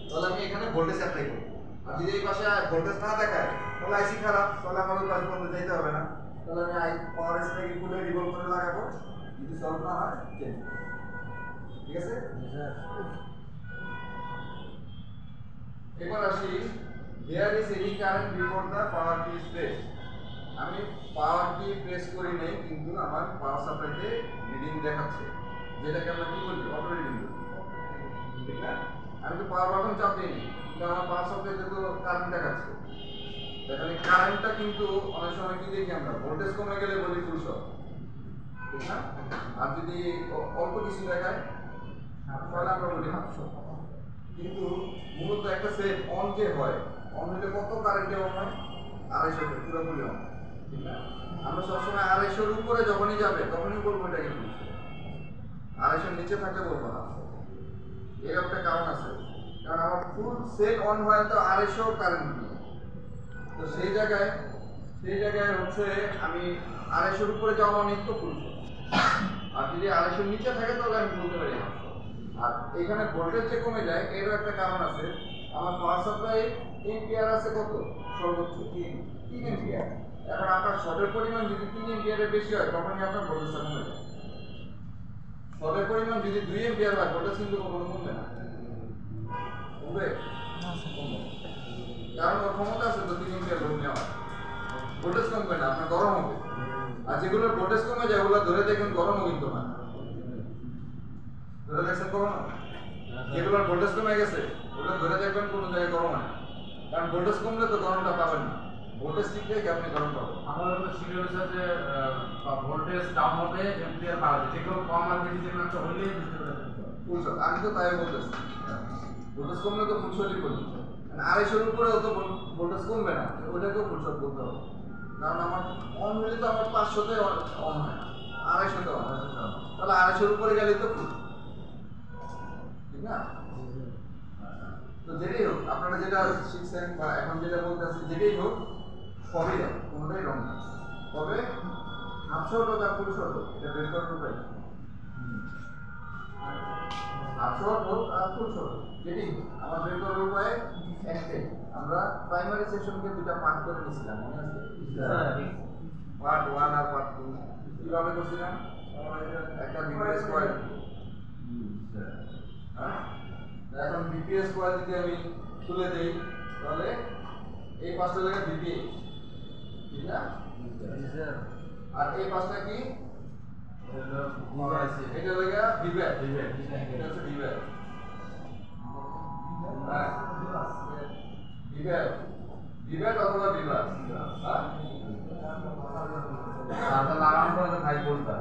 তাহলে আমি এখানে ভোল্টেজ অ্যাপ্লাই করব। আর যদি এই পাশে ভোল্টেজ না দেখায় তাহলে আইসি খারাপ, তাহলে আমার ওই পাশে পর্যন্ত যেতে হবে না, তাহলে আমি পাওয়ার আইসিটাকে খুলে রিভলভ করে লাগাবো, যদি সলভ না হয় চেঞ্জ করব। ঠিক আছে? এবার আসি, there is any current before the power key is pressed. আমি পাওয়ার কি প্রেস করি নাই, কিন্তু আমার পাওয়ার সাপ্লাইতে রিডিং দেখাচ্ছে, যেটাকে আমরা কি বলি অটো রিডিং বলি, ঠিক না? আমি তো পাওয়ার বাটন চাপ দিইনি, কিন্তু আমার পাওয়ার সাপ্লাইতে তো কারেন্ট দেখাচ্ছে। এখানে কারেন্টটা কিন্তু অনেক সময় কি দেখি আমরা, ভোল্টেজ কমে গেলে বলি ফুল শর্ট, ঠিক না? আর যদি অল্প কিছু দেখায় তাহলে আমরা বলি হাফ শর্ট। কিন্তু মূলত একটা সেট অন যে হয়, অন হলে কত কারেন্টে অন হয়? 250 পুরোপুরি অন, ঠিক না? আমরা সবসময় 250 উপরে যখনই যাবে তখনই বলবো এটাকে ফুল শর্ট, 250 নিচে থাকলে বলবো হাফ শর্ট। এর একটা কারণ আছে, কারণ আমার ফুল সেট অন হয় তো 250 কারেন্ট নিয়ে, তো সেই জায়গায় হচ্ছে আমি 250 উপরে যাওয়া মানে তো ফুল শর্ট, আর যদি 250 নিচে থাকে তাহলে আমি বলতে পারি হাফ শর্ট। আর এখানে ভোল্টেজ যে কমে যায় এরও একটা কারণ আছে, আমার পাওয়ার সাপ্লাই এম্পিয়ার আছে কত, সর্বোচ্চ 3 এম্পিয়ার। এখন আপনার শর্টের পরিমাণ যদি 3 এম্পিয়ারের বেশি হয় তখনই আপনার ভোল্টেজটা কমে যায়। শর্টের পরিমাণ যদি 2 এম্পিয়ার হয় ভোল্টেজ কিন্তু কখনো কমবে না, কমবে? কারণ ওর ক্ষমতা আছে তো 3 এম্পিয়ার লোড নেওয়া, ভোল্টেজ কমবে না, আপনার গরম হবে। আর যেগুলোর ভোল্টেজ কমে যায় ওগুলো ধরে দেখবেন গরমও কিন্তু না, ধরে দেখছেন কখনো? যেগুলোর ভোল্টেজ কমে গেছে ওগুলো ধরে দেখবেন কোনো জায়গায় গরম হয় না, কারণ ভোল্টেজ কমলে তো গরমটা পাবেন না, ভোল্টেজ ঠিক রেখে আপনি গরম পাবেন। আমাদের তো শিডিউল আছে যে ভোল্টেজ ডাউন হবে, এম্পিয়ার বাড়বে, যেগুলো কম আর বেশি যেগুলো একটা হলেই বুঝতে পারবেন ফুল শর্ট। আমি তো তাই বলতেছি, ভোল্টেজ কমলে তো ফুল শর্টই বলি, 250 উপরেও তো ভোল্টেজ কমবে না, ওটাকেও ফুল শর্ট বলতে হবে। কারণ আমার অন হলে তো আমার 500তে অন হয়, 250তে অন হয়, তাহলে 250 উপরে গেলে তো ফুল, ঠিক না? তো যেটাই হোক, আপনারা যেটা শিখছেন বা এখন যেটা বলতে আসছি, যেটাই হোক সবই দেয়, কোনোটাই রং না। তবে হাফ শর্ট হোক আর ফুল শর্ট হোক, এটা বের করার উপায়, হাফ শর্ট হোক আর ফুল শর্ট হোক, যেটাই হোক আমার বের করার উপায় একটাই। আমরা প্রাইমারি সেকশনকে দুটা পার্ট করে নিয়েছিলাম, মনে আছে? পার্ট 1 আর পার্ট 2 কিভাবে করছিলাম? একটা বিপিএস কয়েল, হ্যাঁ, এখন বিপিএস কয়েল যদি আমি তুলে দেই তাহলে এই পাঁচটা জায়গা বিপিএস, ঠিক না? আর এই পাঁচটা কি? এটা জায়গা বিভেদ, এটা হচ্ছে বিভেদ, বিভেদ অথবা বিভাগ, হ্যাঁ? তারপর লাগানোর পরে তো ভাই বলতে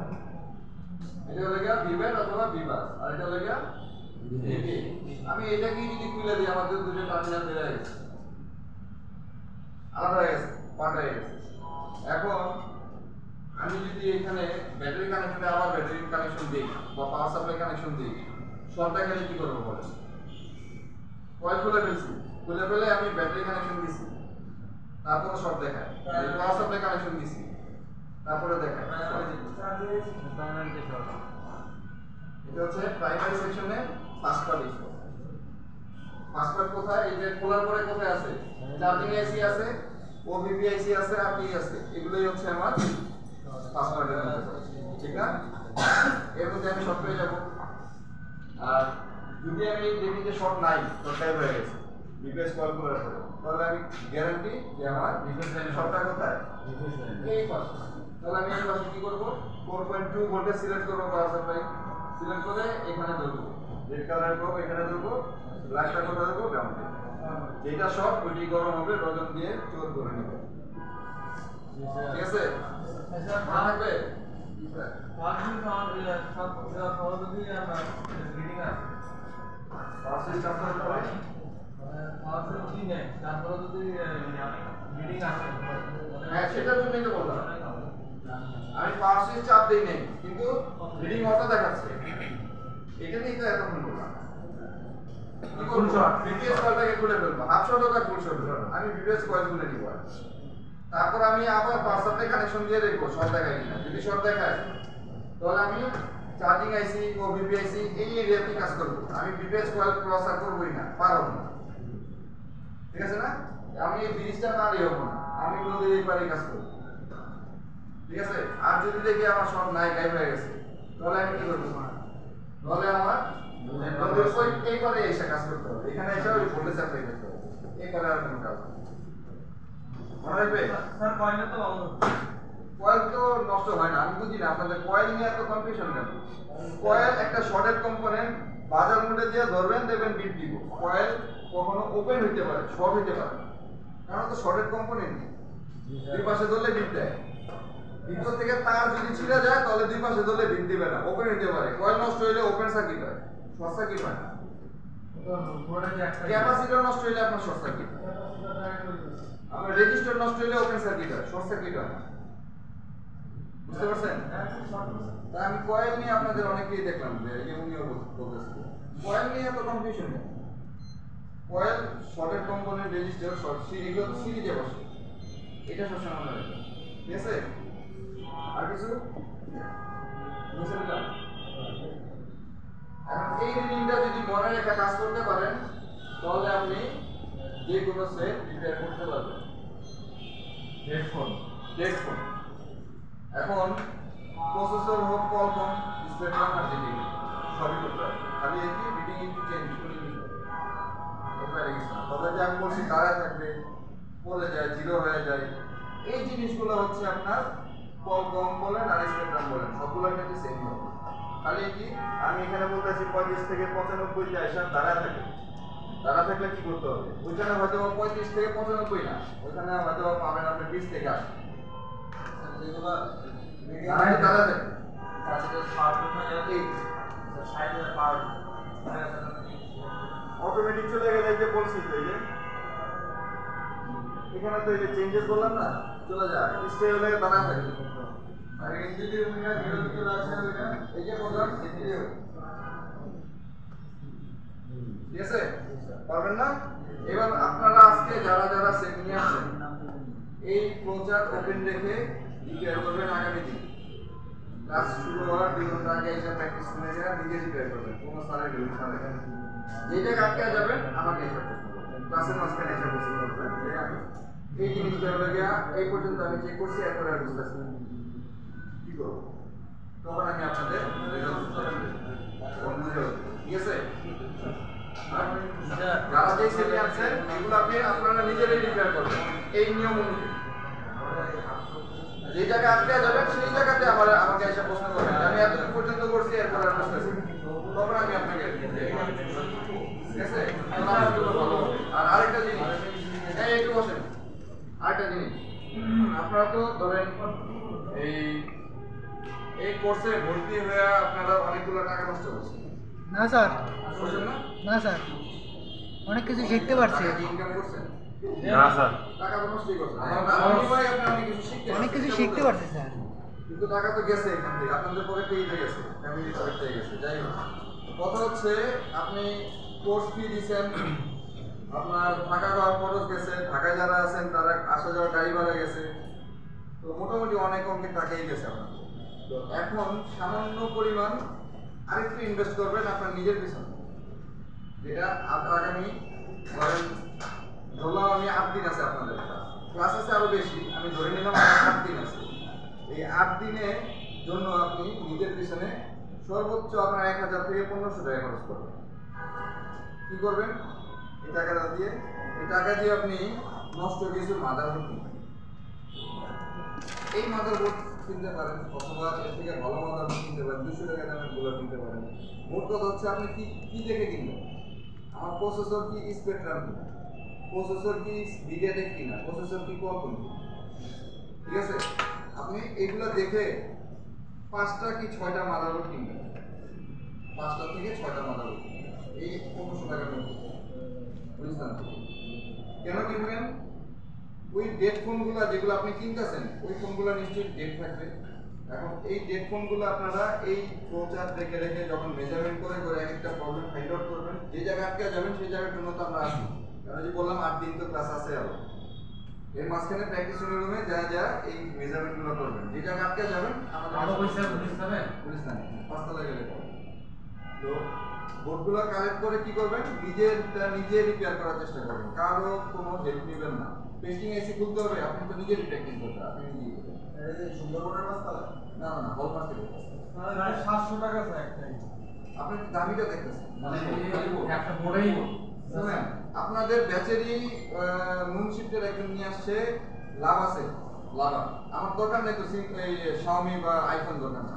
এটা জায়গা বিভেদ অথবা বিভাগ, আর এটা জায়গা আমি এটাকে যদি খুলে দিই আমাদের দুটো টার্মিনাল বের হয়ে গেছে, আলাদা হয়ে গেছে, পার্ট হয়ে গেছে। এখন আমি যদি এখানে ব্যাটারি কানেকশনে আবার ব্যাটারি কানেকশন দিই বা পাওয়ার সাপ্লাই কানেকশন দিই, শর্ট দেখালে কি করবো বলেন? কয়েল খুলে ফেলছি, খুলে ফেলে আমি ব্যাটারি কানেকশন দিছি, তারপরে শর্ট দেখায়, পাওয়ার সাপ্লাই কানেকশন দিছি, তারপরে দেখায়। এটা হচ্ছে প্রাইমারি সেকশনে ফার্স্ট পার্ট। ফার্স্ট পার্ট কোথায়? এই যে খোলার পরে কোথায় আছে? চার্জিং আইসি আছে, ওবিপি আইসি আছে, আর কি আছে? এগুলোই হচ্ছে আমার ফার্স্ট পার্টের মধ্যে, ঠিক না? এর মধ্যে আমি শর্ট পেয়ে যাব। আর যদি আমি দেখি যে শর্ট নাই, শর্ট টাইপ হয়ে গেছে বিপিএস কল করার পরে, তাহলে আমি গ্যারান্টি যে আমার বিপিএস লাইনের শর্টটা কোথায়? এই পাশে। তাহলে আমি এই পাশে কি করব? 4.2 ভোল্টেজ সিলেক্ট করব, পাওয়ার সাপ্লাই সিলেক্ট করে এখানে ধরবো, রেড কালার করব, এখানে ধরবো, ব্ল্যাকটা করে ধরবো, গ্রাউন্ডে। যেটা শর্ট ওইটি গরম হবে, রজন দিয়ে চোর করে নেব, ঠিক আছে? মনে থাকবে? হ্যাঁ, সেটার জন্যই তো বললাম আমি পাওয়ার সুইচ চাপ দেই নাই, কিন্তু রিডিং অটো দেখাচ্ছে, এটা নিয়ে তো এতক্ষণ বললাম। ফুল শর্ট বিপিএস কয়েলটাকে খুলে ফেলবো, হাফ শর্ট হোক আর ফুল শর্ট হোক, আমি বিপিএস কয়েল খুলে নিব। তারপর আমি আবার পাওয়ার সাপ্লাই কানেকশন দিয়ে দেখবো শর্ট দেখায় কিনা। যদি শর্ট দেখায় তাহলে আমি চার্জিং আইসি ও ভিপিআইসি এই এরিয়াতে কাজ করবো, আমি ভিপিএস কয়েল ক্রস করবই না, পারবো না, ঠিক আছে না? আমি এই ব্রিজটা পারই হবো না, আমি নদীর এই পারে কাজ করবো, ঠিক আছে? আর যদি দেখি আমার সব নাই গায়েব হয়ে গেছে, তাহলে আমি কি করবো? তাহলে আমার নদীর ওই এই পারে এসে কাজ করতে হবে, এখানে এসে ওই ভোল্টেজ অ্যাপ্লাই করতে হবে, এই পারে আর কোনো কাজ মনে রাখবে। স্যার কয়েলটা তো কয়েল তো নষ্ট হয় না, আমি বুঝি না আপনাদের কয়েল নিয়ে এত কনফিউশন কেন? কয়েল একটা শর্টেড কম্পোনেন্ট, বাজার মোডে দিয়ে ধরবেন দেখবেন বিট দিব। কয়েল কখনো ওপেন হইতে পারে, শর্ট হইতে পারে, কারণ তো শর্টেড কম্পোনেন্ট, দুই পাশে ধরলে বিট দেয়। ভিতর থেকে তার যদি ছিঁড়ে যায় তাহলে দুই পাশে ধরলে বিট দিবে না, ওপেন হইতে পারে। কয়েল নষ্ট হইলে ওপেন সার্কিট হয়, শর্ট সার্কিট হয় না। ক্যাপাসিটর নষ্ট হইলে আপনার শর্ট সার্কিট হয়, আপনার রেজিস্টার নষ্ট হইলে ওপেন সার্কিট হয়, শর্ট সার্কিট হয় না। বুঝতে পারছেন? তা আমি কয়েল নিয়ে আপনাদের অনেকেই দেখলাম যে এই যে উনিও বলতেছে কয়েল নিয়ে এত কনফিউশন নেই। Coil shorted component, resistor, short এগুলো তো সিরিজে বসে, এটা সবসময় মনে রাখবেন, ঠিক আছে? আর কিছু বুঝতে পারলাম? এখন এই রিডিংটা যদি মনে রেখে কাজ করতে পারেন তাহলে আপনি যে কোনো সেট রিপেয়ার করতে পারবেন। হেডফোন এখন প্রসেসর হোক কোয়ালকম, স্পেকট্রাম আর জিটি সবই করতে হবে, খালি একই বিটিং একটু চেঞ্জ করে নিতে হবে। তবে যে আমি বলছি দাঁড়ায় থাকবে, পড়ে যায়, জিরো হয়ে যায়, এই জিনিসগুলো হচ্ছে আপনার কোয়ালকম বলেন আর স্পেকট্রাম বলেন সবগুলোর ক্ষেত্রে সেম হবে। খালি কি আমি এখানে বলতেছি 35 থেকে 95 যে আইসা দাঁড়ায় থাকে, দাঁড়া থাকলে কি করতে হবে? ওইখানে হয়তো 35 থেকে 95 না, ওইখানে হয়তো পাবেন আপনি 20 থেকে 80। যেগুলো দাঁড়া থাকে অটোমেটিক চলে গেলে যে বলছি তো এই যে এখানে তো এই যে চেঞ্জেস বললাম না, চলে যায় স্টে হলে দাঁড়া থাকে। আর ইঞ্জিনের মিটার 0 থেকে আসে ওইটা এই যে বললাম এদিকেও, ঠিক আছে? পারবেন না? এবার আপনারা আজকে যারা যারা সেট নিয়ে আসেন এই ফ্লোচার্ট ওপেন রেখে রিপেয়ার করবেন আগামী দিন। ক্লাস শুরু হওয়ার 2 ঘন্টা আগে এসে প্র্যাকটিস করে নিয়ে নিজে রিপেয়ার করবেন, কোনো স্যারের হেল্প ছাড়া। যে জায়গায় আটকে যাবেন আমাকে এসে ক্লাসের মাঝখানে এসে বসে করবেন যে আমি এই জিনিসটা হলে গিয়া এই পর্যন্ত আমি চেক করছি, এরপরে আর বুঝতেছি কি করবো, তখন আমি আপনাদের রেজাল্ট বুঝে ঠিক আছে? যারা যে সেটে আছেন এগুলো আপনি আপনারা নিজেরাই রিপেয়ার করবেন এই নিয়ম অনুযায়ী। যে জায়গায় আটকে যাবেন সেই জায়গাতে আমাকে এসে প্রশ্ন করবেন আমি এতটুকু পর্যন্ত করছি, এরপর আর বুঝতেছি, তখন আমি আপনাকে ঠিক আছে? আর আরেকটা জিনিস, একটু বসেন, আরেকটা জিনিস, আপনারা তো ধরেন এই কোর্সে ভর্তি হয়ে আপনারা অনেকগুলো টাকা নষ্ট করছেন না স্যার, না? না স্যার, অনেক কিছু শিখতে পারছি। ইনকাম করছেন না স্যার, টাকা তো নষ্টই করছেন, অনেক কিছু শিখতে পারছি স্যার। কিন্তু টাকা তো গেছে এখান থেকে, আপনাদের পকেটেই গেছে, ফ্যামিলি পকেটেই গেছে। যাই হোক, কথা হচ্ছে আপনি কোর্স ফি দিচ্ছেন, আপনার থাকা খাওয়ার খরচ গেছে, ঢাকায় যারা আছেন তারা আসা যাওয়ার গাড়ি ভাড়া গেছে, তো মোটামুটি অনেক অঙ্কের টাকাই গেছে আপনার। তো এখন সামান্য পরিমাণ আরেকটু ইনভেস্ট করবেন আপনার নিজের পিছনে, যেটা আগামী ধরেন ধরলাম আমি 8 দিন আছে আপনাদের ক্লাস আছে আরো বেশি, আমি ধরে নিলাম 8 দিন আছে। এই 8 দিনের জন্য আপনি নিজের পিছনে সর্বোচ্চ আপনার 1000 থেকে 1500 টাকা খরচ করবেন। কি করবেন এই টাকাটা দিয়ে? এই টাকা দিয়ে আপনি নষ্ট কিছু মাদারবোর্ড কিনবেন, এই মাদারবোর্ড কিনতে পারেন, অথবা এর থেকে ভালো মাদারবোর্ড কিনতে পারেন, 200 টাকা দামের গুলো কিনতে পারেন। মোট কথা হচ্ছে আপনি কি দেখে কিনবেন? আমার প্রসেসর কি স্পেকট্রাম কিনা, প্রসেসর কি মিডিয়াটেক কিনা, প্রসেসর কি কোয়ালকম কিনা, ঠিক আছে? আপনি এগুলো দেখে 5টা কি 6টা মাদারবোর্ড কিনবেন, 5টা থেকে 6টা মাদারবোর্ড এই 1500 টাকার মধ্যে, বুঝলেন? কেন কিনবেন? ওই ডেট ফোনগুলো যেগুলো আপনি কিনতেছেন ওই ফোনগুলো নিশ্চয়ই ডেট থাকবে। এখন এই ডেট ফোনগুলো আপনারা এই ফ্লোচার্ট রেখে রেখে যখন মেজারমেন্ট করে করে একটা প্রবলেম ফাইন্ড আউট করবেন, যে জায়গায় আটকে যাবেন সেই জায়গার জন্য তো আমরা আসি। কারণ যে বললাম 8 দিন তো ক্লাস আছে আরো, এর মাঝখানে প্র্যাকটিস রুমে যা যা এই মেজারমেন্টগুলো করবেন, যে জায়গায় আটকে যাবেন আমাদের পুলিশ না 5 তলা গেলে তো বোর্ডগুলো কালেক্ট করে কি করবেন, নিজে রিপেয়ার করার চেষ্টা করবেন, কারো কোনো হেল্প নেবেন না। পেস্টিং এসি খুলতে হবে, আপনি তো নিজেরই প্র্যাকটিস করতে আপনি নিজেই করবেন। সুন্দরবনের মাছতলা না না না হল মার্কেটের 700 টাকা স্যার একটাই। আপনি দামিটা দেখতেছেন মানে একটা বোর্ডেই শুনেন, আপনাদের ব্যাচেরই মুনশিফটের একজন নিয়ে আসছে লাভ আছে লাভা, আমার দরকার নেই তো এই শাওমি বা আইফোন দরকার না,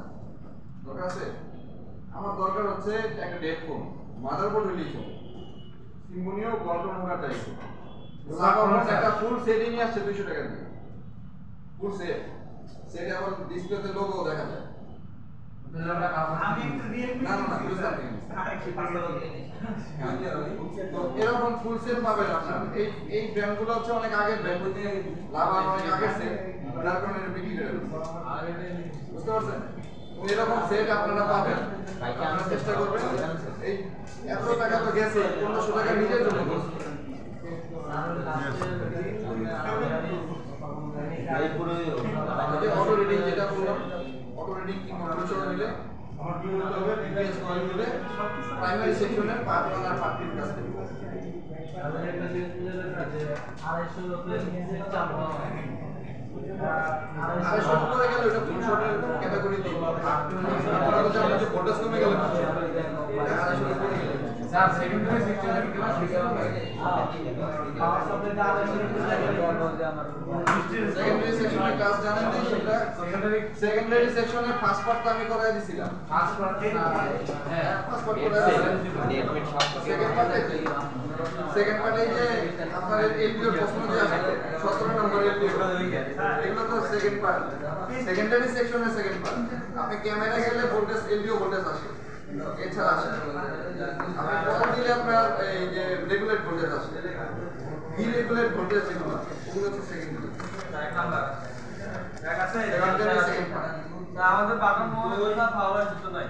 দরকার আছে আমার দরকার হচ্ছে একটা হেডফোন, মাদারবোর্ড হলেই চলে, সিম্বনিও গল্পের মোড়া চাইছে, একটা ফুল সেটই নিয়ে আসছে 200 টাকা দিয়ে, ফুল সেটে আবার ডিসপ্লেতে লোগো দেখা যায়। আমি একটু রিয়েলমি না না না বুঝলাম এরকম ফুল সেট পাবেন আপনারা। এই ব্র্যান্ডগুলো হচ্ছে অনেক আগের ব্র্যান্ড, লাভা অনেক আগের সেট, যার কারণে এটা বিক্রি করে দিচ্ছে, বুঝতে পারছেন? এরকম সেট আপনারা পাবেন, আপনারা চেষ্টা করবেন। এই এত টাকা তো গেছে, 1500 টাকা নিজের জন্য করছে। অটো রিডিং যেটা বললাম, অটো রিডিং কিংবা প্রচুর মিলে আমার কি বলতে হবে, বিপিএস কয়েল মিলে প্রাইমারি সেকশনের পার্ট 1 আর পার্ট 2 কাজ করতে হবে। আমাদের একটা লিস্ট আছে 250 রুপিয়া নিচে চাপ হয়, 250 করে গেলে ওটা ফুল শটের ক্যাটাগরি দিই, আপনারা তো জানেন যে ভোল্টেজ কমে গেলে 250 করে গেলে স্যার সেকেন্ডারি সেকশনে কি ক্লাস হইছে পাওয়ার সাপ্লাই দা 250 রুপিয়া বলতে আমার সেকেন্ডারি সেকশনের ক্লাস জানেন না, সেটা সেকেন্ডারি সেকশনের ফার্স্ট পার্ট আমি করাই দিছিলাম, ফার্স্ট পার্ট হ্যাঁ ফার্স্ট পার্ট করাই দিছিলাম, সেকেন্ড পার্টে সেকেন্ড পার্টে যে আপনার এলপিও প্রশ্ন যে আছে 17 নম্বর এলপিও, এগুলো তো সেকেন্ড পার্ট, সেকেন্ডারি সেকশনের সেকেন্ড পার্ট। আপনি ক্যামেরা গেলে ভোল্টেজ এলডিও ভোল্টেজ আসে, এছাড়া আসে আপনি পর দিলে আপনার এই যে রেগুলেট ভোল্টেজ আসে, ইরেগুলেট ভোল্টেজ যেগুলো ওগুলো হচ্ছে সেকেন্ডারি এক নাম্বার এক আছে সেকেন্ডারি সেকেন্ড পার্ট। আমাদের বাগান মোবাইল পাওয়ার জন্য নাই।